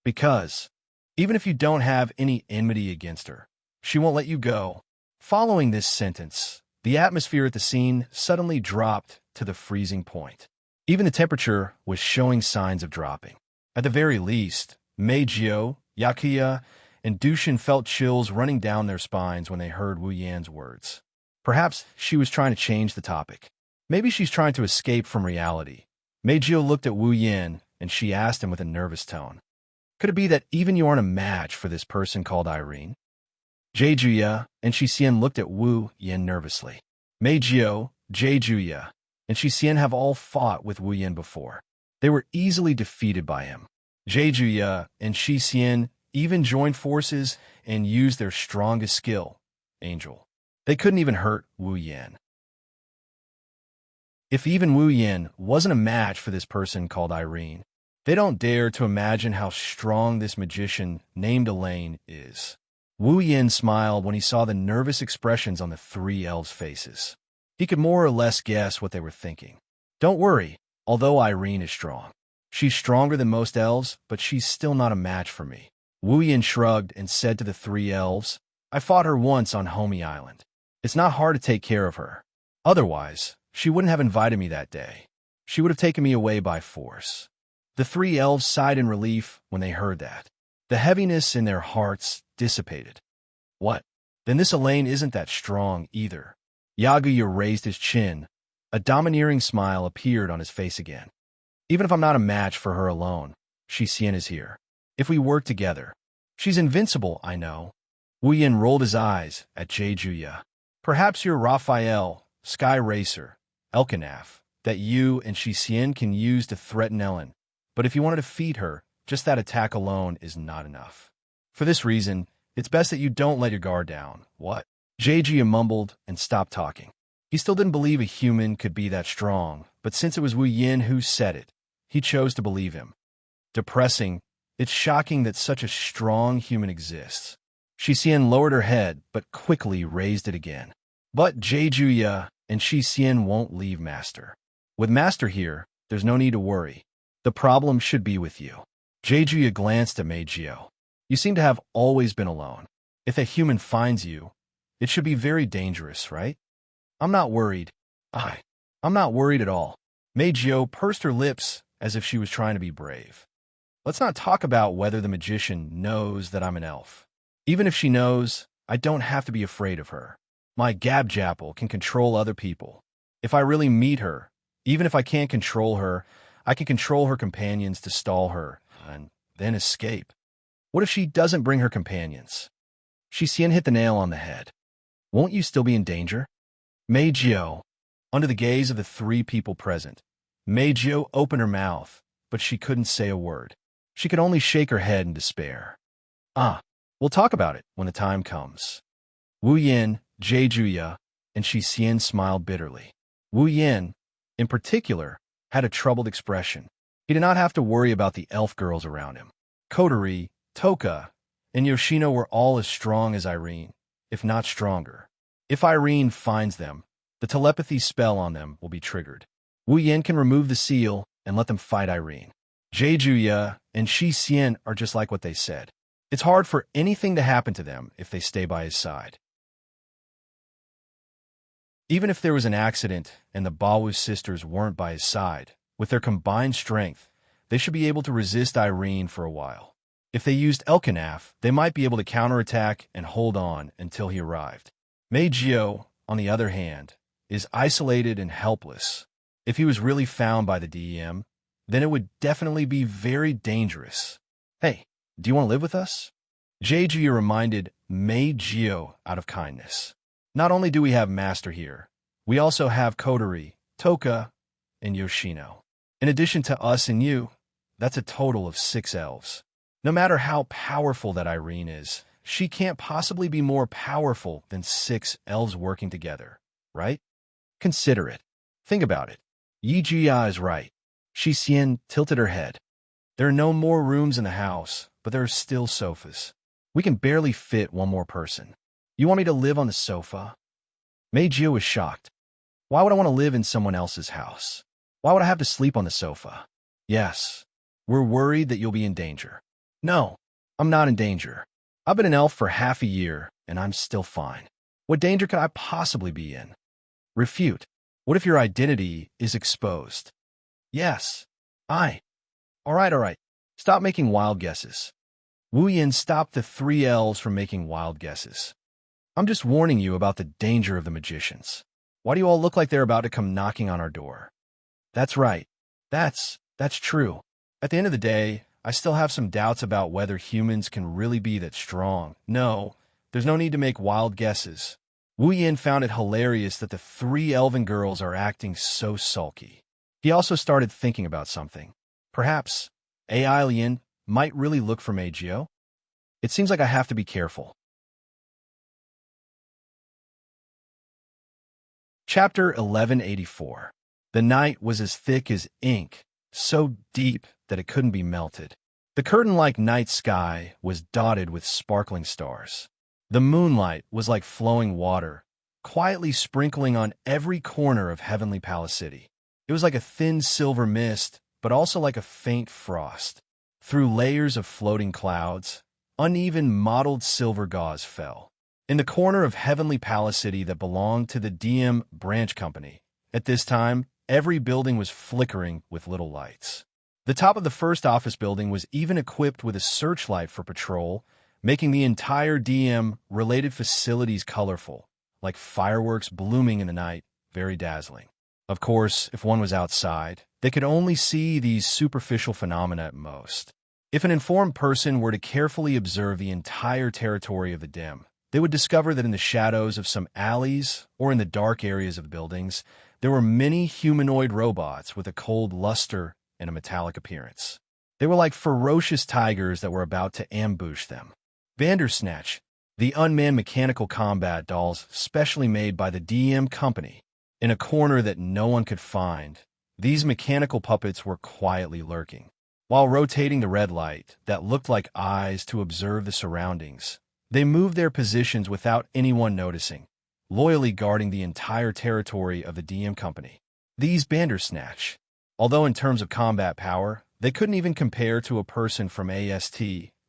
Because, even if you don't have any enmity against her, she won't let you go. Following this sentence, the atmosphere at the scene suddenly dropped to the freezing point. Even the temperature was showing signs of dropping. At the very least, Meijio, Yakuya, and Dushin felt chills running down their spines when they heard Wu Yan's words. Perhaps she was trying to change the topic. Maybe she's trying to escape from reality. Meijio looked at Wu Yan, and she asked him with a nervous tone. Could it be that even you aren't a match for this person called Irene? Jejuya and Xian looked at Wu Yan nervously. Meijio, Jejuya, and Xian have all fought with Wu Yan before. They were easily defeated by him. Jejuya and Xian even joined forces and used their strongest skill, Angel. They couldn't even hurt Wu Yan. If even Wu Yan wasn't a match for this person called Irene, they don't dare to imagine how strong this magician named Elaine is. Wu Yan smiled when he saw the nervous expressions on the three elves' faces. He could more or less guess what they were thinking. Don't worry, although Irene is strong. She's stronger than most elves, but she's still not a match for me. Wu Yan shrugged and said to the three elves, I fought her once on Homie Island. It's not hard to take care of her. Otherwise, she wouldn't have invited me that day. She would have taken me away by force. The three elves sighed in relief when they heard that. The heaviness in their hearts dissipated. What? Then this Elaine isn't that strong either. Yaguya raised his chin. A domineering smile appeared on his face again. Even if I'm not a match for her alone, Xian is here. If we work together, she's invincible, I know. Wu Yan rolled his eyes at Jejuya. Perhaps you're Raphael, Sky Racer, Elkanaf, that you and Shi Xian can use to threaten Ellen. But if you want to defeat her, just that attack alone is not enough. For this reason, it's best that you don't let your guard down. What? Jia mumbled and stopped talking. He still didn't believe a human could be that strong, but since it was Wu Yin who said it, he chose to believe him. Depressing, it's shocking that such a strong human exists. Shi Xian lowered her head, but quickly raised it again. But Jia and Shi Xian won't leave Master. With Master here, there's no need to worry. The problem should be with you. Jia glanced at Mei Jiao. You seem to have always been alone. If a human finds you, it should be very dangerous, right? I'm not worried. I'm not worried at all. Mei Jiao pursed her lips as if she was trying to be brave. Let's not talk about whether the magician knows that I'm an elf. Even if she knows, I don't have to be afraid of her. My Gabjapple can control other people. If I really meet her, even if I can't control her, I can control her companions to stall her, and then escape. What if she doesn't bring her companions? Shi Xian hit the nail on the head. Won't you still be in danger? Mei Jiao. Under the gaze of the three people present, Mei Jiao opened her mouth, but she couldn't say a word. She could only shake her head in despair. We'll talk about it when the time comes. Wu Yin, Jia, and Shi Xian smiled bitterly. Wu Yin, in particular, had a troubled expression. He did not have to worry about the elf girls around him. Kotori, Toka, and Yoshino were all as strong as Irene, if not stronger. If Irene finds them, the telepathy spell on them will be triggered. Wu Yin can remove the seal and let them fight Irene. Jia and Shi Xian are just like what they said. It's hard for anything to happen to them if they stay by his side. Even if there was an accident and the Bawu sisters weren't by his side, with their combined strength, they should be able to resist Irene for a while. If they used Elkanaf, they might be able to counterattack and hold on until he arrived. Mei Jiao, on the other hand, is isolated and helpless. If he was really found by the DEM, then it would definitely be very dangerous. Hey, do you want to live with us? Jia reminded Mei Jiao out of kindness. Not only do we have Master here, we also have Kotori, Toka, and Yoshino. In addition to us and you, that's a total of 6 elves. No matter how powerful that Irene is, she can't possibly be more powerful than 6 elves working together, right? Consider it. Think about it. Yi Jia is right. Shi Xian tilted her head. There are no more rooms in the house, but there are still sofas. We can barely fit one more person. You want me to live on the sofa? Mei Jiao was shocked. Why would I want to live in someone else's house? Why would I have to sleep on the sofa? Yes, we're worried that you'll be in danger. No, I'm not in danger. I've been an elf for half a year, and I'm still fine. What danger could I possibly be in? Refute. What if your identity is exposed? Yes, All right. Stop making wild guesses. Wu Yin stopped the 3 elves from making wild guesses. I'm just warning you about the danger of the magicians. Why do you all look like they're about to come knocking on our door? That's right. That's true. At the end of the day, I still have some doubts about whether humans can really be that strong. No, there's no need to make wild guesses. Wu Yin found it hilarious that the 3 elven girls are acting so sulky. He also started thinking about something. Perhaps AI Lien might really look for Mei Jiao. It seems like I have to be careful. Chapter 1184. The night was as thick as ink, so deep that it couldn't be melted. The curtain-like night sky was dotted with sparkling stars. The moonlight was like flowing water, quietly sprinkling on every corner of Heavenly Palace City. It was like a thin silver mist, but also like a faint frost. Through layers of floating clouds, uneven mottled silver gauze fell. In the corner of Heavenly Palace City that belonged to the DM branch company, at this time, every building was flickering with little lights. The top of the first office building was even equipped with a searchlight for patrol, making the entire DM-related facilities colorful, like fireworks blooming in the night, very dazzling. Of course, if one was outside, they could only see these superficial phenomena at most. If an informed person were to carefully observe the entire territory of the dim, they would discover that in the shadows of some alleys or in the dark areas of buildings, There were many humanoid robots with a cold luster and a metallic appearance. They were like ferocious tigers that were about to ambush them. Bandersnatch, the unmanned mechanical combat dolls specially made by the DM company. In a corner that no one could find, these mechanical puppets were quietly lurking. While rotating the red light that looked like eyes to observe the surroundings, they moved their positions without anyone noticing, loyally guarding the entire territory of the DM company. These Bandersnatch, although in terms of combat power, they couldn't even compare to a person from AST,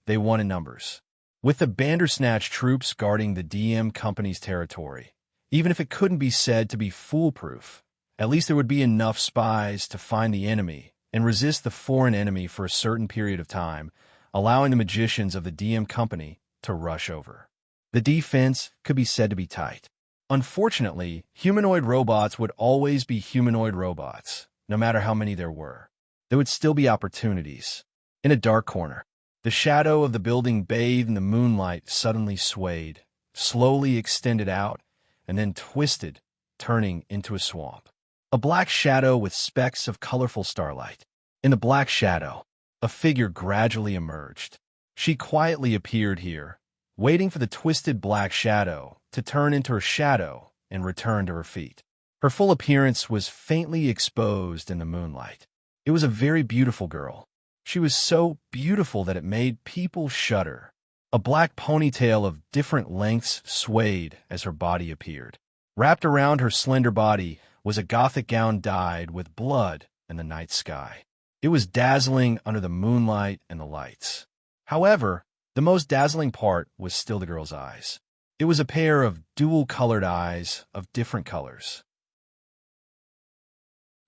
they won in numbers. With the Bandersnatch troops guarding the DM company's territory, even if it couldn't be said to be foolproof, at least there would be enough spies to find the enemy and resist the foreign enemy for a certain period of time, allowing the magicians of the DM company to rush over. The defense could be said to be tight. Unfortunately, humanoid robots would always be humanoid robots, no matter how many there were. There would still be opportunities. In a dark corner, the shadow of the building bathed in the moonlight suddenly swayed, slowly extended out, and then twisted, turning into a swamp. A black shadow with specks of colorful starlight. In the black shadow, a figure gradually emerged. She quietly appeared here, waiting for the twisted black shadow to turn into her shadow and return to her feet. Her full appearance was faintly exposed in the moonlight. It was a very beautiful girl. She was so beautiful that it made people shudder. A black ponytail of different lengths swayed as her body appeared. Wrapped around her slender body was a gothic gown dyed with blood and the night sky. It was dazzling under the moonlight and the lights. However, the most dazzling part was still the girl's eyes. It was a pair of dual-colored eyes of different colors.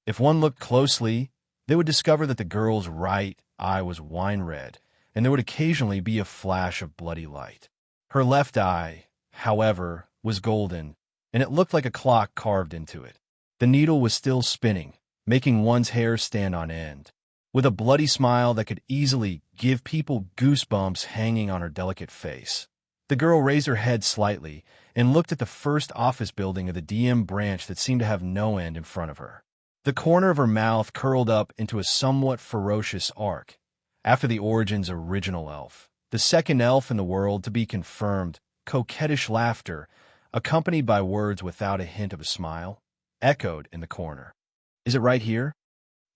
If one looked closely, they would discover that the girl's right eye was wine red, and there would occasionally be a flash of bloody light. Her left eye, however, was golden, and it looked like a clock carved into it. The needle was still spinning, making one's hair stand on end. With a bloody smile that could easily give people goosebumps hanging on her delicate face, the girl raised her head slightly and looked at the first office building of the DM branch that seemed to have no end in front of her. The corner of her mouth curled up into a somewhat ferocious arc. After the Origin's original elf, the second elf in the world to be confirmed, coquettish laughter, accompanied by words without a hint of a smile, echoed in the corner. Is it right here?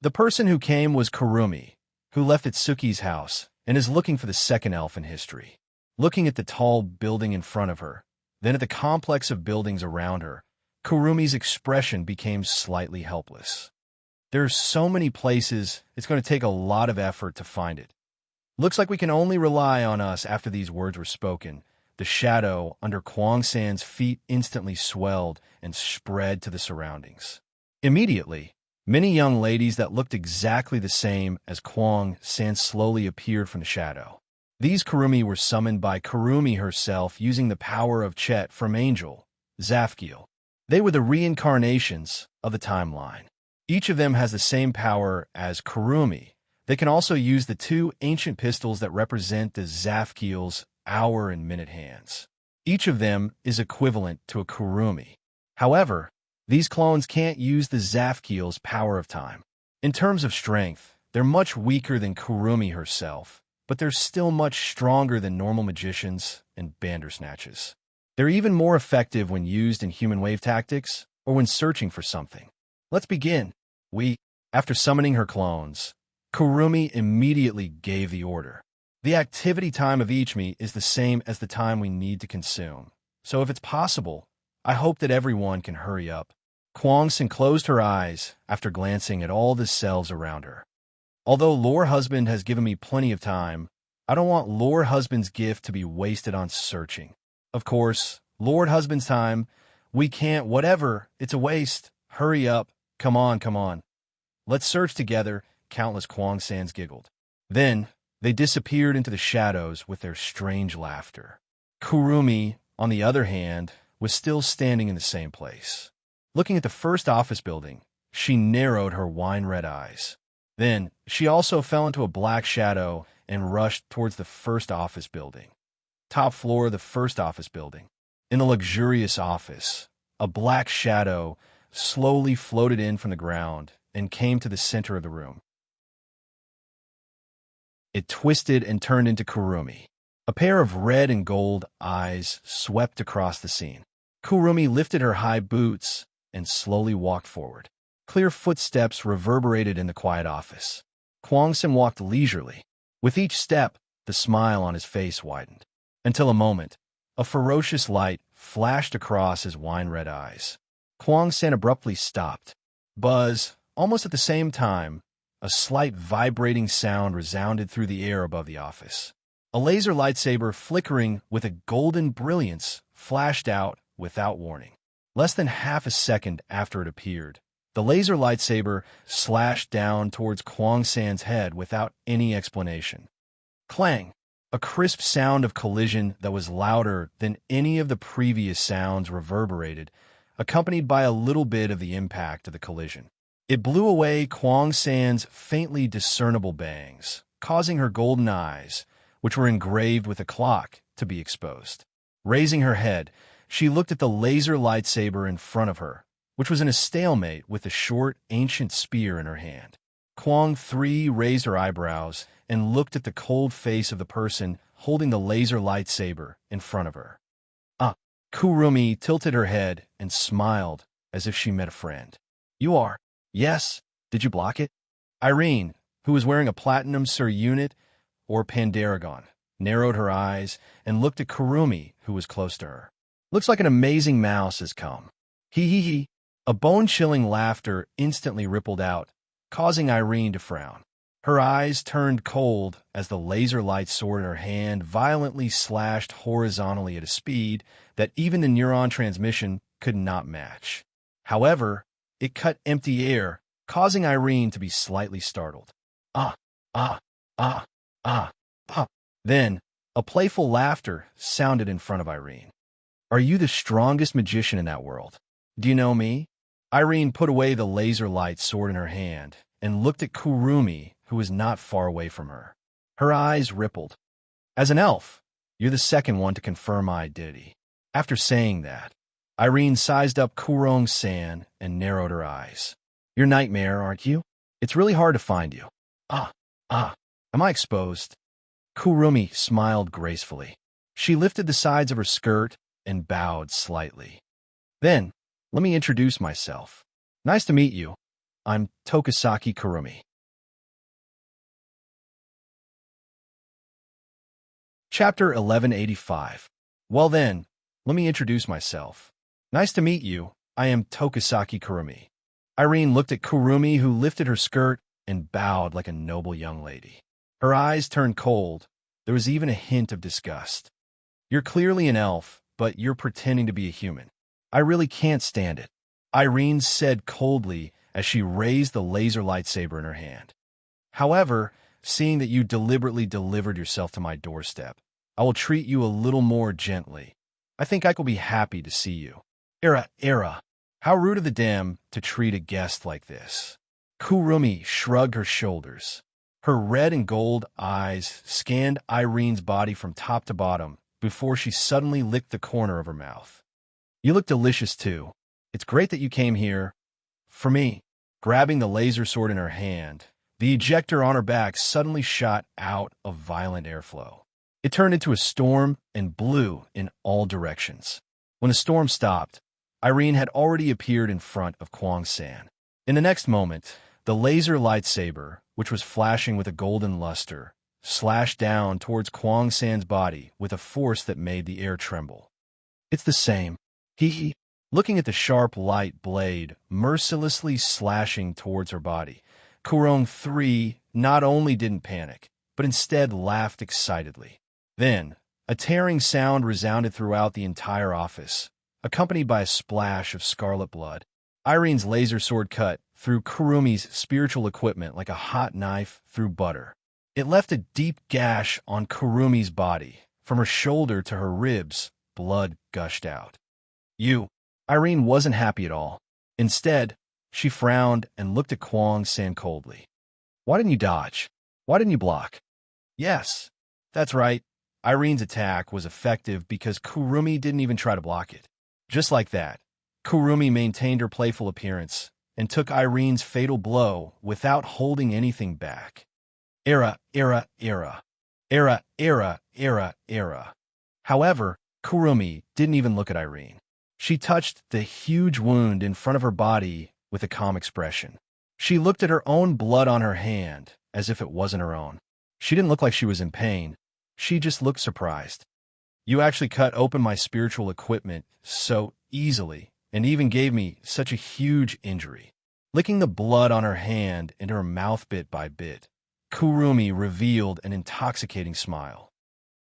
The person who came was Kurumi, who left at Suki's house and is looking for the second elf in history. Looking at the tall building in front of her, then at the complex of buildings around her, Kurumi's expression became slightly helpless. There are so many places, it's going to take a lot of effort to find it. Looks like we can only rely on us after these words were spoken. The shadow under Kwang San's feet instantly swelled and spread to the surroundings. Immediately, many young ladies that looked exactly the same as Kwang San slowly appeared from the shadow. These Kurumi were summoned by Kurumi herself using the power of Chet from Angel, Zafkiel. They were the reincarnations of the timeline. Each of them has the same power as Kurumi. They can also use the two ancient pistols that represent the Zafkiel's hour and minute hands. Each of them is equivalent to a Kurumi. However, these clones can't use the Zafkiel's power of time. In terms of strength, they're much weaker than Kurumi herself, but they're still much stronger than normal magicians and Bandersnatches. They're even more effective when used in human wave tactics or when searching for something. Let's begin. After summoning her clones, Kurumi immediately gave the order. The activity time of each me is the same as the time we need to consume. So if it's possible, I hope that everyone can hurry up. Kwang Sin closed her eyes after glancing at all the cells around her. Although Lore Husband has given me plenty of time, I don't want Lore Husband's gift to be wasted on searching. Of course, Lord Husband's time, we can't, whatever, it's a waste. Hurry up, come on. Let's search together, countless Kwang Sans giggled. Then, they disappeared into the shadows with their strange laughter. Kurumi, on the other hand, was still standing in the same place. Looking at the first office building, she narrowed her wine-red eyes. Then, she also fell into a black shadow and rushed towards the first office building. Top floor of the first office building. In the luxurious office, a black shadow slowly floated in from the ground and came to the center of the room. It twisted and turned into Kurumi. A pair of red and gold eyes swept across the scene. Kurumi lifted her high boots and slowly walked forward. Clear footsteps reverberated in the quiet office. Kwang-sen walked leisurely. With each step, the smile on his face widened. Until a moment, a ferocious light flashed across his wine-red eyes. Kwang-sen abruptly stopped. Buzz, almost at the same time, a slight vibrating sound resounded through the air above the office. A laser lightsaber flickering with a golden brilliance flashed out without warning. Less than half a second after it appeared, the laser lightsaber slashed down towards Kwang-san's head without any explanation. Clang! A crisp sound of collision that was louder than any of the previous sounds reverberated, accompanied by a little bit of the impact of the collision. It blew away Kwang-san's faintly discernible bangs, causing her golden eyes, which were engraved with a clock, to be exposed. Raising her head, she looked at the laser lightsaber in front of her, which was in a stalemate with a short, ancient spear in her hand. Kwang 3 raised her eyebrows and looked at the cold face of the person holding the laser lightsaber in front of her. Kurumi tilted her head and smiled as if she met a friend. You are? Yes. Did you block it? Irene, who was wearing a platinum Sir Unit or Pandaragon, narrowed her eyes and looked at Kurumi, who was close to her. Looks like an amazing mouse has come. He. A bone-chilling laughter instantly rippled out, causing Irene to frown. Her eyes turned cold as the laser light sword in her hand violently slashed horizontally at a speed that even the neuron transmission could not match. However, it cut empty air, causing Irene to be slightly startled. Then, a playful laughter sounded in front of Irene. Are you the strongest magician in that world? Do you know me? Irene put away the laser light sword in her hand and looked at Kurumi, who was not far away from her. Her eyes rippled. As an elf, you're the second one to confirm my identity. After saying that, Irene sized up Kurong-san and narrowed her eyes. You're Nightmare, aren't you? It's really hard to find you. Am I exposed? Kurumi smiled gracefully. She lifted the sides of her skirt and bowed slightly. Then, let me introduce myself. Nice to meet you. I'm Tokisaki Kurumi. Chapter 1185. Well then, let me introduce myself. Nice to meet you. I am Tokisaki Kurumi. Irene looked at Kurumi, who lifted her skirt and bowed like a noble young lady. Her eyes turned cold. There was even a hint of disgust. You're clearly an elf, but you're pretending to be a human. I really can't stand it, Irene said coldly as she raised the laser lightsaber in her hand. However, seeing that you deliberately delivered yourself to my doorstep, I will treat you a little more gently. I think I will be happy to see you. Era. How rude of the dam to treat a guest like this. Kurumi shrugged her shoulders. Her red and gold eyes scanned Irene's body from top to bottom before she suddenly licked the corner of her mouth. You look delicious, too. It's great that you came here. For me, grabbing the laser sword in her hand, the ejector on her back suddenly shot out of violent airflow. It turned into a storm and blew in all directions. When the storm stopped, Irene had already appeared in front of Kwang-san. In the next moment, the laser lightsaber, which was flashing with a golden luster, slashed down towards Kwang-san's body with a force that made the air tremble. It's the same. He. Looking at the sharp light blade mercilessly slashing towards her body, Kurong 3 not only didn't panic, but instead laughed excitedly. Then, a tearing sound resounded throughout the entire office, accompanied by a splash of scarlet blood. Irene's laser sword cut through Kurumi's spiritual equipment like a hot knife through butter. It left a deep gash on Kurumi's body. From her shoulder to her ribs, blood gushed out. Irene wasn't happy at all. Instead, she frowned and looked at Kwang-san coldly. Why didn't you dodge? Why didn't you block? Yes, that's right. Irene's attack was effective because Kurumi didn't even try to block it. Just like that, Kurumi maintained her playful appearance and took Irene's fatal blow without holding anything back. Era, era, era. Era, era, era, era. However, Kurumi didn't even look at Irene. She touched the huge wound in front of her body with a calm expression. She looked at her own blood on her hand as if it wasn't her own. She didn't look like she was in pain. She just looked surprised. You actually cut open my spiritual equipment so easily and even gave me such a huge injury. Licking the blood on her hand into her mouth bit by bit, Kurumi revealed an intoxicating smile.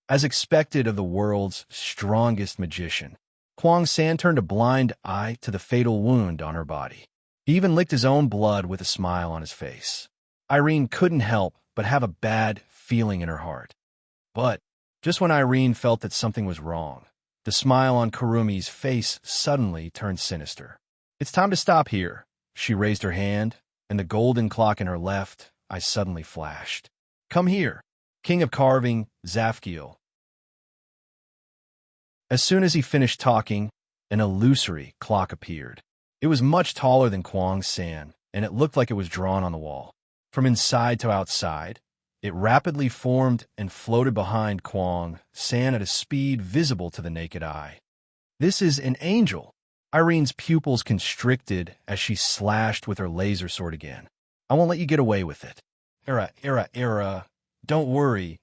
As expected of the world's strongest magician, Kwang San turned a blind eye to the fatal wound on her body. He even licked his own blood with a smile on his face. Irene couldn't help but have a bad feeling in her heart. But just when Irene felt that something was wrong, the smile on Kurumi's face suddenly turned sinister. It's time to stop here. She raised her hand, and the golden clock in her left eye suddenly flashed. Come here, King of Carving, Zafkiel. As soon as he finished talking, an illusory clock appeared. It was much taller than Kwang San, and it looked like it was drawn on the wall. From inside to outside, it rapidly formed and floated behind Kwang San at a speed visible to the naked eye. This is an angel. Irene's pupils constricted as she slashed with her laser sword again. I won't let you get away with it. Era. Don't worry.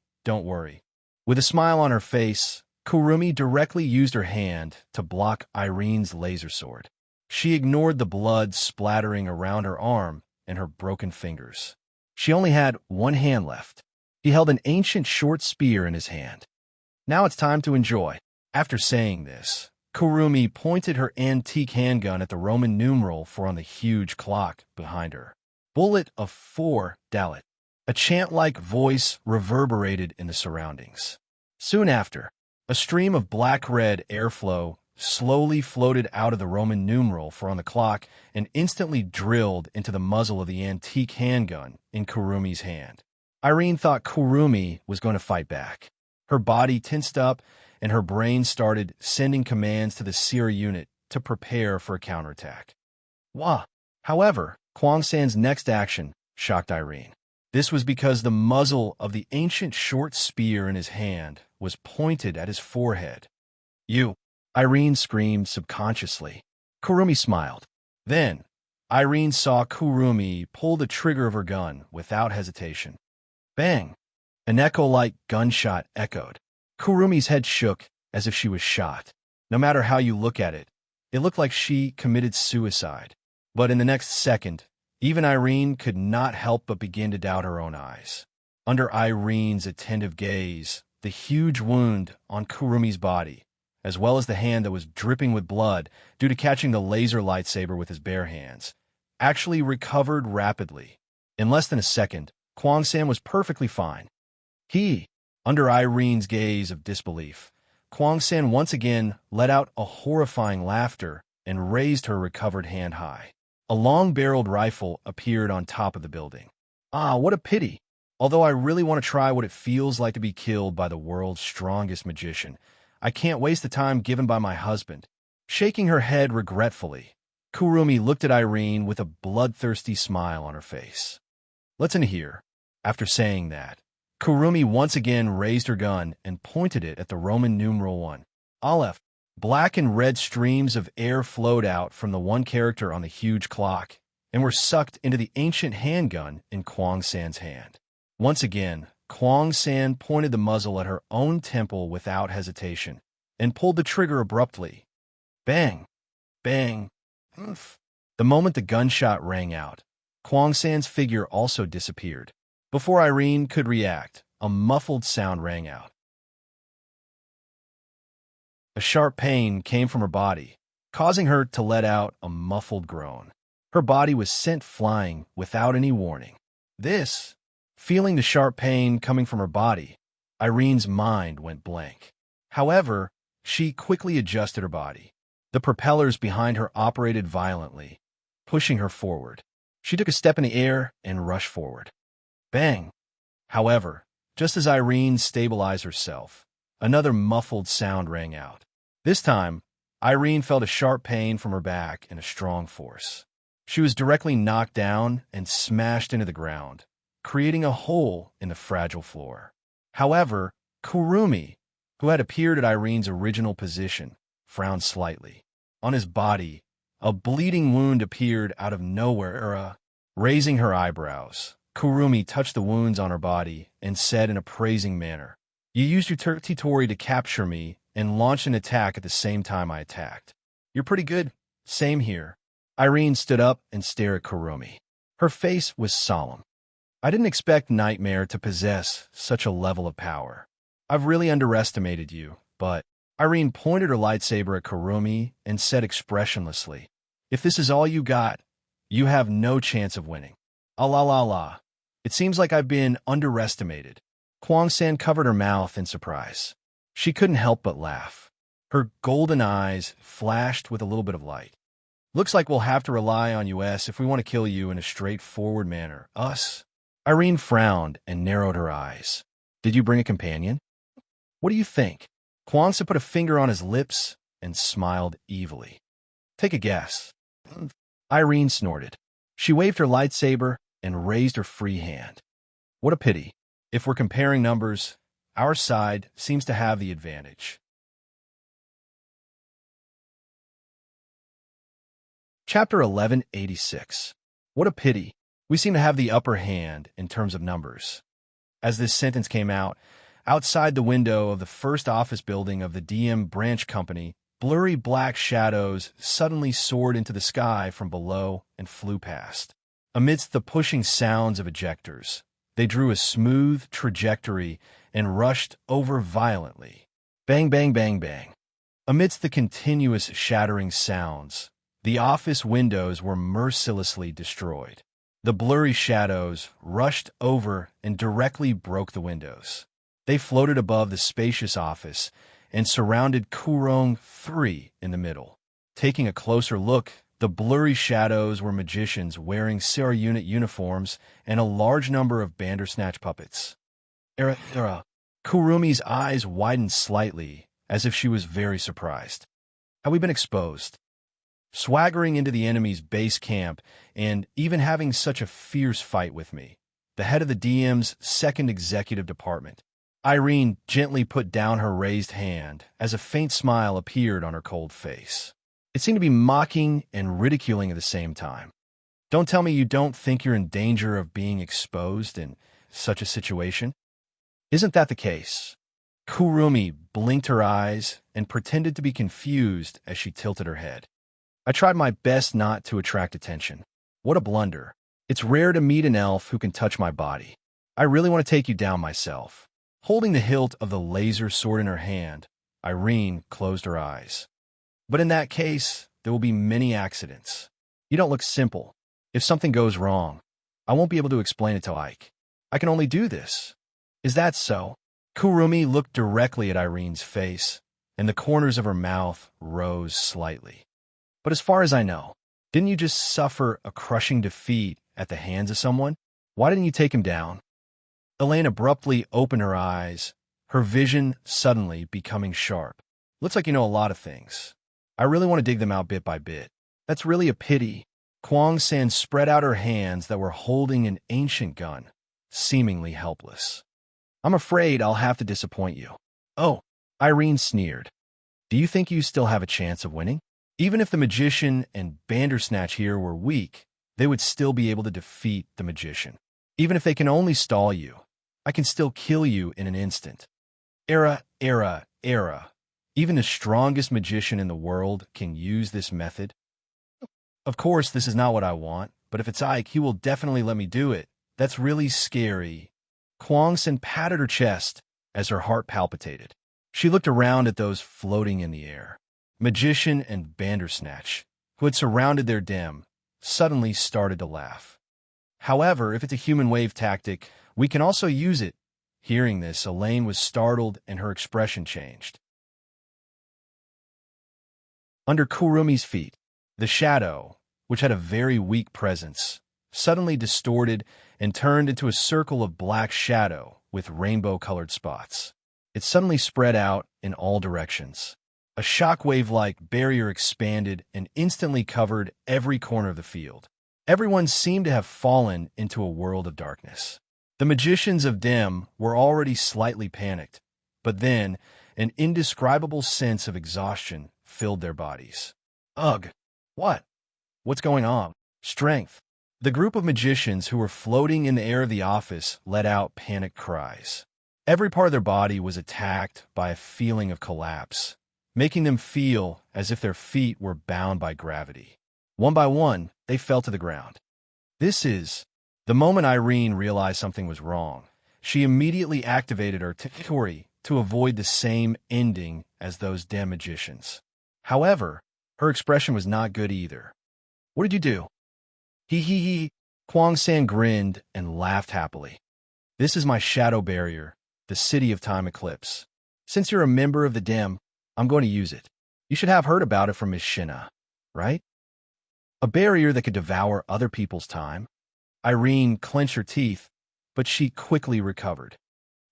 With a smile on her face, Kurumi directly used her hand to block Irene's laser sword. She ignored the blood splattering around her arm and her broken fingers. She only had one hand left. He held an ancient short spear in his hand. Now it's time to enjoy. After saying this, Kurumi pointed her antique handgun at the Roman numeral 4 on the huge clock behind her. Bullet of 4 Dalit. A chant-like voice reverberated in the surroundings. Soon after, a stream of black-red airflow slowly floated out of the Roman numeral 4 on the clock and instantly drilled into the muzzle of the antique handgun in Kurumi's hand. Irene thought Kurumi was going to fight back. Her body tensed up, and her brain started sending commands to the Seer unit to prepare for a counterattack. Wah! However, Kwang San's next action shocked Irene. This was because the muzzle of the ancient short spear in his hand was pointed at his forehead. You! Irene screamed subconsciously. Kurumi smiled. Then, Irene saw Kurumi pull the trigger of her gun without hesitation. Bang! An echo-like gunshot echoed. Kurumi's head shook as if she was shot. No matter how you look at it, it looked like she committed suicide. But in the next second, even Irene could not help but begin to doubt her own eyes. Under Irene's attentive gaze, the huge wound on Kurumi's body, as well as the hand that was dripping with blood due to catching the laser lightsaber with his bare hands, actually recovered rapidly. In less than a second, Kwang San was perfectly fine. Under Irene's gaze of disbelief, Kwang San once again let out a horrifying laughter and raised her recovered hand high. A long-barreled rifle appeared on top of the building. Ah, what a pity! Although I really want to try what it feels like to be killed by the world's strongest magician, I can't waste the time given by my husband. Shaking her head regretfully, Kurumi looked at Irene with a bloodthirsty smile on her face. Let's in here. After saying that, Kurumi once again raised her gun and pointed it at the Roman numeral 1. Aleph. Black and red streams of air flowed out from the one character on the huge clock and were sucked into the ancient handgun in Kwang San's hand. Once again, Kwang San pointed the muzzle at her own temple without hesitation and pulled the trigger abruptly. Bang! Bang! Oof. The moment the gunshot rang out, Kwang San's figure also disappeared. Before Irene could react, a muffled sound rang out. A sharp pain came from her body, causing her to let out a muffled groan. Her body was sent flying without any warning. Feeling the sharp pain coming from her body, Irene's mind went blank. However, she quickly adjusted her body. The propellers behind her operated violently, pushing her forward. She took a step in the air and rushed forward. Bang! However, just as Irene stabilized herself, another muffled sound rang out. This time, Irene felt a sharp pain from her back and a strong force. She was directly knocked down and smashed into the ground, creating a hole in the fragile floor. However, Kurumi, who had appeared at Irene's original position, frowned slightly. On his body, a bleeding wound appeared out of nowhere. Raising her eyebrows, Kurumi touched the wounds on her body and said in a praising manner, "You used your Titori to capture me and launched an attack at the same time I attacked. You're pretty good. Same here." Irene stood up and stared at Kurumi. Her face was solemn. "I didn't expect Nightmare to possess such a level of power. I've really underestimated you, but..." Irene pointed her lightsaber at Kurumi and said expressionlessly, "If this is all you got, you have no chance of winning." "Ah la la la. It seems like I've been underestimated." Kwang-san covered her mouth in surprise. She couldn't help but laugh. Her golden eyes flashed with a little bit of light. "Looks like we'll have to rely on us if we want to kill you in a straightforward manner." "Us?" Irene frowned and narrowed her eyes. "Did you bring a companion?" "What do you think?" Kwang-san put a finger on his lips and smiled evilly. "Take a guess." Irene snorted. She waved her lightsaber and raised her free hand. "What a pity. If we're comparing numbers, our side seems to have the advantage." Chapter 1186. What a pity. We seem to have the upper hand in terms of numbers. As this sentence came out, outside the window of the first office building of the DM branch company, blurry black shadows suddenly soared into the sky from below and flew past. Amidst the pushing sounds of ejectors, they drew a smooth trajectory and rushed over violently. Bang, bang, bang, bang. Amidst the continuous shattering sounds, the office windows were mercilessly destroyed. The blurry shadows rushed over and directly broke the windows. They floated above the spacious office and surrounded Kurong 3 in the middle. Taking a closer look, the blurry shadows were magicians wearing Sarah unit uniforms and a large number of Bandersnatch puppets. Kurumi's eyes widened slightly, as if she was very surprised. "Have we been exposed?" Swaggering into the enemy's base camp and even having such a fierce fight with me, the head of the DM's second executive department, Irene gently put down her raised hand as a faint smile appeared on her cold face. It seemed to be mocking and ridiculing at the same time. "Don't tell me you don't think you're in danger of being exposed in such a situation?" "Isn't that the case?" Kurumi blinked her eyes and pretended to be confused as she tilted her head. "I tried my best not to attract attention. What a blunder. It's rare to meet an elf who can touch my body. I really want to take you down myself." Holding the hilt of the laser sword in her hand, Irene closed her eyes. "But in that case, there will be many accidents. You don't look simple. If something goes wrong, I won't be able to explain it to Ike. I can only do this." "Is that so?" Kurumi looked directly at Irene's face, and the corners of her mouth rose slightly. "But as far as I know, didn't you just suffer a crushing defeat at the hands of someone? Why didn't you take him down?" Elaine abruptly opened her eyes, her vision suddenly becoming sharp. "Looks like you know a lot of things. I really want to dig them out bit by bit." "That's really a pity." Kwang-san spread out her hands that were holding an ancient gun, seemingly helpless. "I'm afraid I'll have to disappoint you." "Oh," Irene sneered. "Do you think you still have a chance of winning? Even if the magician and Bandersnatch here were weak, they would still be able to defeat the magician. Even if they can only stall you, I can still kill you in an instant." Era. Even the strongest magician in the world can use this method. "Of course, this is not what I want, but if it's Ike, he will definitely let me do it. That's really scary." Kwang-san patted her chest as her heart palpitated. She looked around at those floating in the air. Magician and Bandersnatch, who had surrounded their dem, suddenly started to laugh. "However, if it's a human wave tactic, we can also use it." Hearing this, Elaine was startled and her expression changed. Under Kurumi's feet, the shadow, which had a very weak presence, suddenly distorted and turned into a circle of black shadow with rainbow-colored spots. It suddenly spread out in all directions. A shockwave-like barrier expanded and instantly covered every corner of the field. Everyone seemed to have fallen into a world of darkness. The magicians of Dim were already slightly panicked, but then an indescribable sense of exhaustion filled their bodies. Ugh! What? What's going on? Strength. The group of magicians who were floating in the air of the office let out panicked cries. Every part of their body was attacked by a feeling of collapse, making them feel as if their feet were bound by gravity. One by one, they fell to the ground. The moment Irene realized something was wrong, she immediately activated her Tori to avoid the same ending as those damn magicians. However, her expression was not good either. What did you do? Hee hee hee. Kwang San grinned and laughed happily. This is my shadow barrier, the City of Time Eclipse. Since you're a member of the Dim, I'm going to use it. You should have heard about it from Miss Shina, right? A barrier that could devour other people's time. Irene clenched her teeth, but she quickly recovered.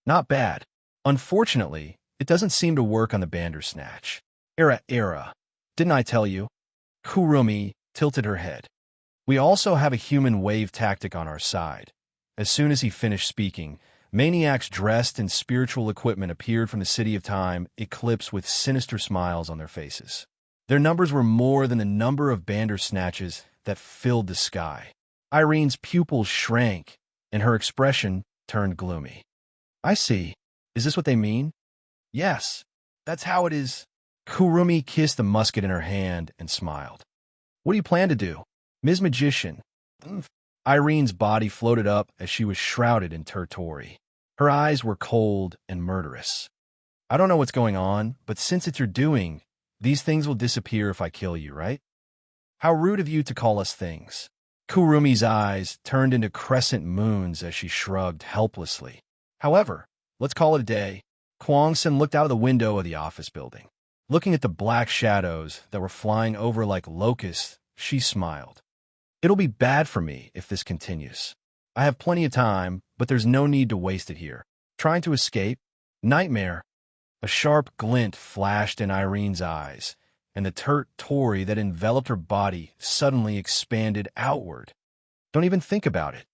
Not bad. Unfortunately, it doesn't seem to work on the Bandersnatch. Era. Didn't I tell you? Kurumi tilted her head. We also have a human wave tactic on our side. As soon as he finished speaking, maniacs dressed in spiritual equipment appeared from the City of Time Eclipse with sinister smiles on their faces. Their numbers were more than the number of Bandersnatches that filled the sky. Irene's pupils shrank, and her expression turned gloomy. I see. Is this what they mean? Yes, that's how it is. Kurumi kissed the musket in her hand and smiled. What do you plan to do? Ms. Magician. Irene's body floated up as she was shrouded in Tertori. Her eyes were cold and murderous. I don't know what's going on, but since it's your doing, these things will disappear if I kill you, right? How rude of you to call us things. Kurumi's eyes turned into crescent moons as she shrugged helplessly. However, let's call it a day. Kwang-sen looked out of the window of the office building. Looking at the black shadows that were flying over like locusts, she smiled. It'll be bad for me if this continues. I have plenty of time, but there's no need to waste it here. Trying to escape? Nightmare. A sharp glint flashed in Irene's eyes, and the Tori that enveloped her body suddenly expanded outward. Don't even think about it.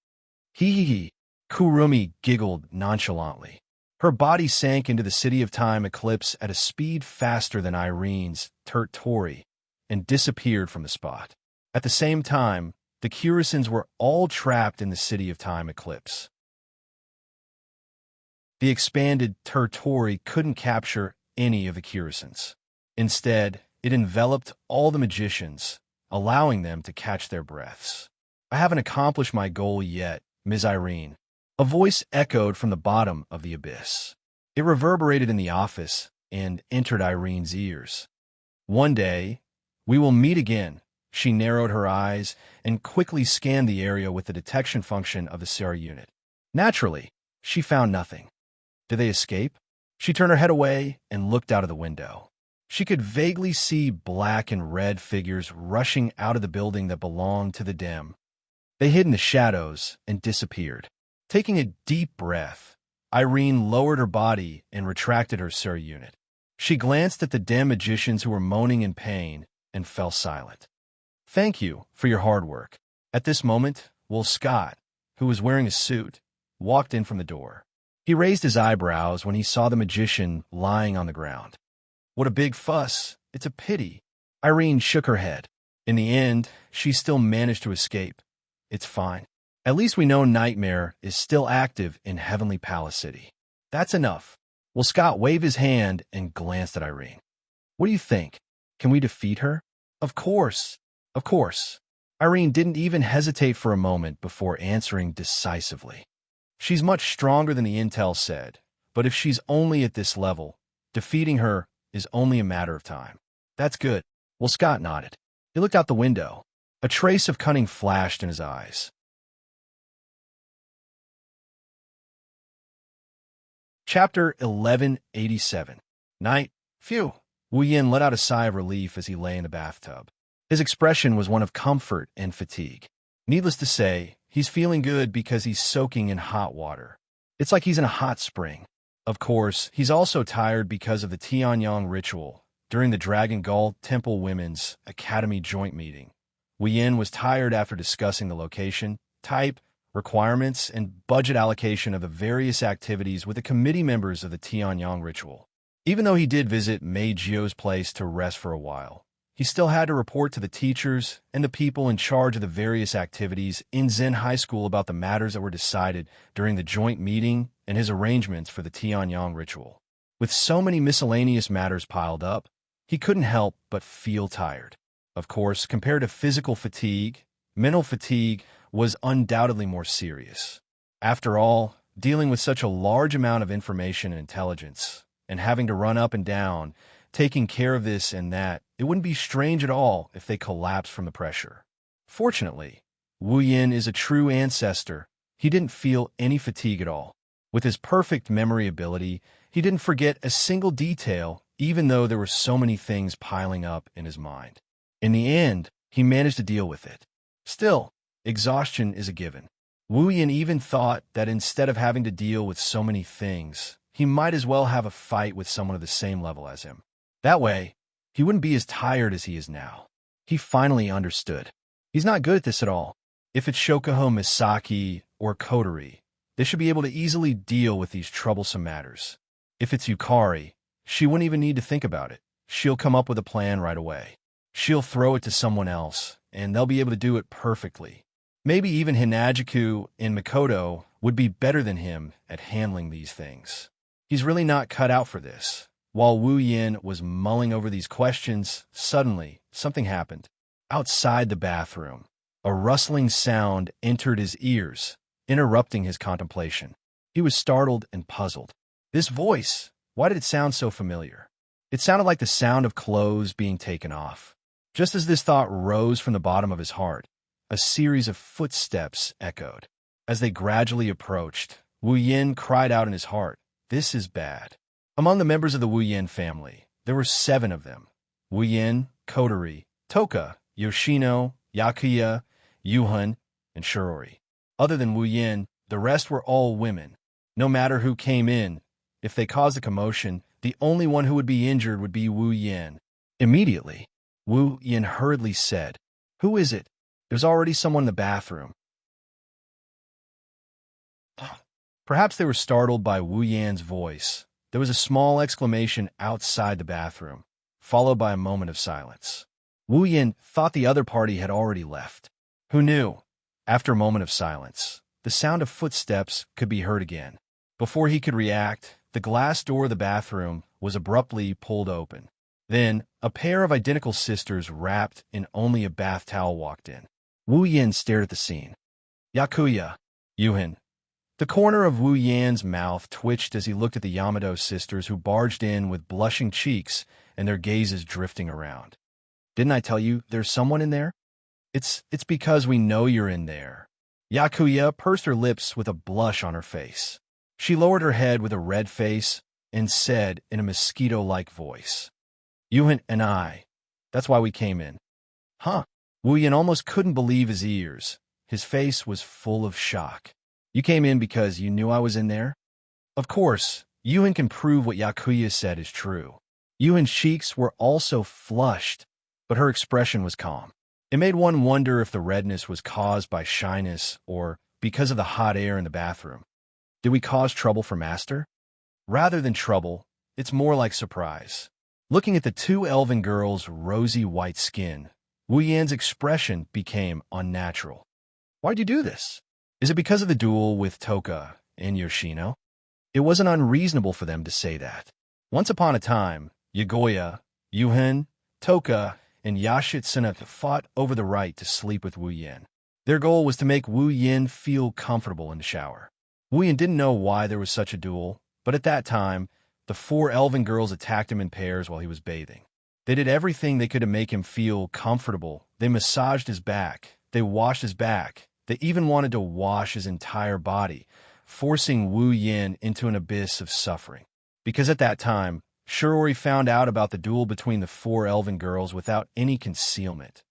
Hee hee hee. Kurumi giggled nonchalantly. Her body sank into the City of Time Eclipse at a speed faster than Irene's Tori and disappeared from the spot. At the same time, the Kurisans were all trapped in the City of Time Eclipse. The expanded Tori couldn't capture any of the Kurisans. Instead, it enveloped all the magicians, allowing them to catch their breaths. I haven't accomplished my goal yet, Ms. Irene. A voice echoed from the bottom of the abyss. It reverberated in the office and entered Irene's ears. One day, we will meet again. She narrowed her eyes and quickly scanned the area with the detection function of the SAR unit. Naturally, she found nothing. Did they escape? She turned her head away and looked out of the window. She could vaguely see black and red figures rushing out of the building that belonged to the Dim. They hid in the shadows and disappeared. Taking a deep breath, Irene lowered her body and retracted her SAR unit. She glanced at the Dim magicians who were moaning in pain and fell silent. Thank you for your hard work. At this moment, Will Scott, who was wearing a suit, walked in from the door. He raised his eyebrows when he saw the magician lying on the ground. What a big fuss. It's a pity. Irene shook her head. In the end, she still managed to escape. It's fine. At least we know Nightmare is still active in Heavenly Palace City. That's enough. Will Scott waved his hand and glanced at Irene. What do you think? Can we defeat her? Of course. Of course. Irene didn't even hesitate for a moment before answering decisively. She's much stronger than the intel said, but if she's only at this level, defeating her is only a matter of time. That's good. Well, Scott nodded. He looked out the window. A trace of cunning flashed in his eyes. Chapter 1187. Night. Phew. Wu Yin let out a sigh of relief as he lay in the bathtub. His expression was one of comfort and fatigue. Needless to say, he's feeling good because he's soaking in hot water. It's like he's in a hot spring. Of course, he's also tired because of the Tianyang ritual, during the Dragon Gall Temple Women's Academy joint meeting. Wu Yin was tired after discussing the location, type, requirements, and budget allocation of the various activities with the committee members of the Tianyang ritual. Even though he did visit Mei Jio's place to rest for a while, he still had to report to the teachers and the people in charge of the various activities in Zen High School about the matters that were decided during the joint meeting and his arrangements for the Tianyang ritual. With so many miscellaneous matters piled up, he couldn't help but feel tired. Of course, compared to physical fatigue, mental fatigue was undoubtedly more serious. After all, dealing with such a large amount of information and intelligence, and having to run up and down, taking care of this and that, it wouldn't be strange at all if they collapsed from the pressure. Fortunately, Wu Yin is a true ancestor. He didn't feel any fatigue at all. With his perfect memory ability, he didn't forget a single detail, even though there were so many things piling up in his mind. In the end, he managed to deal with it. Still, exhaustion is a given. Wu Yin even thought that instead of having to deal with so many things, he might as well have a fight with someone of the same level as him. That way, he wouldn't be as tired as he is now. He finally understood. He's not good at this at all. If it's Shokuho Misaki or Kotori, they should be able to easily deal with these troublesome matters. If it's Yukari, she wouldn't even need to think about it. She'll come up with a plan right away. She'll throw it to someone else, and they'll be able to do it perfectly. Maybe even Hinajiku and Mikoto would be better than him at handling these things. He's really not cut out for this. While Wu Yin was mulling over these questions, suddenly, something happened. Outside the bathroom, a rustling sound entered his ears, interrupting his contemplation. He was startled and puzzled. This voice, why did it sound so familiar? It sounded like the sound of clothes being taken off. Just as this thought rose from the bottom of his heart, a series of footsteps echoed. As they gradually approached, Wu Yin cried out in his heart, "This is bad." Among the members of the Wu Yin family, there were 7 of them: Wu Yin, Kotori, Toka, Yoshino, Yakuya, Yuhun, and Shirori. Other than Wu Yin, the rest were all women. No matter who came in, if they caused a commotion, the only one who would be injured would be Wu Yin. Immediately, Wu Yin hurriedly said, "Who is it? There's already someone in the bathroom." Perhaps they were startled by Wu Yan's voice. There was a small exclamation outside the bathroom, followed by a moment of silence. Wu Yin thought the other party had already left. Who knew? After a moment of silence, the sound of footsteps could be heard again. Before he could react, the glass door of the bathroom was abruptly pulled open. Then, a pair of identical sisters wrapped in only a bath towel walked in. Wu Yin stared at the scene. "Yakuya, Yuhin." The corner of Wu Yan's mouth twitched as he looked at the Yamato sisters who barged in with blushing cheeks and their gazes drifting around. "Didn't I tell you there's someone in there?" It's because we know you're in there." Yakuya pursed her lips with a blush on her face. She lowered her head with a red face and said in a mosquito-like voice, "Yuhin and I. That's why we came in." "Huh?" Wu Yin almost couldn't believe his ears. His face was full of shock. "You came in because you knew I was in there?" Of course, Yuhin can prove what Yakuya said is true. Yuhin's cheeks were also flushed, but her expression was calm. It made one wonder if the redness was caused by shyness or because of the hot air in the bathroom. Did we cause trouble for Master? Rather than trouble, it's more like surprise. Looking at the 2 elven girls' rosy white skin, Wu Yan's expression became unnatural. "Why'd you do this? Is it because of the duel with Toka and Yoshino?" It wasn't unreasonable for them to say that. Once upon a time, Yagoya, Yuhin, Toka, and Yashitsuna fought over the right to sleep with Wu Yin. Their goal was to make Wu Yin feel comfortable in the shower. Wu Yin didn't know why there was such a duel, but at that time, the 4 elven girls attacked him in pairs while he was bathing. They did everything they could to make him feel comfortable. They massaged his back. They washed his back. They even wanted to wash his entire body, forcing Wu Yin into an abyss of suffering. Because at that time, Shirori found out about the duel between the 4 elven girls without any concealment.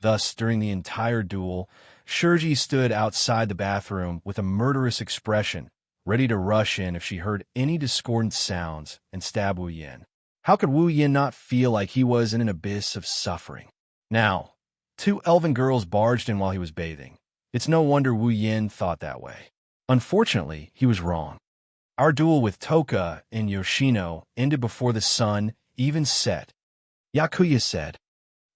Thus, during the entire duel, Shirji stood outside the bathroom with a murderous expression, ready to rush in if she heard any discordant sounds and stab Wu Yin. How could Wu Yin not feel like he was in an abyss of suffering? Now, two elven girls barged in while he was bathing. It's no wonder Wu Yin thought that way. Unfortunately, he was wrong. Our duel with Toka and Yoshino ended before the sun even set. Yakuya said,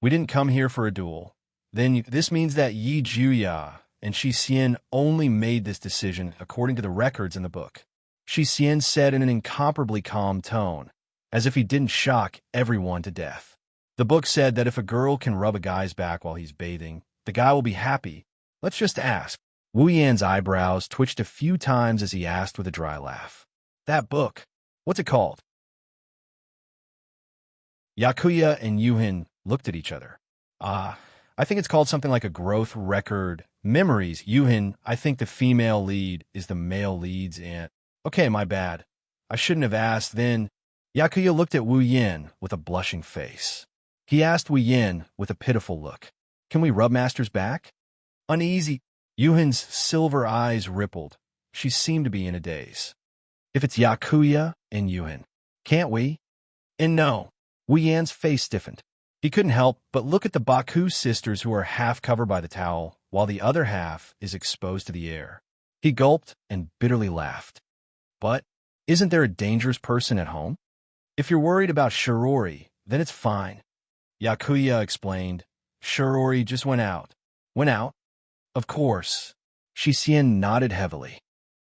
"We didn't come here for a duel. Then this means that Yi Juya and Shi Xian only made this decision according to the records in the book." Shi Xian said in an incomparably calm tone, as if he didn't shock everyone to death. The book said that if a girl can rub a guy's back while he's bathing, the guy will be happy. Let's just ask. Wu Yan's eyebrows twitched a few times as he asked with a dry laugh. That book, what's it called? Yakuya and Yuhin looked at each other. I think it's called something like a growth record. Memories. Yuhin, I think the female lead is the male lead's aunt. Okay, my bad. I shouldn't have asked then. Yakuya looked at Wu Yin with a blushing face. He asked Wu Yin with a pitiful look, "Can we rub Master's back?" Uneasy. Yuhin's silver eyes rippled. She seemed to be in a daze. If it's Yakuya and Yuhin, can't we? And no. Wu Yan's face stiffened. He couldn't help but look at the Baku sisters who are half covered by the towel, while the other half is exposed to the air. He gulped and bitterly laughed. But isn't there a dangerous person at home? If you're worried about Shirori, then it's fine. Yakuya explained. Shirori just went out. Went out? Of course. Shi Xian nodded heavily.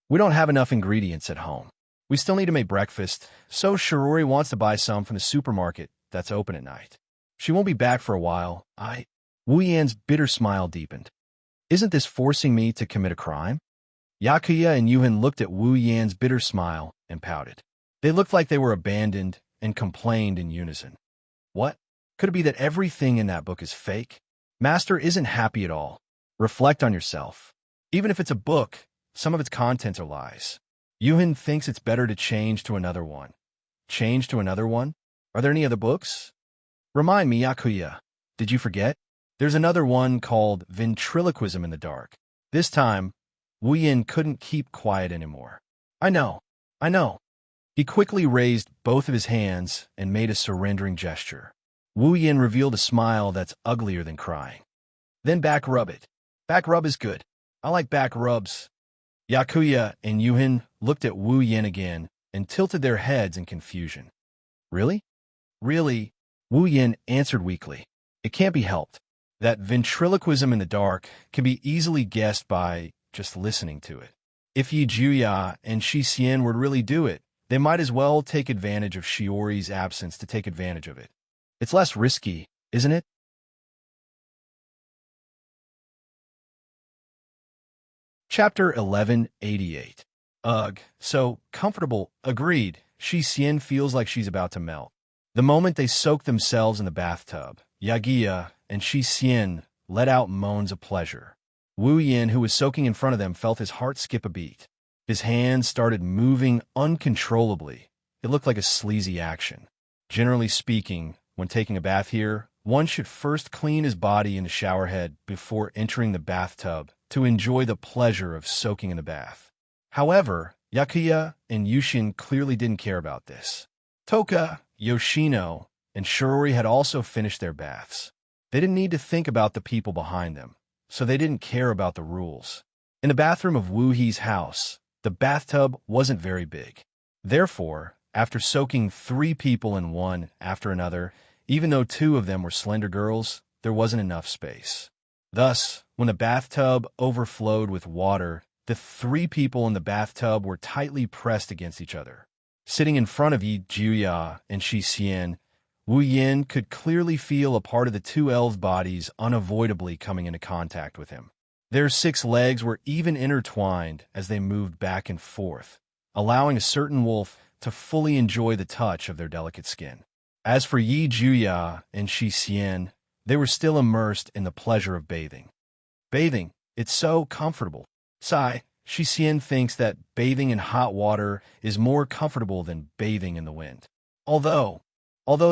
We don't have enough ingredients at home. We still need to make breakfast, so Shirori wants to buy some from the supermarket that's open at night. She won't be back for a while. Wu Yan's bitter smile deepened. Isn't this forcing me to commit a crime? Yakuya and Yuhin looked at Wu Yan's bitter smile and pouted. They looked like they were abandoned and complained in unison. What? Could it be that everything in that book is fake? Master isn't happy at all. Reflect on yourself. Even if it's a book, some of its contents are lies. Yuhin thinks it's better to change to another one. Change to another one? Are there any other books? Remind me, Yakuya. Did you forget? There's another one called Ventriloquism in the Dark. This time, Wu Yin couldn't keep quiet anymore. I know. He quickly raised both of his hands and made a surrendering gesture. Wu Yin revealed a smile that's uglier than crying. Then back rub it. Back rub is good. I like back rubs. Yakuya and Yuhin looked at Wu Yin again and tilted their heads in confusion. Really? Really? Wu Yin answered weakly. It can't be helped. That ventriloquism in the dark can be easily guessed by just listening to it. If Yi Juya and Shi Xian would really do it, they might as well take advantage of Shiori's absence to take advantage of it. It's less risky, isn't it? Chapter 1188. Ugh, so comfortable. Agreed. Shi Xian feels like she's about to melt. The moment they soaked themselves in the bathtub, Yagiya and Shi Xian let out moans of pleasure. Wu Yin, who was soaking in front of them, felt his heart skip a beat. His hands started moving uncontrollably. It looked like a sleazy action. Generally speaking, when taking a bath here, one should first clean his body in the shower head before entering the bathtub to enjoy the pleasure of soaking in the bath. However, Yakuya and Yushin clearly didn't care about this. Toka, Yoshino, and Shirori had also finished their baths. They didn't need to think about the people behind them, so they didn't care about the rules. In the bathroom of Wu He's house, the bathtub wasn't very big. Therefore, after soaking 3 people in one after another, even though 2 of them were slender girls, there wasn't enough space. Thus, when the bathtub overflowed with water, the 3 people in the bathtub were tightly pressed against each other. Sitting in front of Yi Juya and Shi Xian, Wu Yin could clearly feel a part of the 2 elves' bodies unavoidably coming into contact with him. Their 6 legs were even intertwined as they moved back and forth, allowing a certain wolf to fully enjoy the touch of their delicate skin. As for Yi Juya and Shi Xian, they were still immersed in the pleasure of bathing. Bathing, it's so comfortable. Sigh, Shi Xian thinks that bathing in hot water is more comfortable than bathing in the wind. Although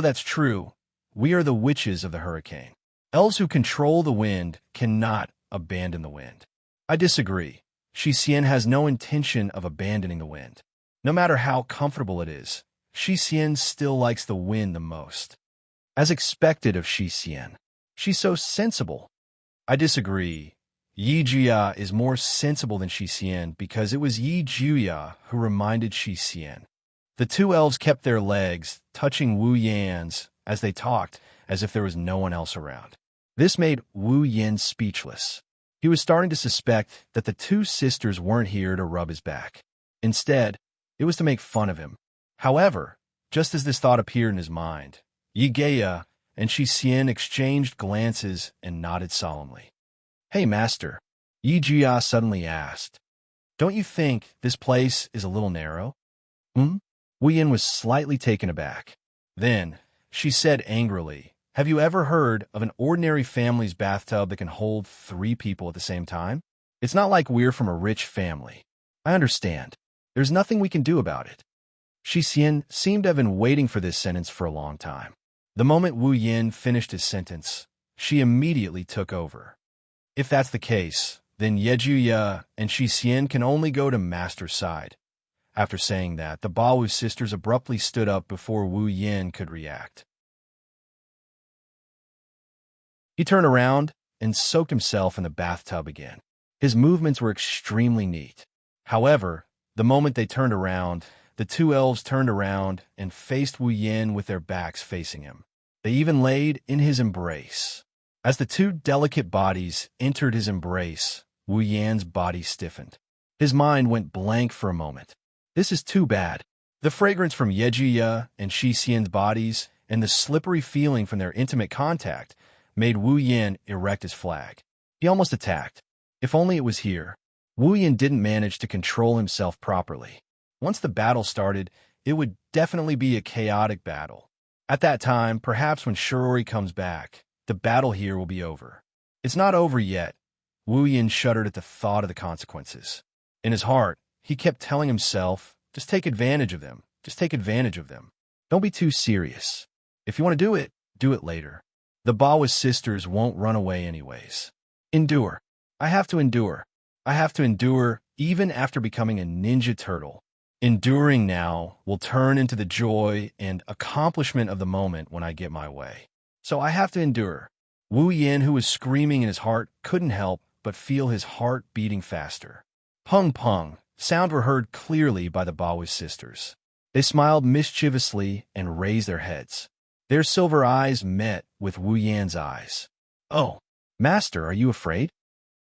that's true, we are the witches of the hurricane. Elves who control the wind cannot abandon the wind. I disagree. Shi Xian has no intention of abandoning the wind. No matter how comfortable it is, Shi Xian still likes the wind the most. As expected of Shi Xian. She's so sensible. I disagree. Yi Jia is more sensible than Shi Xian because it was Yi Juya who reminded Shi Xian. The two elves kept their legs touching Wu Yan's as they talked, as if there was no one else around. This made Wu Yan speechless. He was starting to suspect that the two sisters weren't here to rub his back. Instead, it was to make fun of him. However, just as this thought appeared in his mind, Yi Geya and Shi Xian exchanged glances and nodded solemnly. "Hey, Master," Yi Jia suddenly asked. "Don't you think this place is a little narrow?" Wu Yan was slightly taken aback. Then, she said angrily, "Have you ever heard of an ordinary family's bathtub that can hold 3 people at the same time? It's not like we're from a rich family. I understand. There's nothing we can do about it." Shi Xian seemed to have been waiting for this sentence for a long time. The moment Wu Yan finished his sentence, she immediately took over. "If that's the case, then Yejuya and Shi Xian can only go to Master's side." After saying that, the Baowu sisters abruptly stood up before Wu Yan could react. He turned around and soaked himself in the bathtub again. His movements were extremely neat. However, the moment they turned around, the two elves turned around and faced Wu Yan with their backs facing him. They even laid in his embrace. As the two delicate bodies entered his embrace, Wu Yan's body stiffened. His mind went blank for a moment. This is too bad. The fragrance from Yejuya and Shi Xian's bodies and the slippery feeling from their intimate contact made Wu Yan erect his flag. He almost attacked. If only it was here. Wu Yan didn't manage to control himself properly. Once the battle started, it would definitely be a chaotic battle. At that time, perhaps when Shirori comes back, the battle here will be over. It's not over yet. Wu Yan shuddered at the thought of the consequences. In his heart, he kept telling himself, just take advantage of them. Just take advantage of them. Don't be too serious. If you want to do it later. The Baowu sisters won't run away anyways. Endure. I have to endure. I have to endure even after becoming a ninja turtle. Enduring now will turn into the joy and accomplishment of the moment when I get my way. So I have to endure. Wu Yan, who was screaming in his heart, couldn't help but feel his heart beating faster. Pung pung, sound were heard clearly by the Baowu sisters. They smiled mischievously and raised their heads. Their silver eyes met with Wu Yan's eyes. "Oh, Master, are you afraid?"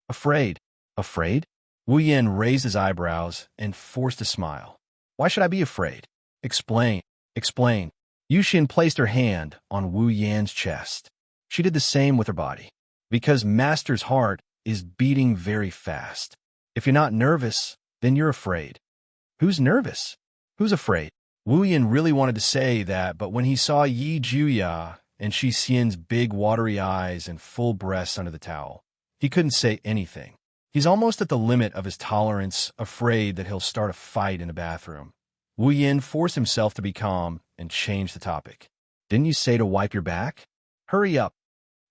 "Afraid? Afraid?" Wu Yan raised his eyebrows and forced a smile. "Why should I be afraid?" Explain. Explain." Yushin placed her hand on Wu Yan's chest. She did the same with her body. "Because Master's heart is beating very fast. If you're not nervous, then you're afraid." "Who's nervous? Who's afraid?" Wu Yan really wanted to say that, but when he saw Yi Juya and Shi Xian's big watery eyes and full breasts under the towel, he couldn't say anything. He's almost at the limit of his tolerance, afraid that he'll start a fight in the bathroom. Wu Yan forced himself to be calm and changed the topic. "Didn't you say to wipe your back? Hurry up."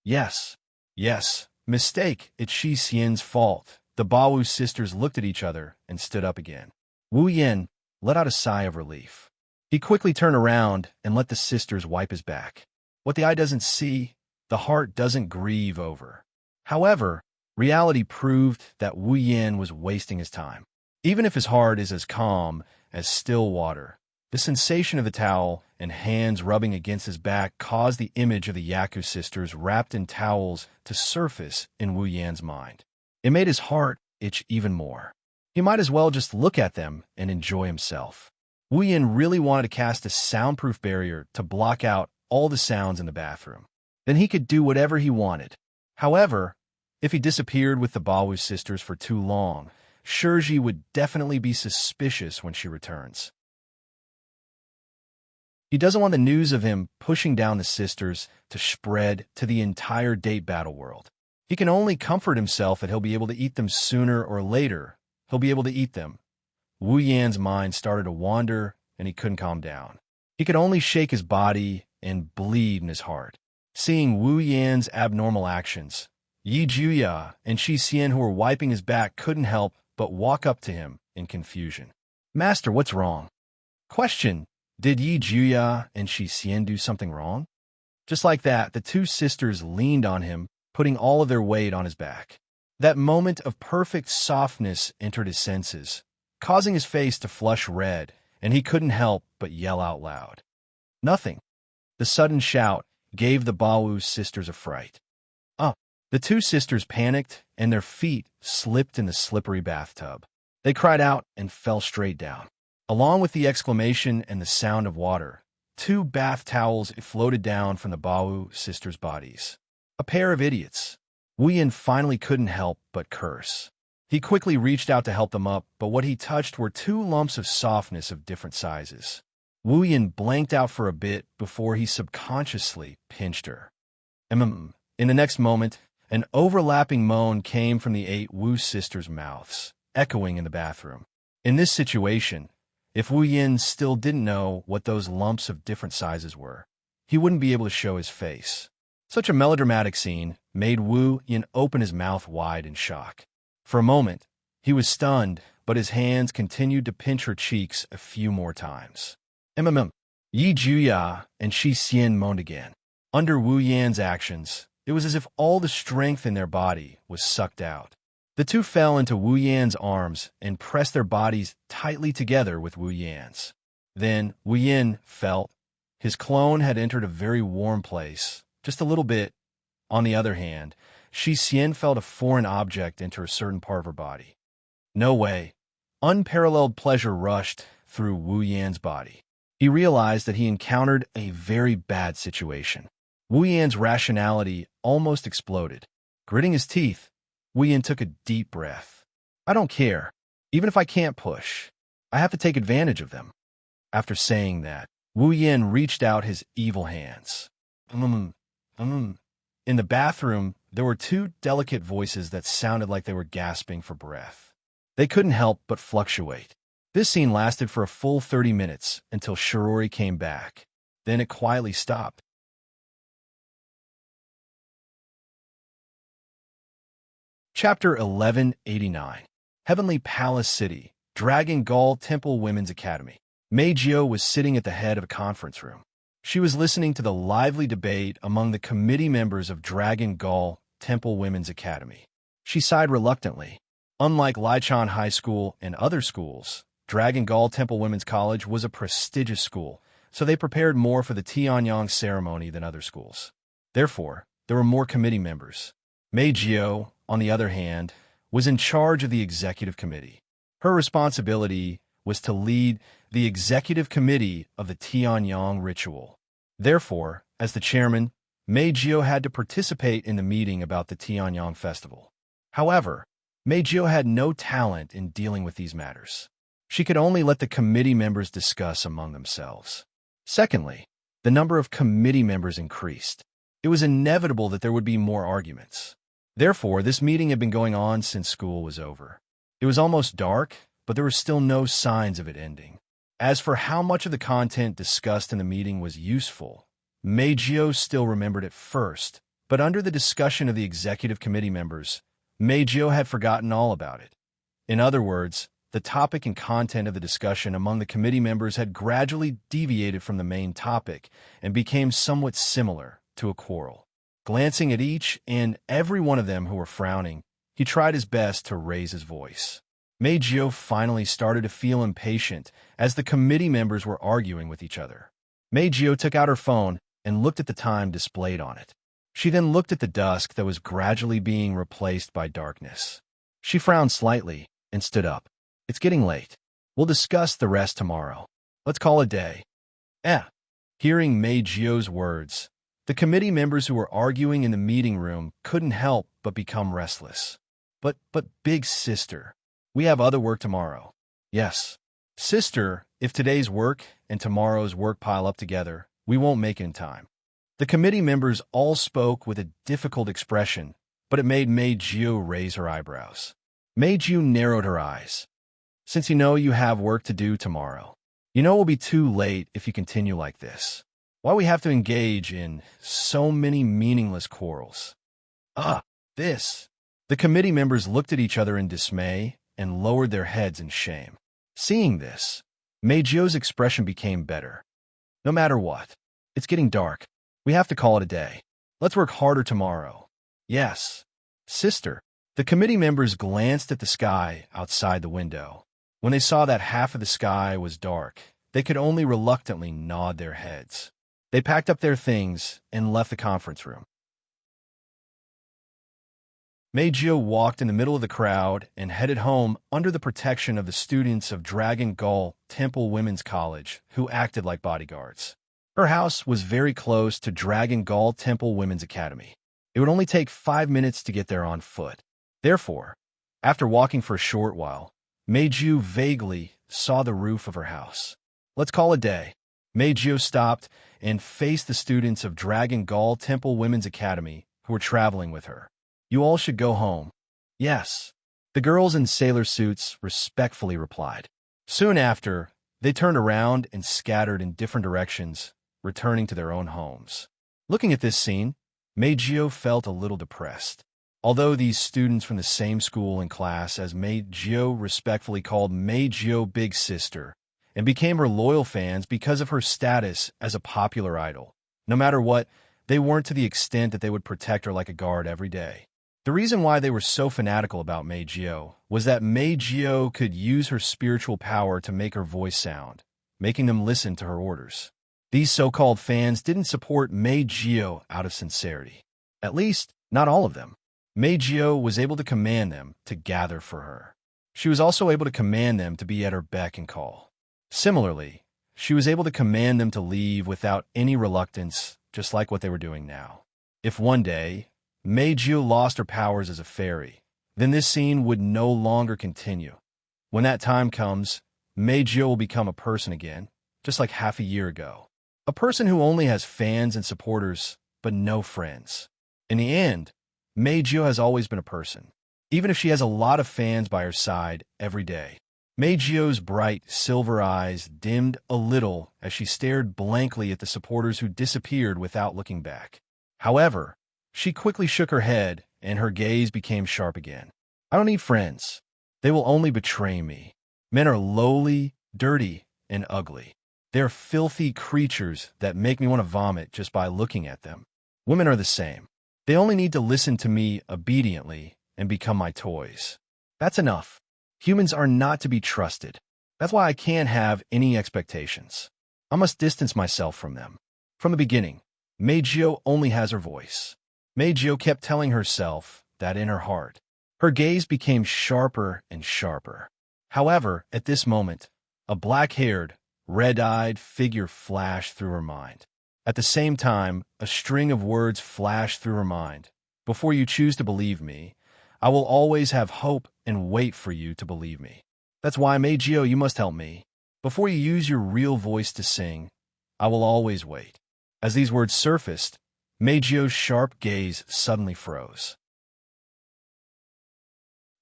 "Yes. Yes. Mistake. It's Shi Xian's fault." The Baowu sisters looked at each other and stood up again. Wu Yan let out a sigh of relief. He quickly turned around and let the sisters wipe his back. What the eye doesn't see, the heart doesn't grieve over. However, reality proved that Wu Yan was wasting his time. Even if his heart is as calm as still water, the sensation of the towel and hands rubbing against his back caused the image of the Yaku sisters wrapped in towels to surface in Wu Yan's mind. It made his heart itch even more. He might as well just look at them and enjoy himself. Wu Yan really wanted to cast a soundproof barrier to block out all the sounds in the bathroom. Then he could do whatever he wanted. However, if he disappeared with the Baowu sisters for too long, Shirji would definitely be suspicious when she returns. He doesn't want the news of him pushing down the sisters to spread to the entire date battle world. He can only comfort himself that he'll be able to eat them sooner or later. He'll be able to eat them. Wu Yan's mind started to wander, and he couldn't calm down. He could only shake his body and bleed in his heart. Seeing Wu Yan's abnormal actions, Yi Juya and Shi Xian, who were wiping his back, couldn't help but walk up to him in confusion. "Master, what's wrong?" Question. Did Yi Juya and Shi Xian do something wrong? Just like that, the two sisters leaned on him, putting all of their weight on his back. That moment of perfect softness entered his senses, causing his face to flush red, and he couldn't help but yell out loud. Nothing. The sudden shout gave the Bawu sisters a fright. The two sisters panicked, and their feet slipped in the slippery bathtub. They cried out and fell straight down. Along with the exclamation and the sound of water, two bath towels floated down from the Bawu sisters' bodies. A pair of idiots. Wu Yin finally couldn't help but curse. He quickly reached out to help them up, but what he touched were two lumps of softness of different sizes. Wu Yin blanked out for a bit before he subconsciously pinched her. In the next moment, an overlapping moan came from the 8 Wu sisters' mouths, echoing in the bathroom. In this situation, if Wu Yin still didn't know what those lumps of different sizes were, he wouldn't be able to show his face. Such a melodramatic scene made Wu Yin open his mouth wide in shock. For a moment, he was stunned, but his hands continued to pinch her cheeks a few more times. Yi Juya and Shi Xian moaned again. Under Wu Yan's actions, it was as if all the strength in their body was sucked out. The two fell into Wu Yan's arms and pressed their bodies tightly together with Wu Yan's. Then Wu Yan felt his clone had entered a very warm place, just a little bit. On the other hand, Shi Xian felt a foreign object enter a certain part of her body. No way. Unparalleled pleasure rushed through Wu Yan's body. He realized that he encountered a very bad situation. Wu Yan's rationality almost exploded. Gritting his teeth, Wu Yan took a deep breath. I don't care. Even if I can't push, I have to take advantage of them. After saying that, Wu Yan reached out his evil hands. In the bathroom, there were two delicate voices that sounded like they were gasping for breath. They couldn't help but fluctuate. This scene lasted for a full 30 minutes until Shirori came back. Then it quietly stopped. Chapter 1189. Heavenly Palace City, Dragon Gall Temple Women's Academy. Mei Jio was sitting at the head of a conference room. She was listening to the lively debate among the committee members of Dragon Gall Temple Women's Academy. She sighed reluctantly. Unlike Lichon High School and other schools, Dragon Gall Temple Women's College was a prestigious school, so they prepared more for the Tianyang ceremony than other schools. Therefore, there were more committee members. Mei Jio, on the other hand, was in charge of the executive committee. Her responsibility was to lead the executive committee of the Tianyang ritual. Therefore, as the chairman, Mei Jio had to participate in the meeting about the Tianyang festival. However, Mei Jio had no talent in dealing with these matters. She could only let the committee members discuss among themselves. Secondly, the number of committee members increased. It was inevitable that there would be more arguments. Therefore, this meeting had been going on since school was over. It was almost dark, but there were still no signs of it ending. As for how much of the content discussed in the meeting was useful, Mei Jio still remembered it first, but under the discussion of the executive committee members, Mei Jio had forgotten all about it. In other words, the topic and content of the discussion among the committee members had gradually deviated from the main topic and became somewhat similar to a quarrel. Glancing at each and every one of them who were frowning, he tried his best to raise his voice. Mei Jio finally started to feel impatient as the committee members were arguing with each other. Mei Jio took out her phone and looked at the time displayed on it. She then looked at the dusk that was gradually being replaced by darkness. She frowned slightly and stood up. It's getting late. We'll discuss the rest tomorrow. Let's call it a day. Hearing Mei Jio's words, the committee members who were arguing in the meeting room couldn't help but become restless. But big sister, we have other work tomorrow. Yes. Sister, if today's work and tomorrow's work pile up together, we won't make it in time. The committee members all spoke with a difficult expression, but it made Mei Jio raise her eyebrows. Mei Jio narrowed her eyes. Since you know you have work to do tomorrow, you know it will be too late if you continue like this. Why we have to engage in so many meaningless quarrels? This. The committee members looked at each other in dismay and lowered their heads in shame. Seeing this, Meijio's expression became better. No matter what. It's getting dark. We have to call it a day. Let's work harder tomorrow. Yes. Sister. The committee members glanced at the sky outside the window. When they saw that half of the sky was dark, they could only reluctantly nod their heads. They packed up their things and left the conference room. Meijio walked in the middle of the crowd and headed home under the protection of the students of Dragon Gall Temple Women's College, who acted like bodyguards. Her house was very close to Dragon Gall Temple Women's Academy. It would only take 5 minutes to get there on foot. Therefore, after walking for a short while, Meijio vaguely saw the roof of her house. Let's call it a day. Meijio stopped and faced the students of Dragon Gall Temple Women's Academy who were traveling with her. You all should go home. Yes. The girls in sailor suits respectfully replied. Soon after, they turned around and scattered in different directions, returning to their own homes. Looking at this scene, Meijio felt a little depressed. Although these students from the same school and class as Meijio respectfully called Meijio Big Sister and became her loyal fans because of her status as a popular idol. No matter what, they weren't to the extent that they would protect her like a guard every day. The reason why they were so fanatical about Meijio was that Meijio could use her spiritual power to make her voice sound, making them listen to her orders. These so-called fans didn't support Meijio out of sincerity. At least, not all of them. Meijio was able to command them to gather for her. She was also able to command them to be at her beck and call. Similarly, she was able to command them to leave without any reluctance, just like what they were doing now. If one day, Meijio lost her powers as a fairy, then this scene would no longer continue. When that time comes, Meijio will become a person again, just like half a year ago. A person who only has fans and supporters, but no friends. In the end, Meijio has always been a person, even if she has a lot of fans by her side every day. Meijio's bright, silver eyes dimmed a little as she stared blankly at the supporters who disappeared without looking back. However, she quickly shook her head and her gaze became sharp again. I don't need friends. They will only betray me. Men are lowly, dirty, and ugly. They are filthy creatures that make me want to vomit just by looking at them. Women are the same. They only need to listen to me obediently and become my toys. That's enough. Humans are not to be trusted. That's why I can't have any expectations. I must distance myself from them. From the beginning, Meijio only has her voice. Meijio kept telling herself that in her heart. Her gaze became sharper and sharper. However, at this moment, a black-haired, red-eyed figure flashed through her mind. At the same time, a string of words flashed through her mind. Before you choose to believe me, I will always have hope and wait for you to believe me. That's why, Meijio, you must help me. Before you use your real voice to sing, I will always wait. As these words surfaced, Meijio's sharp gaze suddenly froze.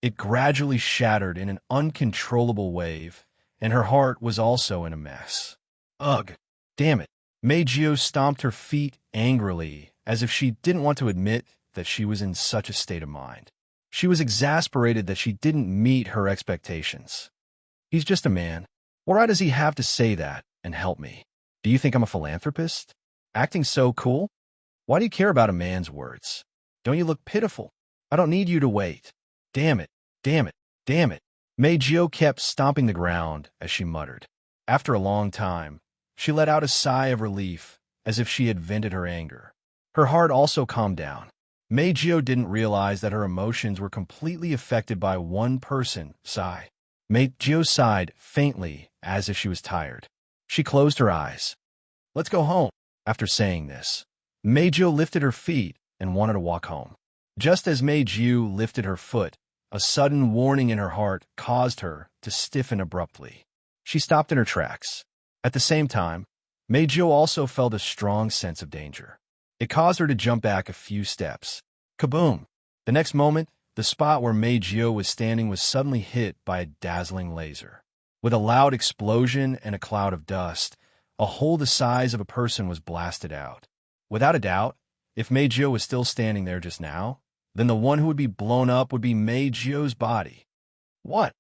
It gradually shattered in an uncontrollable wave, and her heart was also in a mess. Ugh! Damn it! Meijio stomped her feet angrily, as if she didn't want to admit that she was in such a state of mind. She was exasperated that she didn't meet her expectations. He's just a man. Why does he have to say that and help me? Do you think I'm a philanthropist? Acting so cool? Why do you care about a man's words? Don't you look pitiful? I don't need you to wait. Damn it, damn it, damn it. Meijio kept stomping the ground as she muttered. After a long time, she let out a sigh of relief, as if she had vented her anger. Her heart also calmed down. Meijio didn't realize that her emotions were completely affected by one person, sigh. Meijio sighed faintly, as if she was tired. She closed her eyes. Let's go home. After saying this, Meijio lifted her feet and wanted to walk home. Just as Meijio lifted her foot, a sudden warning in her heart caused her to stiffen abruptly. She stopped in her tracks. At the same time, Meijio also felt a strong sense of danger. It caused her to jump back a few steps. Kaboom! The next moment, the spot where Meijio was standing was suddenly hit by a dazzling laser. With a loud explosion and a cloud of dust, a hole the size of a person was blasted out. Without a doubt, if Meijio was still standing there just now, then the one who would be blown up would be Meijio's body. What?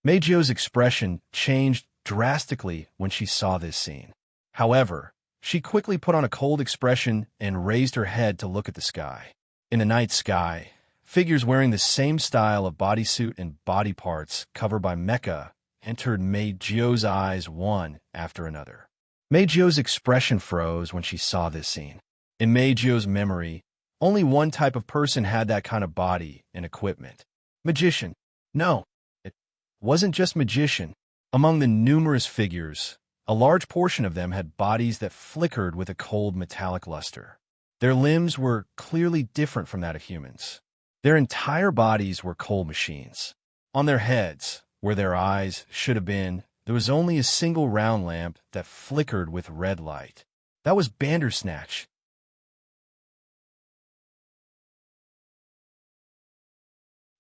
Meijio's expression changed drastically when she saw this scene. However, she quickly put on a cold expression and raised her head to look at the sky. In the night sky, figures wearing the same style of bodysuit and body parts covered by mecha entered Meijio's eyes one after another. Meijio's expression froze when she saw this scene. In Meijio's memory, only one type of person had that kind of body and equipment. Magician. No, it wasn't just magician. Among the numerous figures, a large portion of them had bodies that flickered with a cold metallic luster. Their limbs were clearly different from that of humans. Their entire bodies were coal machines. On their heads, where their eyes should have been, there was only a single round lamp that flickered with red light. That was Bandersnatch.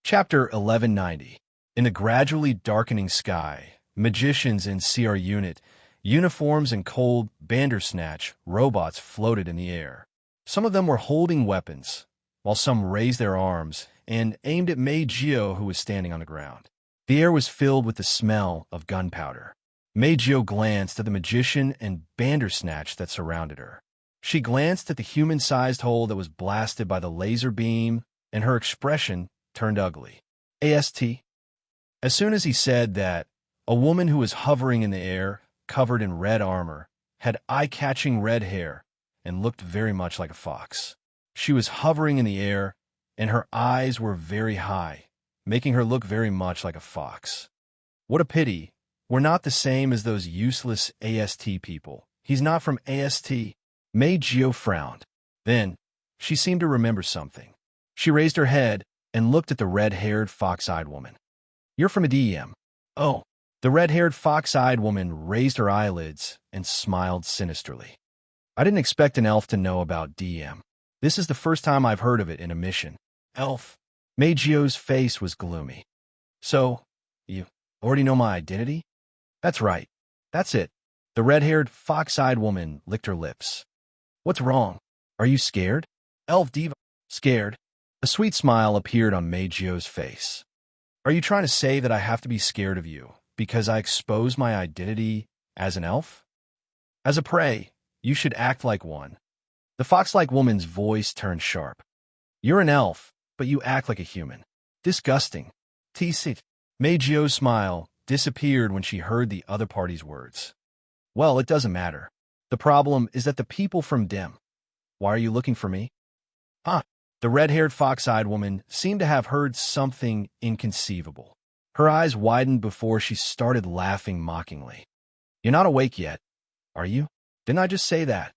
Chapter 1190. In the gradually darkening sky, magicians in CR unit, uniforms and cold Bandersnatch robots floated in the air. Some of them were holding weapons, while some raised their arms and aimed at Meijio, who was standing on the ground. The air was filled with the smell of gunpowder. Meijio glanced at the magician and Bandersnatch that surrounded her. She glanced at the human-sized hole that was blasted by the laser beam, and her expression turned ugly. AST. As soon as he said that, a woman who was hovering in the air, covered in red armor, had eye-catching red hair, and looked very much like a fox. She was hovering in the air, and her eyes were very high, making her look very much like a fox. What a pity. We're not the same as those useless AST people. He's not from AST. Meijio frowned. Then, she seemed to remember something. She raised her head and looked at the red-haired, fox-eyed woman. You're from a DM. Oh. The red-haired, fox-eyed woman raised her eyelids and smiled sinisterly. I didn't expect an elf to know about DM. This is the first time I've heard of it in a mission. Elf. Meijio's face was gloomy. So, you already know my identity? That's right. That's it. The red-haired, fox-eyed woman licked her lips. What's wrong? Are you scared? Elf diva. Scared? A sweet smile appeared on Meijio's face. Are you trying to say that I have to be scared of you because I expose my identity as an elf? As a prey, you should act like one. The fox-like woman's voice turned sharp. You're an elf, but you act like a human. Disgusting. T-sit. Meijio's smile disappeared when she heard the other party's words. Well, it doesn't matter. The problem is that the people from DIM. Why are you looking for me? Huh. The red-haired, fox-eyed woman seemed to have heard something inconceivable. Her eyes widened before she started laughing mockingly. You're not awake yet, are you? Didn't I just say that?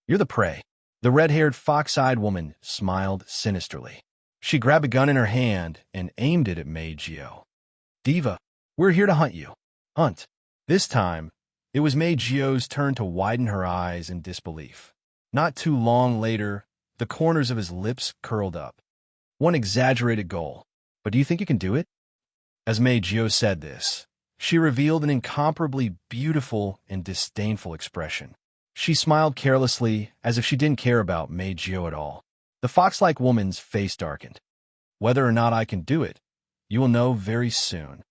You're the prey. The red-haired, fox-eyed woman smiled sinisterly. She grabbed a gun in her hand and aimed it at Meijio. Diva, we're here to hunt you. Hunt. This time, it was Meijio's turn to widen her eyes in disbelief. Not too long later, the corners of his lips curled up. One exaggerated goal. But do you think you can do it? As Meijio said this, she revealed an incomparably beautiful and disdainful expression. She smiled carelessly, as if she didn't care about Meijio at all. The fox-like woman's face darkened. Whether or not I can do it, you will know very soon.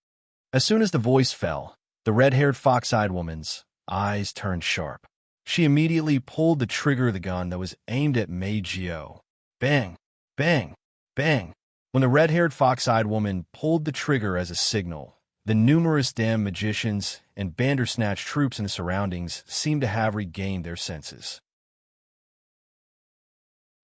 As soon as the voice fell, the red-haired, fox-eyed woman's eyes turned sharp. She immediately pulled the trigger of the gun that was aimed at Meijio. Bang! Bang! Bang! When the red-haired, fox-eyed woman pulled the trigger as a signal, the numerous damn magicians and Bandersnatch troops in the surroundings seemed to have regained their senses.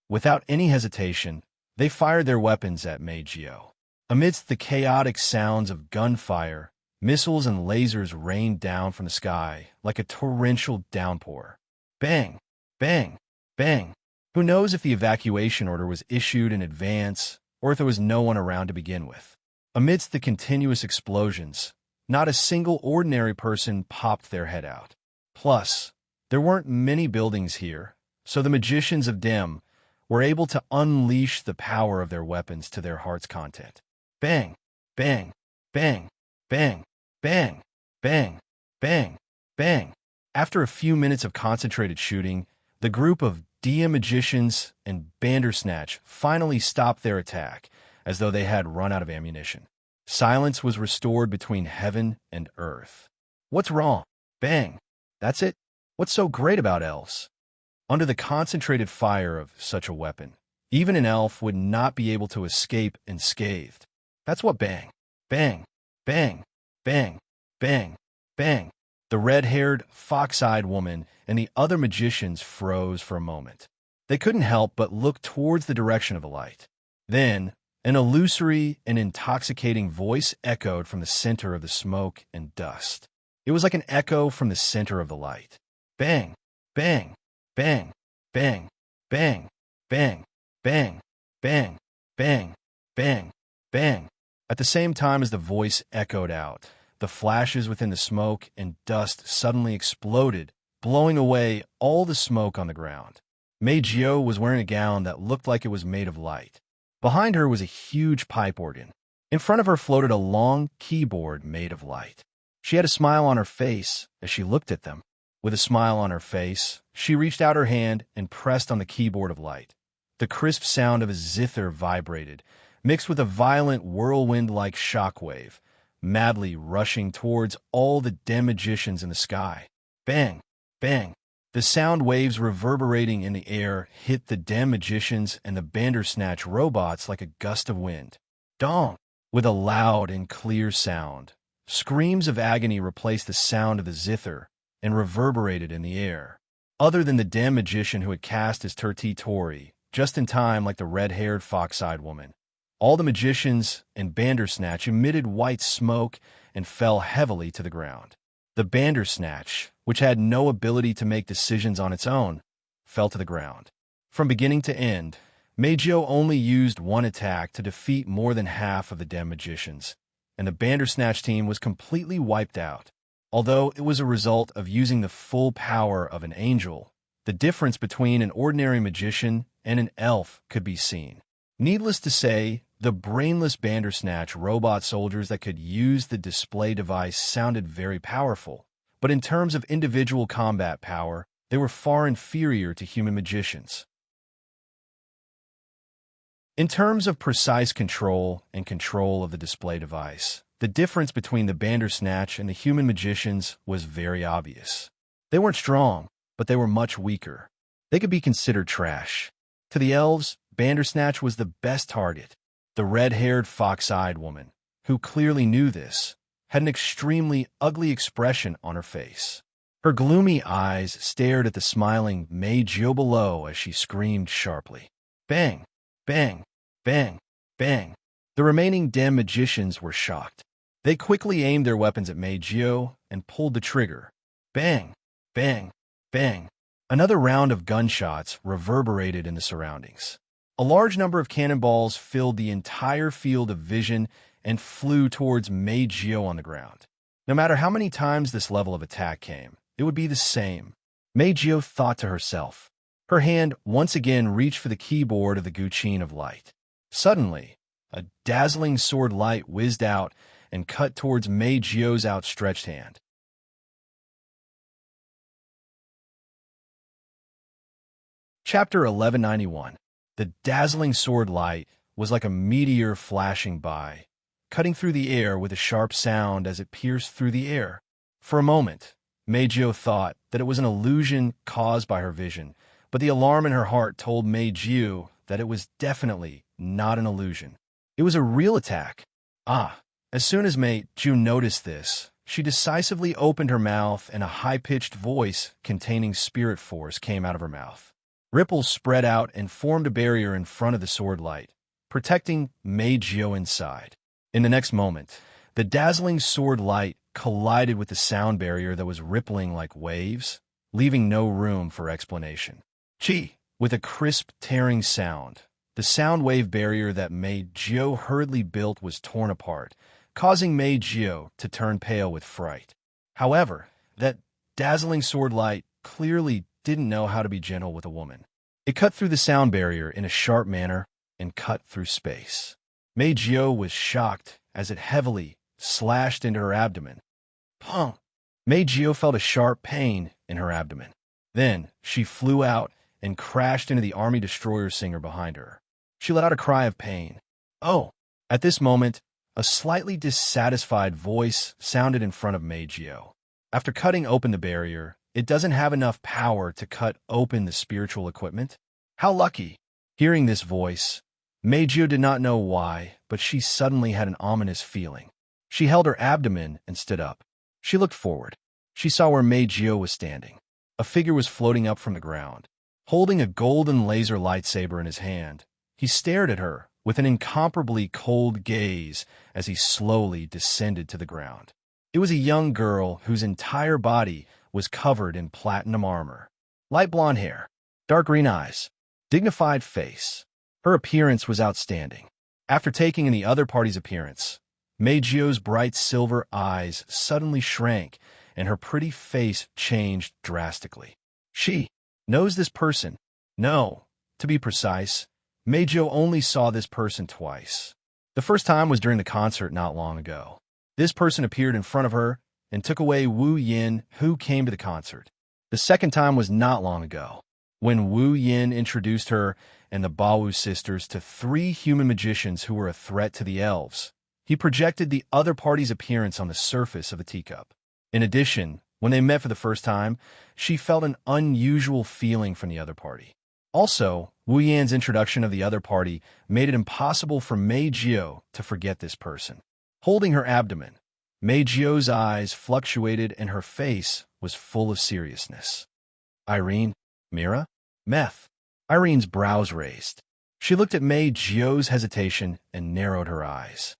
Without any hesitation, they fired their weapons at Meijio. Amidst the chaotic sounds of gunfire, missiles and lasers rained down from the sky like a torrential downpour. Bang! Bang! Bang! Who knows if the evacuation order was issued in advance or if there was no one around to begin with. Amidst the continuous explosions, not a single ordinary person popped their head out. Plus, there weren't many buildings here, so the magicians of DIM were able to unleash the power of their weapons to their heart's content. Bang! Bang! Bang! Bang! Bang! Bang! Bang! Bang! After a few minutes of concentrated shooting, the group of DM magicians and Bandersnatch finally stopped their attack, as though they had run out of ammunition. Silence was restored between heaven and earth. What's wrong? Bang. That's it? What's so great about elves? Under the concentrated fire of such a weapon, even an elf would not be able to escape unscathed. That's what bang, bang, bang, bang, bang, bang. The red-haired, fox-eyed woman and the other magicians froze for a moment. They couldn't help but look towards the direction of the light. Then, an illusory and intoxicating voice echoed from the center of the smoke and dust. It was like an echo from the center of the light. Bang, bang, bang, bang, bang, bang, bang, bang, bang, bang, bang. At the same time as the voice echoed out, the flashes within the smoke and dust suddenly exploded, blowing away all the smoke on the ground. Meiji was wearing a gown that looked like it was made of light. Behind her was a huge pipe organ. In front of her floated a long keyboard made of light. She had a smile on her face as she looked at them. With a smile on her face, she reached out her hand and pressed on the keyboard of light. The crisp sound of a zither vibrated, mixed with a violent whirlwind-like shockwave, madly rushing towards all the dim magicians in the sky. Bang! Bang! The sound waves reverberating in the air hit the dim magicians and the Bandersnatch robots like a gust of wind. Dong! With a loud and clear sound, screams of agony replaced the sound of the zither and reverberated in the air. Other than the dim magician who had cast his Terti Tori, just in time like the red-haired fox-eyed woman, all the magicians and Bandersnatch emitted white smoke and fell heavily to the ground. The Bandersnatch, which had no ability to make decisions on its own, fell to the ground. From beginning to end, Meiji only used one attack to defeat more than half of the dim magicians, and the Bandersnatch team was completely wiped out. Although it was a result of using the full power of an angel, the difference between an ordinary magician and an elf could be seen. Needless to say, the brainless Bandersnatch robot soldiers that could use the display device sounded very powerful, but in terms of individual combat power, they were far inferior to human magicians. In terms of precise control and control of the display device, the difference between the Bandersnatch and the human magicians was very obvious. They weren't strong, but they were much weaker. They could be considered trash. To the elves, Bandersnatch was the best target. The red-haired fox-eyed woman, who clearly knew this, had an extremely ugly expression on her face. Her gloomy eyes stared at the smiling Meiji below as she screamed sharply. Bang! Bang! Bang! Bang! The remaining dim magicians were shocked. They quickly aimed their weapons at Meiji and pulled the trigger. Bang! Bang! Bang! Another round of gunshots reverberated in the surroundings. A large number of cannonballs filled the entire field of vision and flew towards Meiji on the ground. No matter how many times this level of attack came, it would be the same. Meiji thought to herself. Her hand once again reached for the keyboard of the Guqin of Light. Suddenly, a dazzling sword light whizzed out and cut towards Meiji's outstretched hand. Chapter 1191. The dazzling sword light was like a meteor flashing by, cutting through the air with a sharp sound as it pierced through the air. For a moment, Meiji thought that it was an illusion caused by her vision, but the alarm in her heart told Meiji that it was definitely not an illusion. It was a real attack. As soon as Meiji noticed this, she decisively opened her mouth and a high-pitched voice containing spirit force came out of her mouth. Ripples spread out and formed a barrier in front of the sword light, protecting Meiji inside. In the next moment, the dazzling sword light collided with the sound barrier that was rippling like waves, leaving no room for explanation. Chi! With a crisp, tearing sound, the sound wave barrier that Meiji hurriedly built was torn apart, causing Meiji to turn pale with fright. However, that dazzling sword light clearly didn't know how to be gentle with a woman. It cut through the sound barrier in a sharp manner and cut through space. Meiji was shocked as it heavily slashed into her abdomen. Pong! Meiji felt a sharp pain in her abdomen. Then she flew out and crashed into the Army Destroyer Singer behind her. She let out a cry of pain. Oh! At this moment, a slightly dissatisfied voice sounded in front of Meiji. After cutting open the barrier, it doesn't have enough power to cut open the spiritual equipment? How lucky! Hearing this voice, Meijio did not know why, but she suddenly had an ominous feeling. She held her abdomen and stood up. She looked forward. She saw where Meijio was standing. A figure was floating up from the ground. Holding a golden laser lightsaber in his hand, he stared at her with an incomparably cold gaze as he slowly descended to the ground. It was a young girl whose entire body was covered in platinum armor. Light blonde hair, dark green eyes, dignified face. Her appearance was outstanding. After taking in the other party's appearance, Meijio's bright silver eyes suddenly shrank and her pretty face changed drastically. She knows this person. No, to be precise, Meijio only saw this person twice. The first time was during the concert not long ago. This person appeared in front of her and took away Wu Yin, who came to the concert. The second time was not long ago, when Wu Yin introduced her and the Bawu sisters to 3 human magicians who were a threat to the elves. He projected the other party's appearance on the surface of a teacup. In addition, when they met for the first time, she felt an unusual feeling from the other party. Also, Wu Yan's introduction of the other party made it impossible for Meijio to forget this person. Holding her abdomen, Meijio's eyes fluctuated and her face was full of seriousness. Irene? Mira? Meth? Irene's brows raised. She looked at Meijio's hesitation and narrowed her eyes.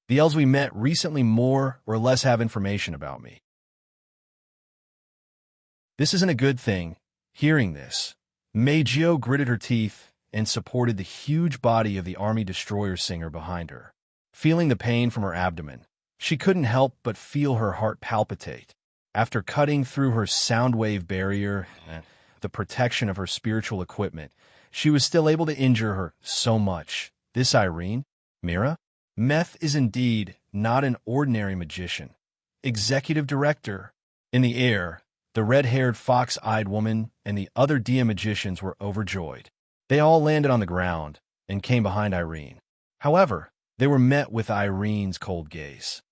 The elves we met recently more or less have information about me. This isn't a good thing. Hearing this, Meijio gritted her teeth and supported the huge body of the army destroyer singer behind her. Feeling the pain from her abdomen, she couldn't help but feel her heart palpitate. After cutting through her sound wave barrier and the protection of her spiritual equipment, she was still able to injure her so much. This Irene? Mira? Meth is indeed not an ordinary magician. Executive director. In the air, the red-haired fox-eyed woman and the other Dia magicians were overjoyed. They all landed on the ground and came behind Irene. However, they were met with Irene's cold gaze.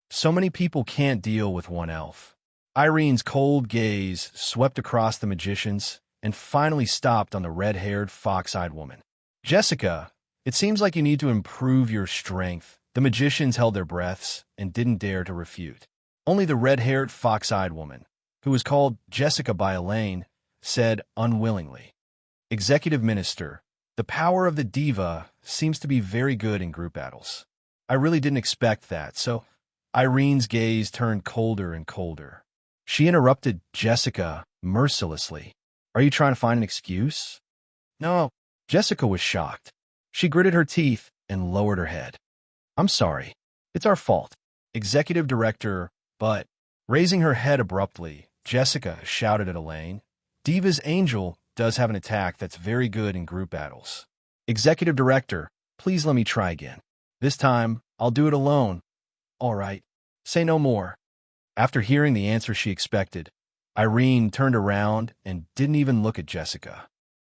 So many people can't deal with one elf. Irene's cold gaze swept across the magicians and finally stopped on the red-haired fox-eyed woman. Jessica, it seems like you need to improve your strength. The magicians held their breaths and didn't dare to refute. Only the red-haired fox-eyed woman, who was called Jessica by Elaine, said unwillingly, "Executive Minister, the power of the diva seems to be very good in group battles. I really didn't expect that," so Irene's gaze turned colder and colder. She interrupted Jessica mercilessly. "Are you trying to find an excuse?" No, Jessica was shocked. She gritted her teeth and lowered her head. "I'm sorry. It's our fault. Executive Director, but..." Raising her head abruptly, Jessica shouted at Elaine, "Diva's Angel does have an attack that's very good in group battles. Executive Director, please let me try again. This time, I'll do it alone." "All right. Say no more." After hearing the answer she expected, Irene turned around and didn't even look at Jessica.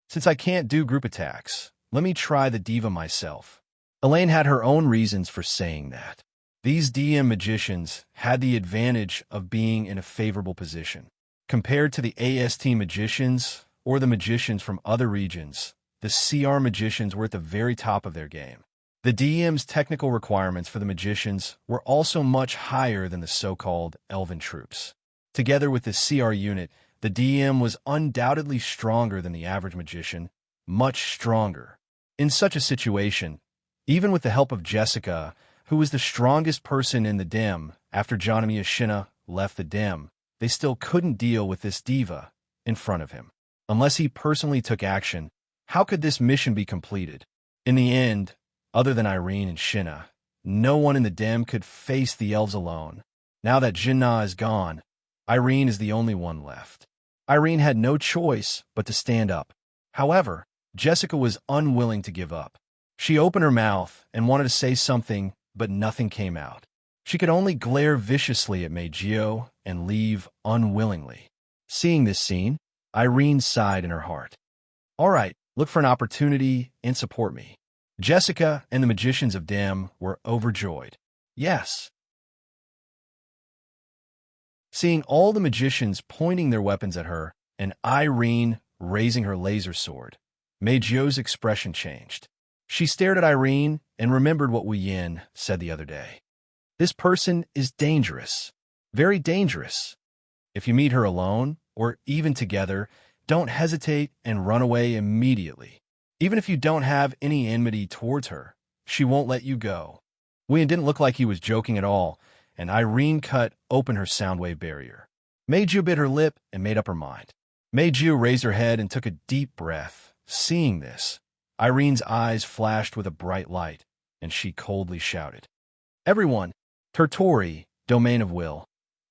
"Since I can't do group attacks, let me try the diva myself." Elaine had her own reasons for saying that. These DM magicians had the advantage of being in a favorable position. Compared to the AST magicians or the magicians from other regions, the CR magicians were at the very top of their game. The DM's technical requirements for the magicians were also much higher than the so-called elven troops. Together with the CR unit, the DM was undoubtedly stronger than the average magician, much stronger. In such a situation, even with the help of Jessica, who was the strongest person in the DEM after Janamiya Shina left the DEM, they still couldn't deal with this diva in front of him. Unless he personally took action, how could this mission be completed? In the end, other than Irene and Shina, no one in the DEM could face the elves alone. Now that Jinnah is gone, Irene is the only one left. Irene had no choice but to stand up. However, Jessica was unwilling to give up. She opened her mouth and wanted to say something, but nothing came out. She could only glare viciously at Meijio and leave unwillingly. Seeing this scene, Irene sighed in her heart. "All right, look for an opportunity and support me." Jessica and the magicians of Dem were overjoyed. Yes. Seeing all the magicians pointing their weapons at her and Irene raising her laser sword, Meijio's expression changed. She stared at Irene and remembered what Wu Yin said the other day. This person is dangerous, very dangerous. If you meet her alone, or even together, don't hesitate and run away immediately. Even if you don't have any enmity towards her, she won't let you go. Wu Yin didn't look like he was joking at all, and Irene cut open her sound wave barrier. Meijio bit her lip and made up her mind. Meijio raised her head and took a deep breath. Seeing this, Irene's eyes flashed with a bright light, and she coldly shouted, "Everyone, Tertori, Domain of Will,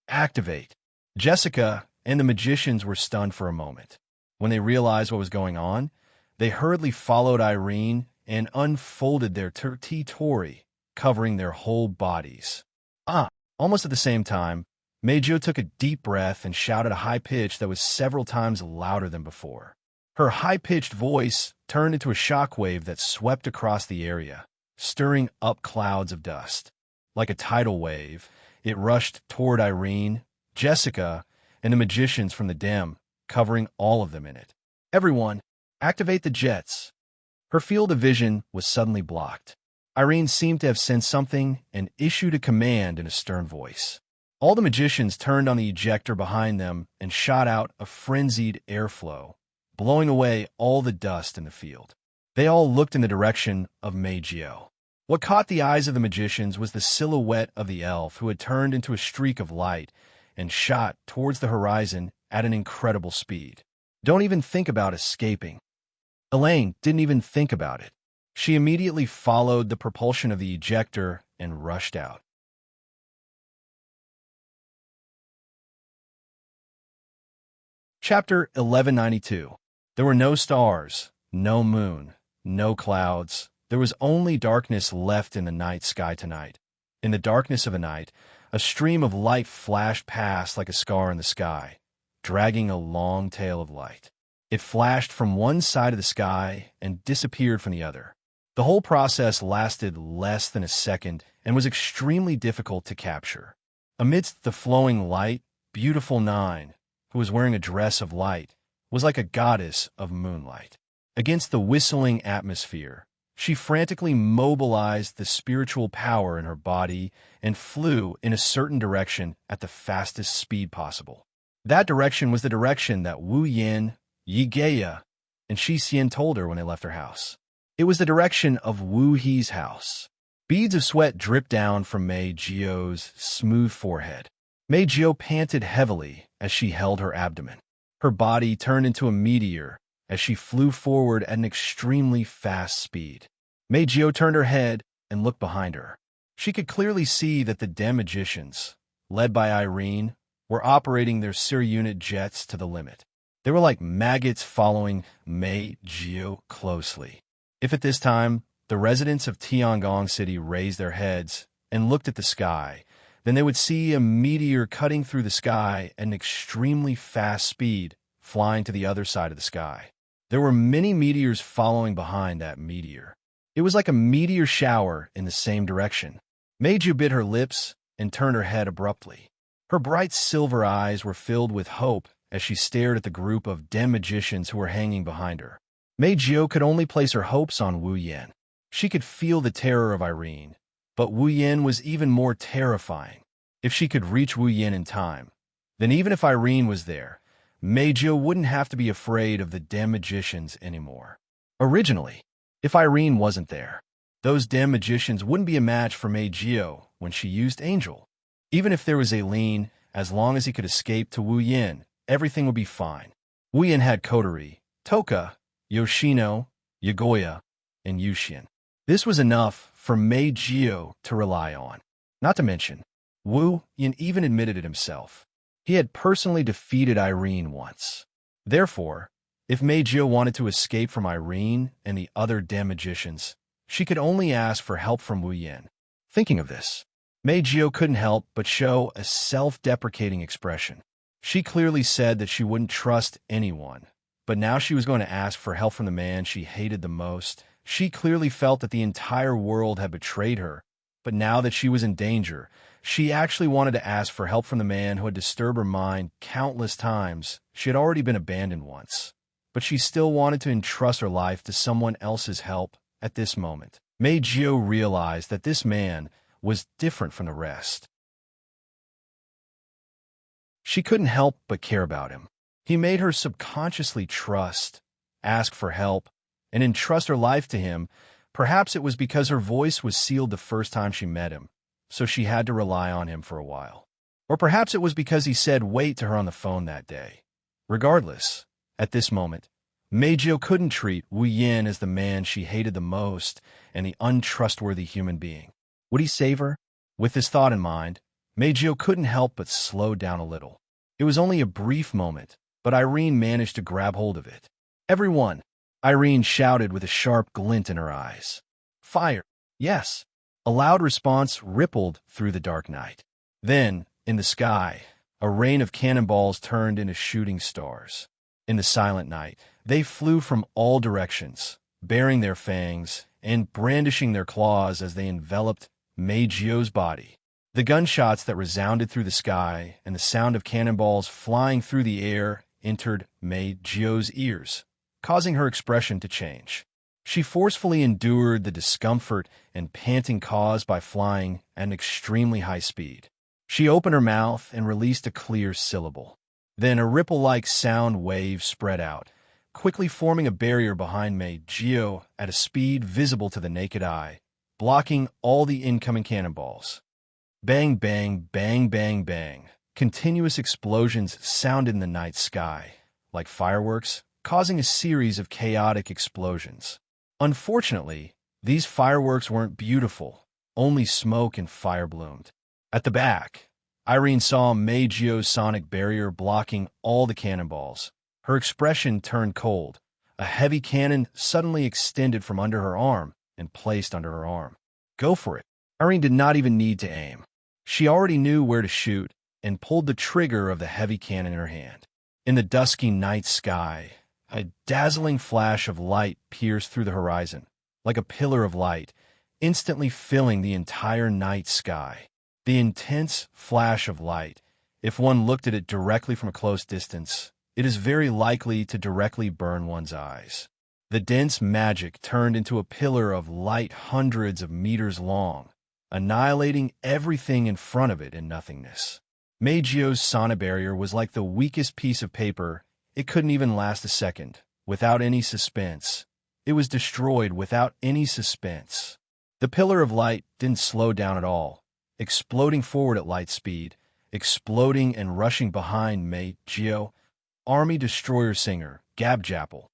activate!" Jessica and the magicians were stunned for a moment. When they realized what was going on, they hurriedly followed Irene and unfolded their Tertori, covering their whole bodies. Almost at the same time, Meijio took a deep breath and shouted a high pitch that was several times louder than before. Her high-pitched voice turned into a shockwave that swept across the area, stirring up clouds of dust. Like a tidal wave, it rushed toward Irene, Jessica, and the magicians from the Dem, covering all of them in it. "Everyone, activate the jets." Her field of vision was suddenly blocked. Irene seemed to have sensed something and issued a command in a stern voice. All the magicians turned on the ejector behind them and shot out a frenzied airflow, blowing away all the dust in the field. They all looked in the direction of Meijio. What caught the eyes of the magicians was the silhouette of the elf who had turned into a streak of light and shot towards the horizon at an incredible speed. Don't even think about escaping. Elaine didn't even think about it. She immediately followed the propulsion of the ejector and rushed out. Chapter 1192. There were no stars, no moon, no clouds. There was only darkness left in the night sky tonight. In the darkness of the night, a stream of light flashed past like a scar in the sky, dragging a long tail of light. It flashed from one side of the sky and disappeared from the other. The whole process lasted less than a second and was extremely difficult to capture. Amidst the flowing light, beautiful Nine, who was wearing a dress of light, was like a goddess of moonlight. Against the whistling atmosphere, she frantically mobilized the spiritual power in her body and flew in a certain direction at the fastest speed possible. That direction was the direction that Wu Yin, Yi Geya, and Shi Xian told her when they left her house. It was the direction of Wu He's house. Beads of sweat dripped down from Mei Jio's smooth forehead. Mei Jio panted heavily as she held her abdomen. Her body turned into a meteor as she flew forward at an extremely fast speed. Mei Jio turned her head and looked behind her. She could clearly see that the Dem magicians, led by Irene, were operating their Sir-unit jets to the limit. They were like maggots following Mei Jio closely. If at this time, the residents of Tiangong City raised their heads and looked at the sky, then they would see a meteor cutting through the sky at an extremely fast speed, flying to the other side of the sky. There were many meteors following behind that meteor. It was like a meteor shower in the same direction. Meiju bit her lips and turned her head abruptly. Her bright silver eyes were filled with hope as she stared at the group of Dem magicians who were hanging behind her. Meijio could only place her hopes on Wu Yin. She could feel the terror of Irene, but Wu Yin was even more terrifying. If she could reach Wu Yin in time, then even if Irene was there, Meijio wouldn't have to be afraid of the Dem magicians anymore. Originally, if Irene wasn't there, those Dem magicians wouldn't be a match for Meijio when she used Angel. Even if there was Aileen, as long as he could escape to Wu Yin, everything would be fine. Wu Yin had Kotori, Toka, Yoshino, Yagoya, and Yushin. This was enough for Meijio to rely on. Not to mention, Wu Yin even admitted it himself. He had personally defeated Irene once. Therefore, if Meijio wanted to escape from Irene and the other Dem magicians, she could only ask for help from Wu Yin. Thinking of this, Meijio couldn't help but show a self-deprecating expression. She clearly said that she wouldn't trust anyone, but now she was going to ask for help from the man she hated the most. She clearly felt that the entire world had betrayed her, But now that she was in danger, she actually wanted to ask for help from the man who had disturbed her mind countless times. She had already been abandoned once, but she still wanted to entrust her life to someone else's help at this moment. Meiji realized that this man was different from the rest. She couldn't help but care about him. He made her subconsciously trust, ask for help, and entrust her life to him. Perhaps it was because her voice was sealed the first time she met him, so she had to rely on him for a while. Or perhaps it was because he said wait to her on the phone that day. Regardless, at this moment, Meiji couldn't treat Wu Yin as the man she hated the most and the untrustworthy human being. Would he save her? With this thought in mind, Meiji couldn't help but slow down a little. It was only a brief moment, but Irene managed to grab hold of it. "Everyone!" Irene shouted with a sharp glint in her eyes. "Fire!" "Yes!" A loud response rippled through the dark night. Then, in the sky, a rain of cannonballs turned into shooting stars. In the silent night, they flew from all directions, baring their fangs and brandishing their claws as they enveloped Meijio's body. The gunshots that resounded through the sky and the sound of cannonballs flying through the air entered Meijio's ears, causing her expression to change. She forcefully endured the discomfort and panting caused by flying at an extremely high speed. She opened her mouth and released a clear syllable. Then a ripple-like sound wave spread out, quickly forming a barrier behind Meiji at a speed visible to the naked eye, blocking all the incoming cannonballs. Bang, bang, bang, bang, bang. Continuous explosions sounded in the night sky, like fireworks, causing a series of chaotic explosions. Unfortunately, these fireworks weren't beautiful. Only smoke and fire bloomed. At the back, Irene saw Meijio's sonic barrier blocking all the cannonballs. Her expression turned cold. A heavy cannon suddenly extended from under her arm and placed under her arm. "Go for it." Irene did not even need to aim. She already knew where to shoot and pulled the trigger of the heavy cannon in her hand. In the dusky night sky, a dazzling flash of light pierced through the horizon, like a pillar of light, instantly filling the entire night sky. The intense flash of light, if one looked at it directly from a close distance, it is very likely to directly burn one's eyes. The dense magic turned into a pillar of light hundreds of meters long, annihilating everything in front of it in nothingness. Meijio's sonic barrier was like the weakest piece of paper. It couldn't even last a second, without any suspense. It was destroyed without any suspense. The pillar of light didn't slow down at all, exploding forward at light speed, exploding and rushing behind Meiji, Army Destroyer Singer, Gabjapple.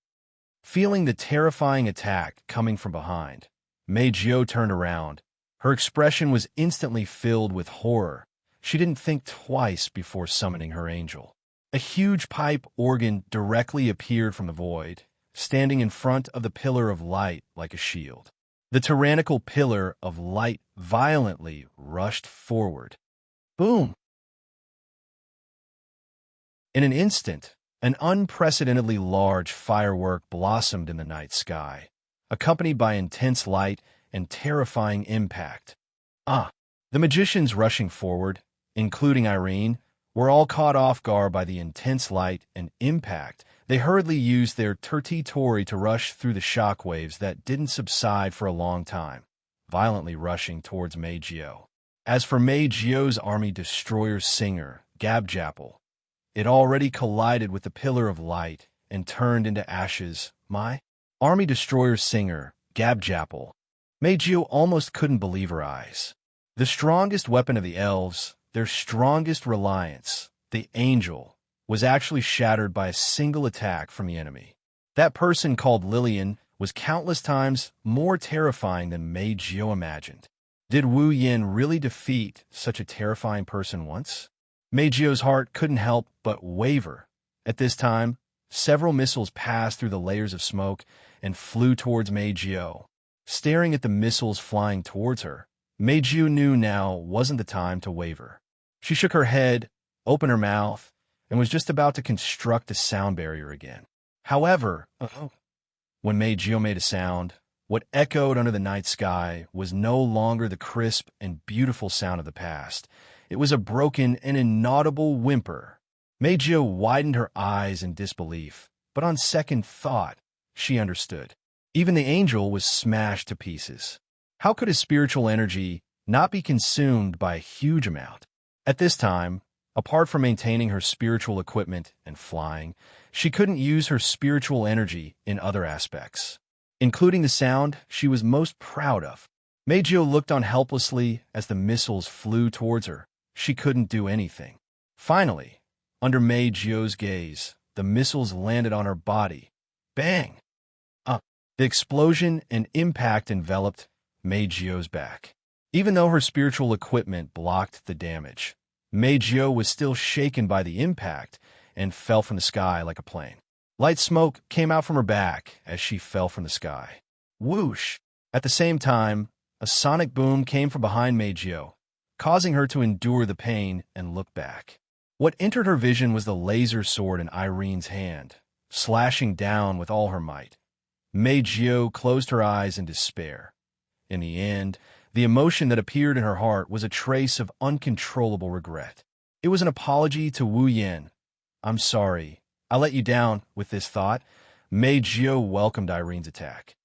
Feeling the terrifying attack coming from behind, Meiji turned around. Her expression was instantly filled with horror. She didn't think twice before summoning her angel. A huge pipe organ directly appeared from the void, standing in front of the pillar of light like a shield. The tyrannical pillar of light violently rushed forward. Boom! In an instant, an unprecedentedly large firework blossomed in the night sky, accompanied by intense light and terrifying impact. The magicians rushing forward, including Irene, were all caught off guard by the intense light and impact. They hurriedly used their terti-tori to rush through the shockwaves that didn't subside for a long time, violently rushing towards Meiji. As for Meijio's Army Destroyer Singer, Gabjapple, it already collided with the pillar of light and turned into ashes. My Army Destroyer Singer, Gabjapple. Meiji almost couldn't believe her eyes. The strongest weapon of the elves, their strongest reliance, the angel, was actually shattered by a single attack from the enemy. That person called Lillian was countless times more terrifying than Meiji imagined. Did Wu Yin really defeat such a terrifying person once? Meijio's heart couldn't help but waver. At this time, several missiles passed through the layers of smoke and flew towards Meiji. Staring at the missiles flying towards her, Meiji knew now wasn't the time to waver. She shook her head, opened her mouth, and was just about to construct a sound barrier again. However, when Meiji made a sound, What echoed under the night sky was no longer the crisp and beautiful sound of the past. It was a broken and inaudible whimper. Meijio widened her eyes in disbelief, but on second thought, she understood. Even the angel was smashed to pieces. How could his spiritual energy not be consumed by a huge amount? At this time, apart from maintaining her spiritual equipment and flying, she couldn't use her spiritual energy in other aspects, including the sound she was most proud of. Meijio looked on helplessly as the missiles flew towards her. She couldn't do anything. Finally, under Meijio's gaze, the missiles landed on her body. Bang! The explosion and impact enveloped Meijio's back. Even though her spiritual equipment blocked the damage, Meijio was still shaken by the impact and fell from the sky like a plane. Light smoke came out from her back as she fell from the sky. Whoosh! At the same time, a sonic boom came from behind Meijio, causing her to endure the pain and look back. What entered her vision was the laser sword in Irene's hand, slashing down with all her might. Meijio closed her eyes in despair. In the end, the emotion that appeared in her heart was a trace of uncontrollable regret. It was an apology to Wu Yin. "I'm sorry. I let you down." With this thought, Meijio welcomed Irene's attack.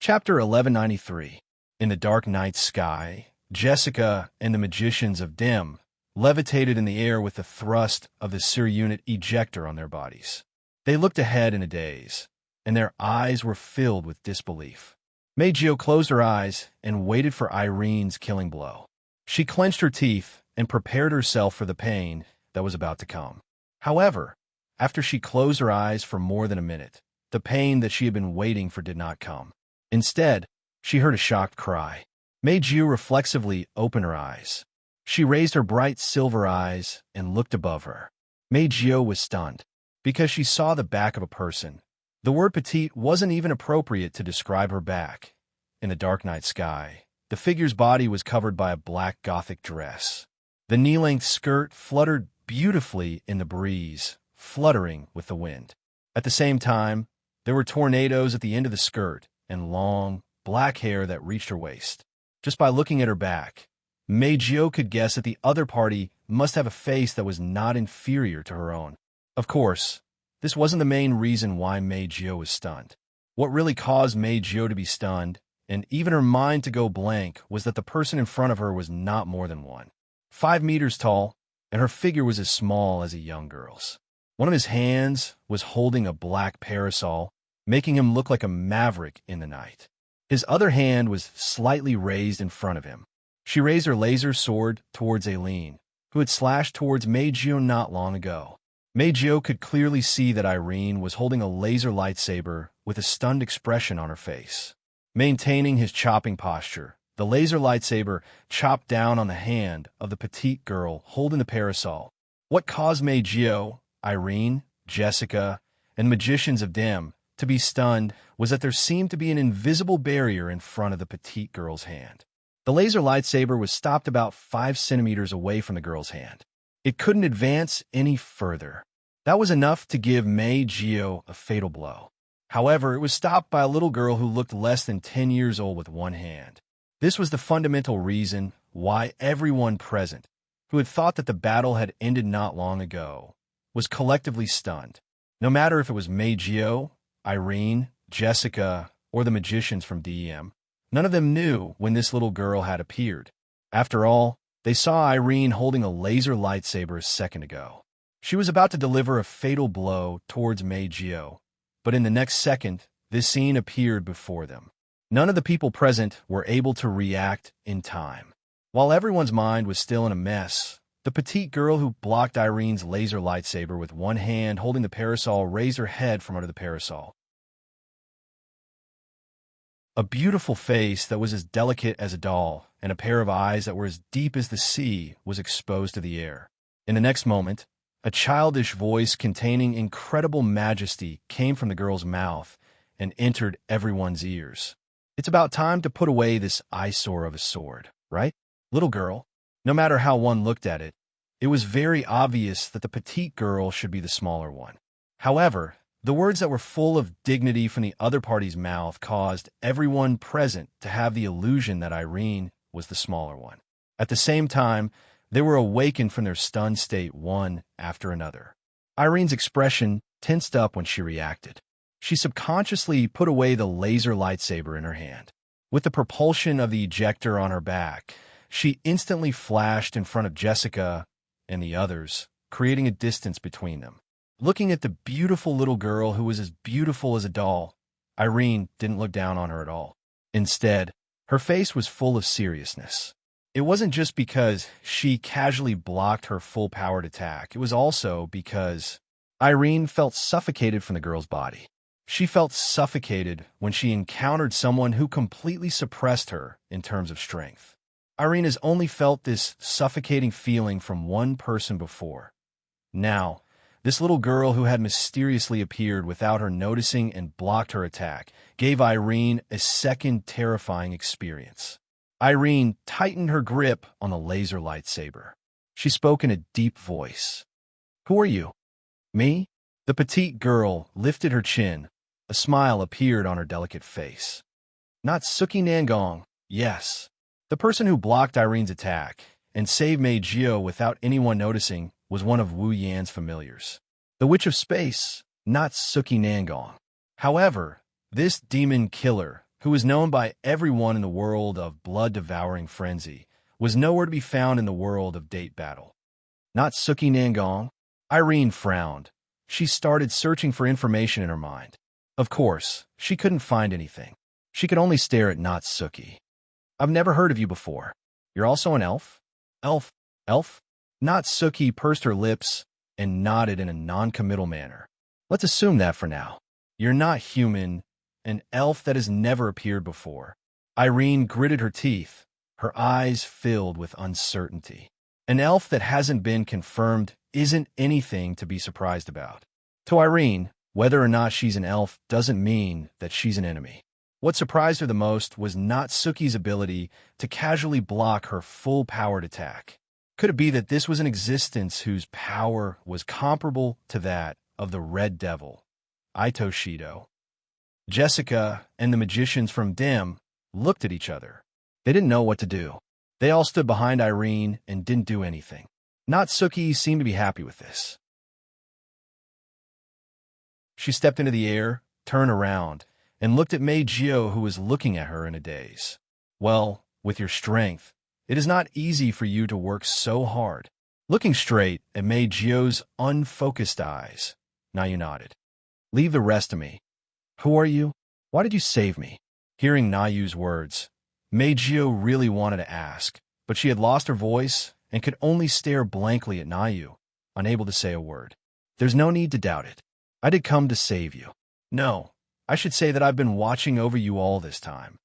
Chapter 1193. In the dark night sky, Jessica and the magicians of Dim levitated in the air with the thrust of the Sir-unit ejector on their bodies. They looked ahead in a daze, and their eyes were filled with disbelief. Meijio closed her eyes and waited for Irene's killing blow. She clenched her teeth and prepared herself for the pain that was about to come. However, after she closed her eyes for more than a minute, the pain that she had been waiting for did not come. Instead, she heard a shocked cry. Meijio reflexively opened her eyes. She raised her bright silver eyes and looked above her. Meijio was stunned, because she saw the back of a person. The word petite wasn't even appropriate to describe her back. In the dark night sky, the figure's body was covered by a black Gothic dress. The knee-length skirt fluttered beautifully in the breeze, fluttering with the wind. At the same time, there were tornadoes at the end of the skirt and long, black hair that reached her waist. Just by looking at her back, Meijio could guess that the other party must have a face that was not inferior to her own. Of course, this wasn't the main reason why Meijio was stunned. What really caused Meijio to be stunned, and even her mind to go blank, was that the person in front of her was not more than 5 meters tall, and her figure was as small as a young girl's. One of his hands was holding a black parasol, making him look like a maverick in the night. His other hand was slightly raised in front of him. She raised her laser sword towards Aileen, who had slashed towards Meijio not long ago. Meijio could clearly see that Irene was holding a laser lightsaber with a stunned expression on her face. Maintaining his chopping posture, the laser lightsaber chopped down on the hand of the petite girl holding the parasol. What caused Meijio, Irene, Jessica, and magicians of Dim to be stunned was that there seemed to be an invisible barrier in front of the petite girl's hand. The laser lightsaber was stopped about 5 centimeters away from the girl's hand. It couldn't advance any further. That was enough to give Meijio a fatal blow. However, it was stopped by a little girl who looked less than 10 years old with one hand. This was the fundamental reason why everyone present, who had thought that the battle had ended not long ago, was collectively stunned. No matter if it was Meijio, Irene, Jessica, or the magicians from DEM, none of them knew when this little girl had appeared. After all, they saw Irene holding a laser lightsaber a second ago. She was about to deliver a fatal blow towards Meijio, but in the next second, this scene appeared before them. None of the people present were able to react in time. While everyone's mind was still in a mess, the petite girl who blocked Irene's laser lightsaber with one hand holding the parasol raised her head from under the parasol. A beautiful face that was as delicate as a doll and a pair of eyes that were as deep as the sea was exposed to the air. In the next moment, a childish voice containing incredible majesty came from the girl's mouth and entered everyone's ears. "It's about time to put away this eyesore of a sword, right? Little girl." No matter how one looked at it, it was very obvious that the petite girl should be the smaller one. However, the words that were full of dignity from the other party's mouth caused everyone present to have the illusion that Irene was the smaller one. At the same time, they were awakened from their stunned state one after another. Irene's expression tensed up when she reacted. She subconsciously put away the laser lightsaber in her hand. With the propulsion of the ejector on her back, she instantly flashed in front of Jessica and the others, creating a distance between them. Looking at the beautiful little girl who was as beautiful as a doll, Irene didn't look down on her at all. Instead, her face was full of seriousness. It wasn't just because she casually blocked her full-powered attack. It was also because Irene felt suffocated from the girl's body. She felt suffocated when she encountered someone who completely suppressed her in terms of strength. Irene has only felt this suffocating feeling from one person before. Now, this little girl who had mysteriously appeared without her noticing and blocked her attack gave Irene a second terrifying experience. Irene tightened her grip on the laser lightsaber. She spoke in a deep voice. "Who are you?" "Me?" The petite girl lifted her chin. A smile appeared on her delicate face. "Not Suki Nangong, yes." The person who blocked Irene's attack and saved Mei Jio without anyone noticing was one of Wu Yan's familiars. The Witch of Space, not Suki Nangong. However, this demon killer, who was known by everyone in the world of blood-devouring frenzy, was nowhere to be found in the world of date battle. Not Suki Nangong? Irene frowned. She started searching for information in her mind. Of course, she couldn't find anything. She could only stare at Not Suki. "I've never heard of you before. You're also an elf?" "Elf? Elf?" Not Suki pursed her lips and nodded in a non-committal manner. "Let's assume that for now. You're not human, an elf that has never appeared before." Irene gritted her teeth, her eyes filled with uncertainty. An elf that hasn't been confirmed isn't anything to be surprised about. To Irene, whether or not she's an elf doesn't mean that she's an enemy. What surprised her the most was not Suki's ability to casually block her full-powered attack. Could it be that this was an existence whose power was comparable to that of the Red Devil, Ito Shido? Jessica and the magicians from Dim looked at each other. They didn't know what to do. They all stood behind Irene and didn't do anything. Not Suki seemed to be happy with this. She stepped into the air, turned around, and looked at Mei Jio, who was looking at her in a daze. "Well, with your strength, it is not easy for you to work so hard." Looking straight at Mei Jio's unfocused eyes, Nayu nodded. "Leave the rest to me." "Who are you? Why did you save me?" Hearing Nayu's words, Mei Jio really wanted to ask, but she had lost her voice and could only stare blankly at Nayu, unable to say a word. "There's no need to doubt it. I did come to save you. No, I should say that I've been watching over you all this time."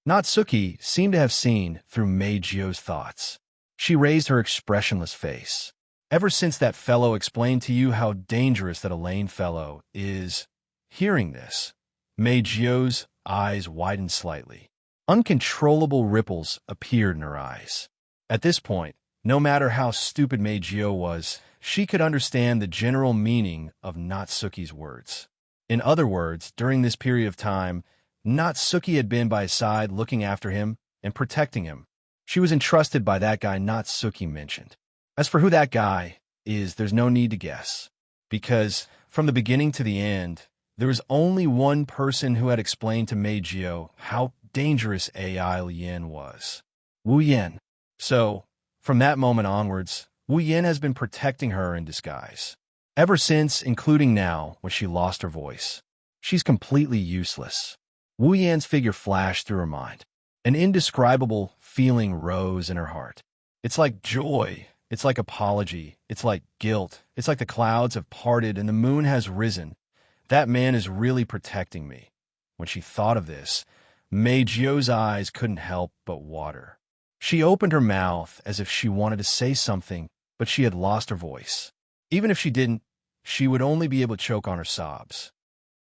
Natsuki seemed to have seen through Mei Jio's thoughts. She raised her expressionless face. "Ever since that fellow explained to you how dangerous that Elaine fellow is..." Hearing this, Mei Jio's eyes widened slightly. Uncontrollable ripples appeared in her eyes. At this point, no matter how stupid Mei Jio was, she could understand the general meaning of Natsuki's words. In other words, during this period of time, Natsuki had been by his side looking after him and protecting him. She was entrusted by that guy Natsuki mentioned. As for who that guy is, there's no need to guess. Because from the beginning to the end, there was only one person who had explained to Mei Jio how dangerous AI Lien was. Wu Yan. So, from that moment onwards, Wu Yan has been protecting her in disguise. Ever since, including now, when she lost her voice. She's completely useless. Wu Yan's figure flashed through her mind. An indescribable feeling rose in her heart. It's like joy. It's like apology. It's like guilt. It's like the clouds have parted and the moon has risen. That man is really protecting me. When she thought of this, Mei Jio's eyes couldn't help but water. She opened her mouth as if she wanted to say something, but she had lost her voice. Even if she didn't, she would only be able to choke on her sobs.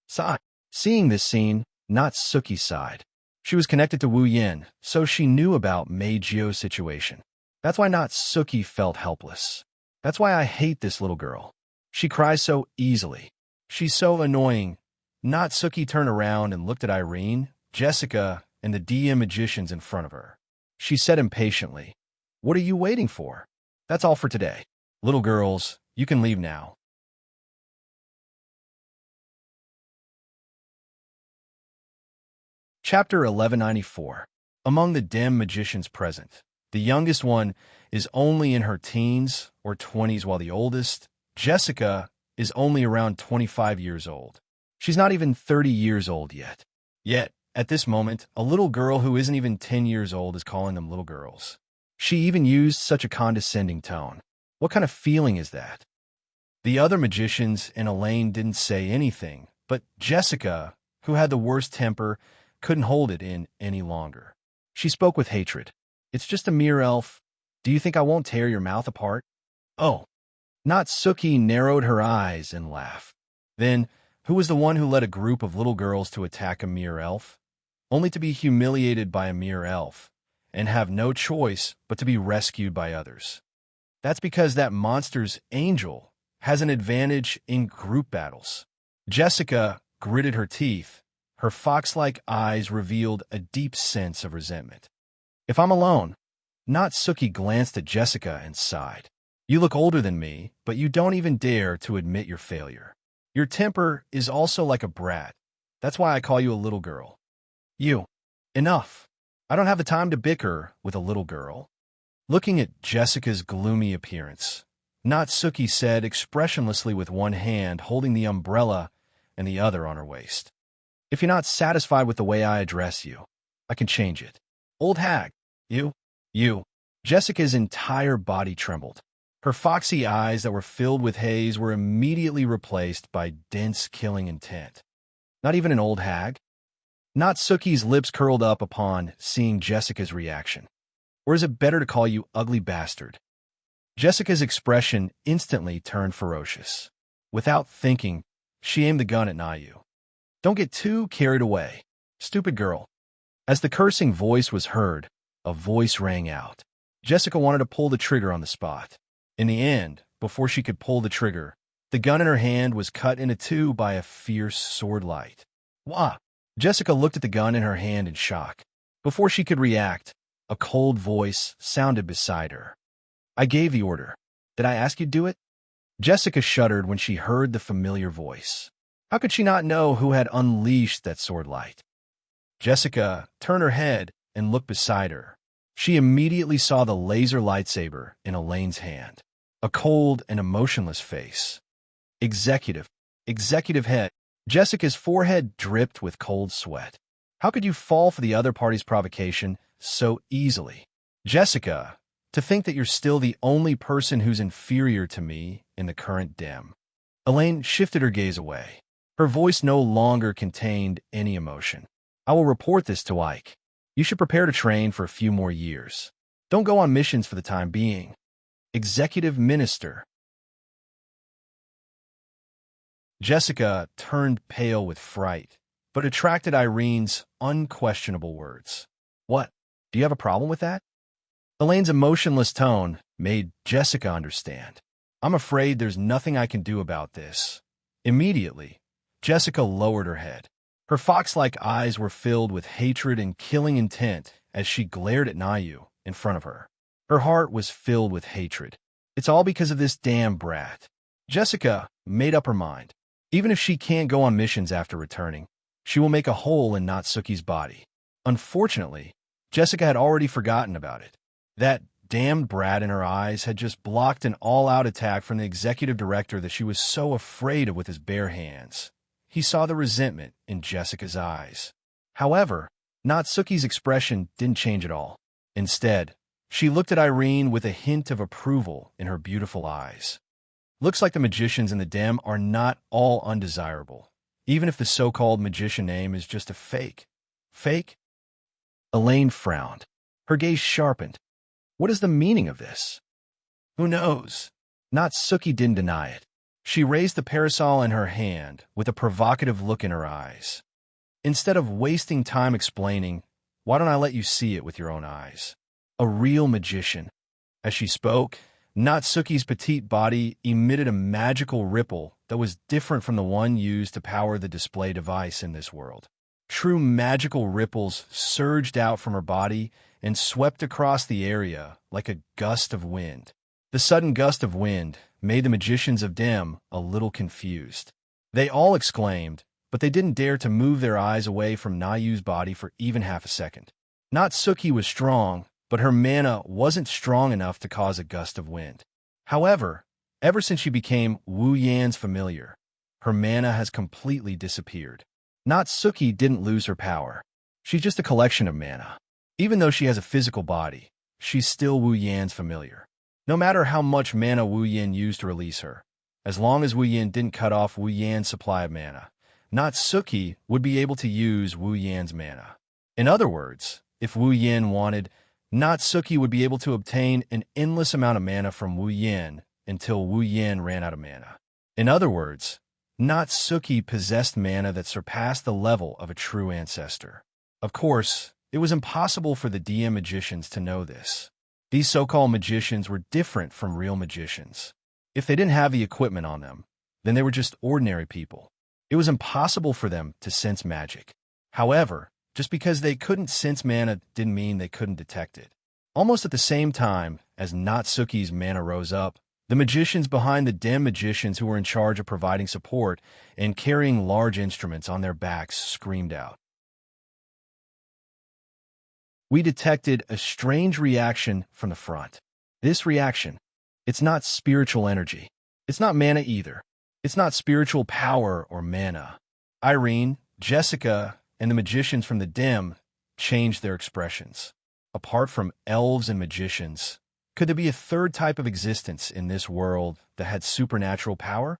Sigh. Seeing this scene, Natsuki sighed. She was connected to Wu Yan, so she knew about Mei Jio's situation. That's why Natsuki felt helpless. That's why I hate this little girl. She cries so easily. She's so annoying. Natsuki turned around and looked at Irene, Jessica, and the DM magicians in front of her. She said impatiently, "What are you waiting for? That's all for today. Little girls, you can leave now." Chapter 1194. Among the dim magicians present, the youngest one is only in her teens or 20s, while the oldest, Jessica, is only around 25 years old. She's not even 30 years old yet. Yet, at this moment, a little girl who isn't even 10 years old is calling them little girls. She even used such a condescending tone. What kind of feeling is that? The other magicians and Elaine didn't say anything, but Jessica, who had the worst temper, couldn't hold it in any longer. She spoke with hatred. "It's just a mere elf. Do you think I won't tear your mouth apart?" "Oh." Natsuki narrowed her eyes and laughed. Then, who was the one who led a group of little girls to attack a mere elf? Only to be humiliated by a mere elf, and have no choice but to be rescued by others. That's because that monster's angel has an advantage in group battles. Jessica gritted her teeth. Her fox-like eyes revealed a deep sense of resentment. "If I'm alone." Natsuki glanced at Jessica and sighed. "You look older than me, but you don't even dare to admit your failure. Your temper is also like a brat. That's why I call you a little girl." "You." "Enough. I don't have the time to bicker with a little girl." Looking at Jessica's gloomy appearance, Natsuki said expressionlessly, with one hand holding the umbrella and the other on her waist, "If you're not satisfied with the way I address you, I can change it. Old hag, you." Jessica's entire body trembled. Her foxy eyes that were filled with haze were immediately replaced by dense, killing intent. "Not even an old hag?" Natsuki's lips curled up upon seeing Jessica's reaction. "Or is it better to call you ugly bastard?" Jessica's expression instantly turned ferocious. Without thinking, she aimed the gun at Nayu. "Don't get too carried away, stupid girl." As the cursing voice was heard, a voice rang out. Jessica wanted to pull the trigger on the spot. In the end, before she could pull the trigger, the gun in her hand was cut into two by a fierce sword light. "Wah!" Jessica looked at the gun in her hand in shock. Before she could react, a cold voice sounded beside her. "I gave the order. Did I ask you to do it?" Jessica shuddered when she heard the familiar voice. How could she not know who had unleashed that sword light? Jessica turned her head and looked beside her. She immediately saw the laser lightsaber in Elaine's hand. A cold and emotionless face. Executive head. Jessica's forehead dripped with cold sweat. How could you fall for the other party's provocation so easily? Jessica, to think that you're still the only person who's inferior to me in the current dim. Elaine shifted her gaze away. Her voice no longer contained any emotion. "I will report this to Ike. You should prepare to train for a few more years. Don't go on missions for the time being." Executive Minister. Jessica turned pale with fright, but attracted Irene's unquestionable words. "What? Do you have a problem with that?" Elaine's emotionless tone made Jessica understand. "I'm afraid there's nothing I can do about this." Immediately, Jessica lowered her head. Her fox-like eyes were filled with hatred and killing intent as she glared at Nayu in front of her. Her heart was filled with hatred. It's all because of this damn brat. Jessica made up her mind. Even if she can't go on missions after returning, she will make a hole in Natsuki's body. Unfortunately, Jessica had already forgotten about it. That damned brat in her eyes had just blocked an all-out attack from the executive director that she was so afraid of with his bare hands. He saw the resentment in Jessica's eyes. However, Natsuki's expression didn't change at all. Instead, she looked at Irene with a hint of approval in her beautiful eyes. Looks like the magicians in the dim are not all undesirable, even if the so-called magician name is just a fake. Fake? Elaine frowned. Her gaze sharpened. What is the meaning of this? Who knows? Natsuki didn't deny it. She raised the parasol in her hand with a provocative look in her eyes. Instead of wasting time explaining, why don't I let you see it with your own eyes? A real magician. As she spoke, Natsuki's petite body emitted a magical ripple that was different from the one used to power the display device in this world. True magical ripples surged out from her body and swept across the area like a gust of wind. The sudden gust of wind made the magicians of Dim a little confused. They all exclaimed, but they didn't dare to move their eyes away from Nayu's body for even half a second. Natsuki was strong, but her mana wasn't strong enough to cause a gust of wind. However, ever since she became Wu Yan's familiar, her mana has completely disappeared. Natsuki didn't lose her power. She's just a collection of mana. Even though she has a physical body, she's still Wu Yan's familiar. No matter how much mana Wu Yan used to release her, as long as Wu Yan didn't cut off Wu Yan's supply of mana, Natsuki would be able to use Wu Yan's mana. In other words, if Wu Yan wanted, Natsuki would be able to obtain an endless amount of mana from Wu Yan until Wu Yan ran out of mana. In other words, Natsuki possessed mana that surpassed the level of a true ancestor. Of course, it was impossible for the DM magicians to know this. These so-called magicians were different from real magicians. If they didn't have the equipment on them, then they were just ordinary people. It was impossible for them to sense magic. However, just because they couldn't sense mana didn't mean they couldn't detect it. Almost at the same time as Natsuki's mana rose up, the magicians behind the Dim magicians who were in charge of providing support and carrying large instruments on their backs screamed out. We detected a strange reaction from the front. This reaction, it's not spiritual energy. It's not mana either. It's not spiritual power or mana. Irene, Jessica, and the magicians from the Dim changed their expressions. Apart from elves and magicians, could there be a third type of existence in this world that had supernatural power?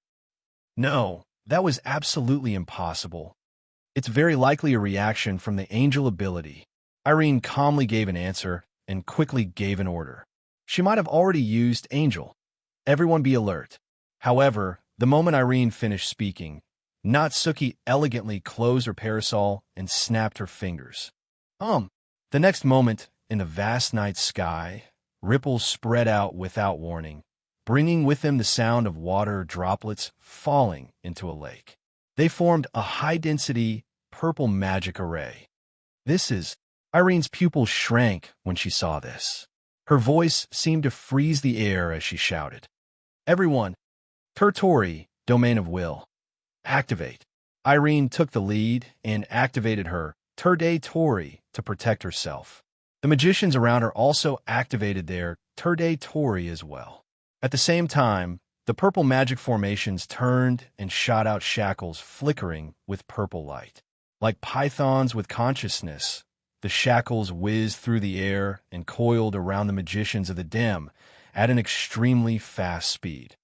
No, that was absolutely impossible. It's very likely a reaction from the angel ability. Irene calmly gave an answer and quickly gave an order. She might have already used angel. Everyone be alert. However, the moment Irene finished speaking, Natsuki elegantly closed her parasol and snapped her fingers. The next moment, in the vast night sky, ripples spread out without warning, bringing with them the sound of water droplets falling into a lake. They formed a high-density, purple magic array. Irene's pupils shrank when she saw this. Her voice seemed to freeze the air as she shouted. Everyone, Tertori, Domain of Will. Activate. Irene took the lead and activated her Terde Tori to protect herself. The magicians around her also activated their Terde Tori as well. At the same time, the purple magic formations turned and shot out shackles flickering with purple light. Like pythons with consciousness, the shackles whizzed through the air and coiled around the magicians of the Dim at an extremely fast speed.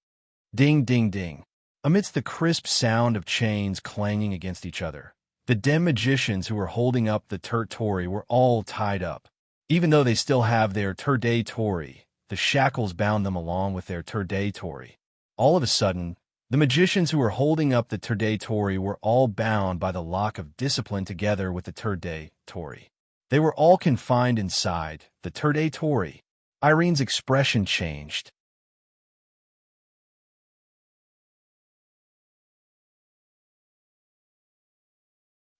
Ding, ding, ding. Amidst the crisp sound of chains clanging against each other, the Dim magicians who were holding up the Tertori were all tied up. Even though they still have their Terde Tori, the shackles bound them along with their Terde Tori. All of a sudden, the magicians who were holding up the Terde Tori were all bound by the lock of discipline together with the Terde Tori. They were all confined inside the Terde Tori. Irene's expression changed.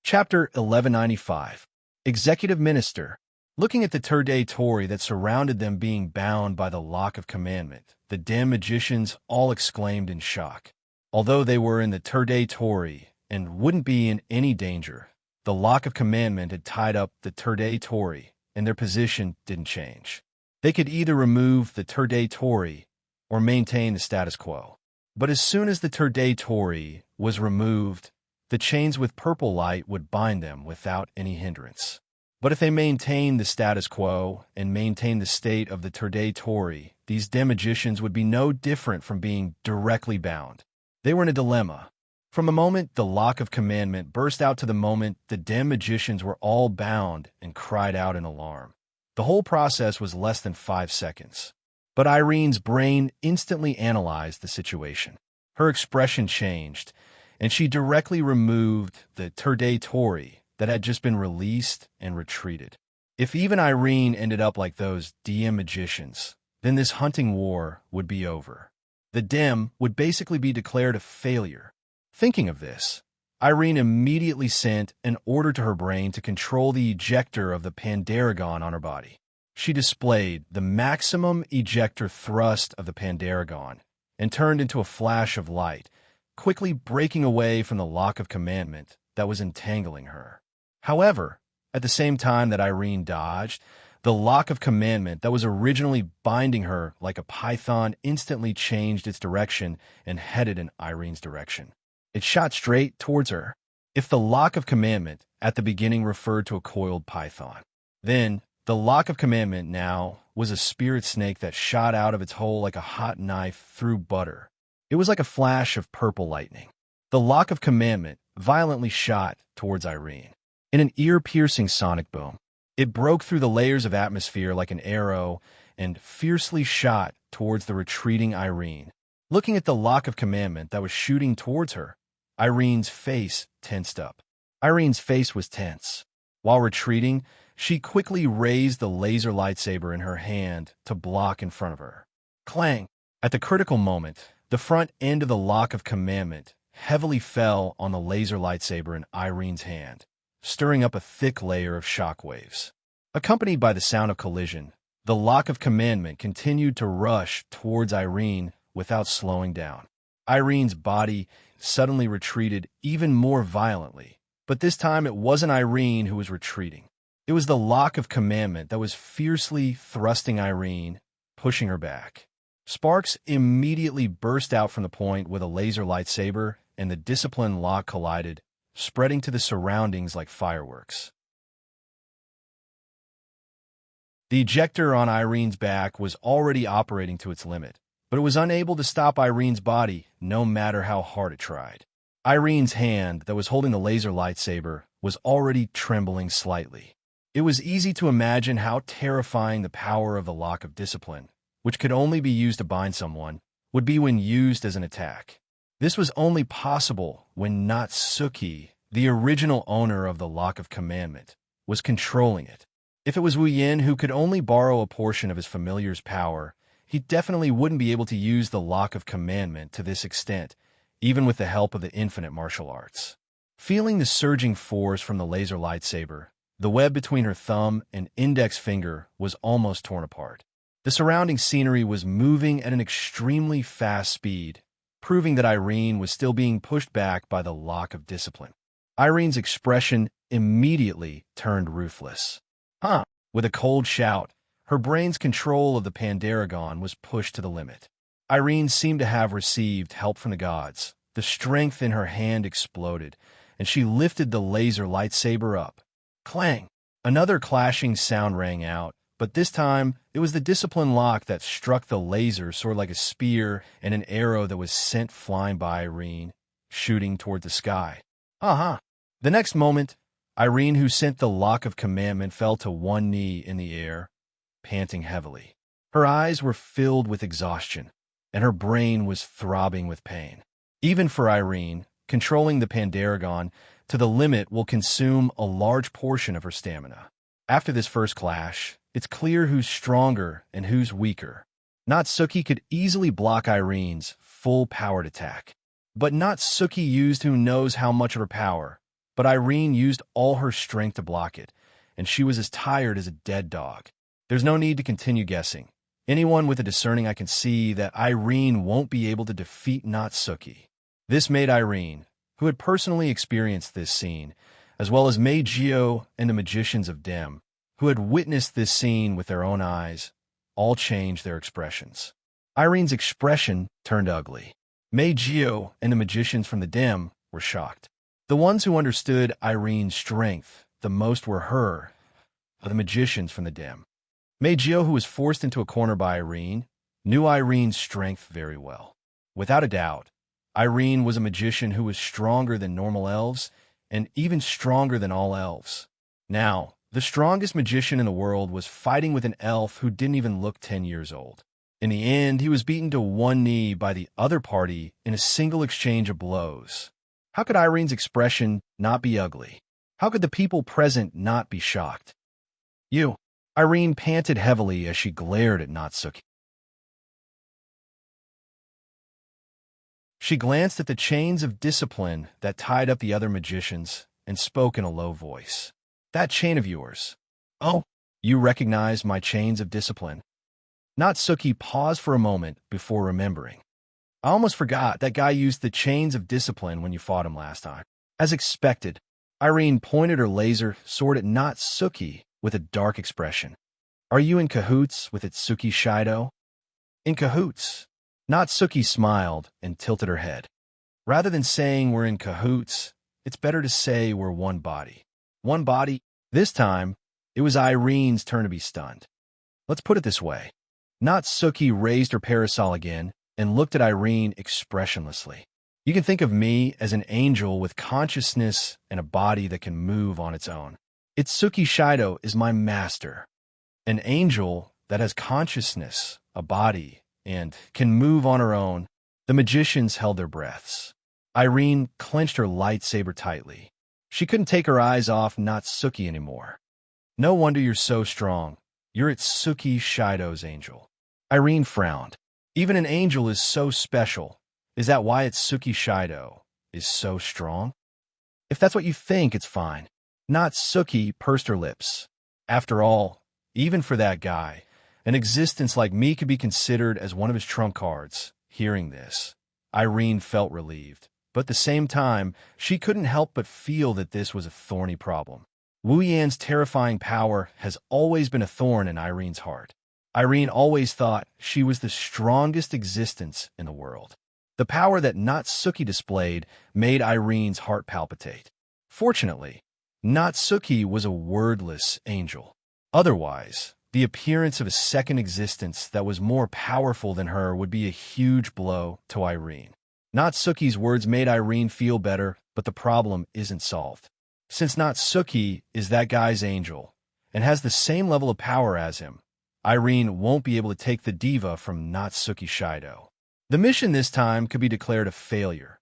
Chapter 1195. Executive Minister. Looking at the Terde Tori that surrounded them being bound by the lock of commandment, the Dim magicians all exclaimed in shock. Although they were in the Terde Tori and wouldn't be in any danger, the lock of commandment had tied up the Terde Tori, and their position didn't change. They could either remove the Terde Tori or maintain the status quo. But as soon as the Terde Tori was removed, the chains with purple light would bind them without any hindrance. But if they maintained the status quo and maintained the state of the Terde Tori, these Dim magicians would be no different from being directly bound. They were in a dilemma. From the moment the lock of commandment burst out to the moment the Dim magicians were all bound and cried out in alarm. The whole process was less than 5 seconds. But Irene's brain instantly analyzed the situation. Her expression changed, and she directly removed the Terde Tori that had just been released and retreated. If even Irene ended up like those DM magicians, then this hunting war would be over. The dim would basically be declared a failure. Thinking of this, Irene immediately sent an order to her brain to control the ejector of the Pandaragon on her body. She displayed the maximum ejector thrust of the Pandaragon and turned into a flash of light, quickly breaking away from the lock of commandment that was entangling her. However, at the same time that Irene dodged, the lock of commandment that was originally binding her like a python instantly changed its direction and headed in Irene's direction. It shot straight towards her. If the lock of commandment at the beginning referred to a coiled python, then the lock of commandment now was a spirit snake that shot out of its hole like a hot knife through butter. It was like a flash of purple lightning. The lock of commandment violently shot towards Irene. In an ear-piercing sonic boom, it broke through the layers of atmosphere like an arrow and fiercely shot towards the retreating Irene. Looking at the lock of commandment that was shooting towards her, Irene's face tensed up. Irene's face was tense. While retreating, she quickly raised the laser lightsaber in her hand to block in front of her. Clang! At the critical moment, the front end of the lock of commandment heavily fell on the laser lightsaber in Irene's hand, stirring up a thick layer of shockwaves. Accompanied by the sound of collision, the lock of commandment continued to rush towards Irene without slowing down. Irene's body suddenly retreated even more violently, but this time it wasn't Irene who was retreating. It was the lock of commandment that was fiercely thrusting Irene, pushing her back. Sparks immediately burst out from the point with a laser lightsaber, and the discipline lock collided, spreading to the surroundings like fireworks. The ejector on Irene's back was already operating to its limit, but it was unable to stop Irene's body, no matter how hard it tried. Irene's hand that was holding the laser lightsaber was already trembling slightly. It was easy to imagine how terrifying the power of the lock of discipline, which could only be used to bind someone, would be when used as an attack. This was only possible when Natsuki, the original owner of the lock of commandment, was controlling it. If it was Wu Yin who could only borrow a portion of his familiar's power, he definitely wouldn't be able to use the lock of commandment to this extent, even with the help of the infinite martial arts. Feeling the surging force from the laser lightsaber, the web between her thumb and index finger was almost torn apart. The surrounding scenery was moving at an extremely fast speed, proving that Irene was still being pushed back by the lock of discipline. Irene's expression immediately turned ruthless. With a cold shout, her brain's control of the Pandaragon was pushed to the limit. Irene seemed to have received help from the gods. The strength in her hand exploded, and she lifted the laser lightsaber up. Clang! Another clashing sound rang out, but this time it was the discipline lock that struck the laser sword like a spear and an arrow that was sent flying by Irene, shooting toward the sky. The next moment, Irene, who sent the lock of commandment, fell to one knee in the air, panting heavily. Her eyes were filled with exhaustion, and her brain was throbbing with pain. Even for Irene, controlling the Pandaragon to the limit will consume a large portion of her stamina. After this first clash, it's clear who's stronger and who's weaker. Natsuki could easily block Irene's full-powered attack. But Natsuki used who knows how much of her power, but Irene used all her strength to block it, and she was as tired as a dead dog. There's no need to continue guessing. Anyone with a discerning eye can see that Irene won't be able to defeat Natsuki. This made Irene, who had personally experienced this scene, as well as Meijio and the magicians of Dem, who had witnessed this scene with their own eyes, all change their expressions. Irene's expression turned ugly. Meijio and the magicians from the Dem were shocked. The ones who understood Irene's strength the most were the magicians from the Dem. Meijio, who was forced into a corner by Irene, knew Irene's strength very well. Without a doubt, Irene was a magician who was stronger than normal elves, and even stronger than all elves. Now, the strongest magician in the world was fighting with an elf who didn't even look 10 years old. In the end, he was beaten to one knee by the other party in a single exchange of blows. How could Irene's expression not be ugly? How could the people present not be shocked? Irene panted heavily as she glared at Natsuki. She glanced at the chains of discipline that tied up the other magicians and spoke in a low voice. That chain of yours. Oh, you recognize my chains of discipline? Natsuki paused for a moment before remembering. I almost forgot that guy used the chains of discipline when you fought him last time. As expected, Irene pointed her laser sword at Natsuki with a dark expression. Are you in cahoots with Itsuki Shido? In cahoots. Natsuki smiled and tilted her head. Rather than saying we're in cahoots, it's better to say we're one body. One body? This time, it was Irene's turn to be stunned. Let's put it this way. Natsuki raised her parasol again and looked at Irene expressionlessly. You can think of me as an angel with consciousness and a body that can move on its own. Itsuki Shido is my master. An angel that has consciousness, a body, and can move on her own. The magicians held their breaths. Irene clenched her lightsaber tightly. She couldn't take her eyes off Natsuki anymore. No wonder you're so strong. You're Itsuki Shido's angel. Irene frowned. Even an angel is so special. Is that why Itsuki Shido is so strong? If that's what you think, it's fine. Natsuki pursed her lips. After all, even for that guy, an existence like me could be considered as one of his trump cards. Hearing this, Irene felt relieved. But at the same time, she couldn't help but feel that this was a thorny problem. Wu Yan's terrifying power has always been a thorn in Irene's heart. Irene always thought she was the strongest existence in the world. The power that Natsuki displayed made Irene's heart palpitate. Fortunately, Natsuki was a wordless angel. Otherwise, the appearance of a second existence that was more powerful than her would be a huge blow to Irene. Natsuki's words made Irene feel better, but the problem isn't solved. Since Natsuki is that guy's angel and has the same level of power as him, Irene won't be able to take the diva from Natsuki Shido. The mission this time could be declared a failure.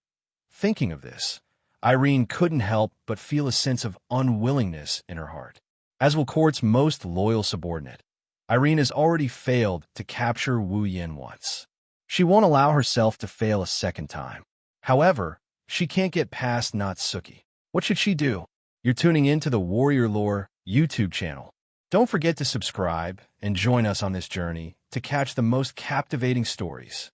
Thinking of this, Irene couldn't help but feel a sense of unwillingness in her heart. As will court's most loyal subordinate, Irene has already failed to capture Wu Yan once. She won't allow herself to fail a second time. However, she can't get past Natsuki. What should she do? You're tuning in to the Warrior Lore YouTube channel. Don't forget to subscribe and join us on this journey to catch the most captivating stories.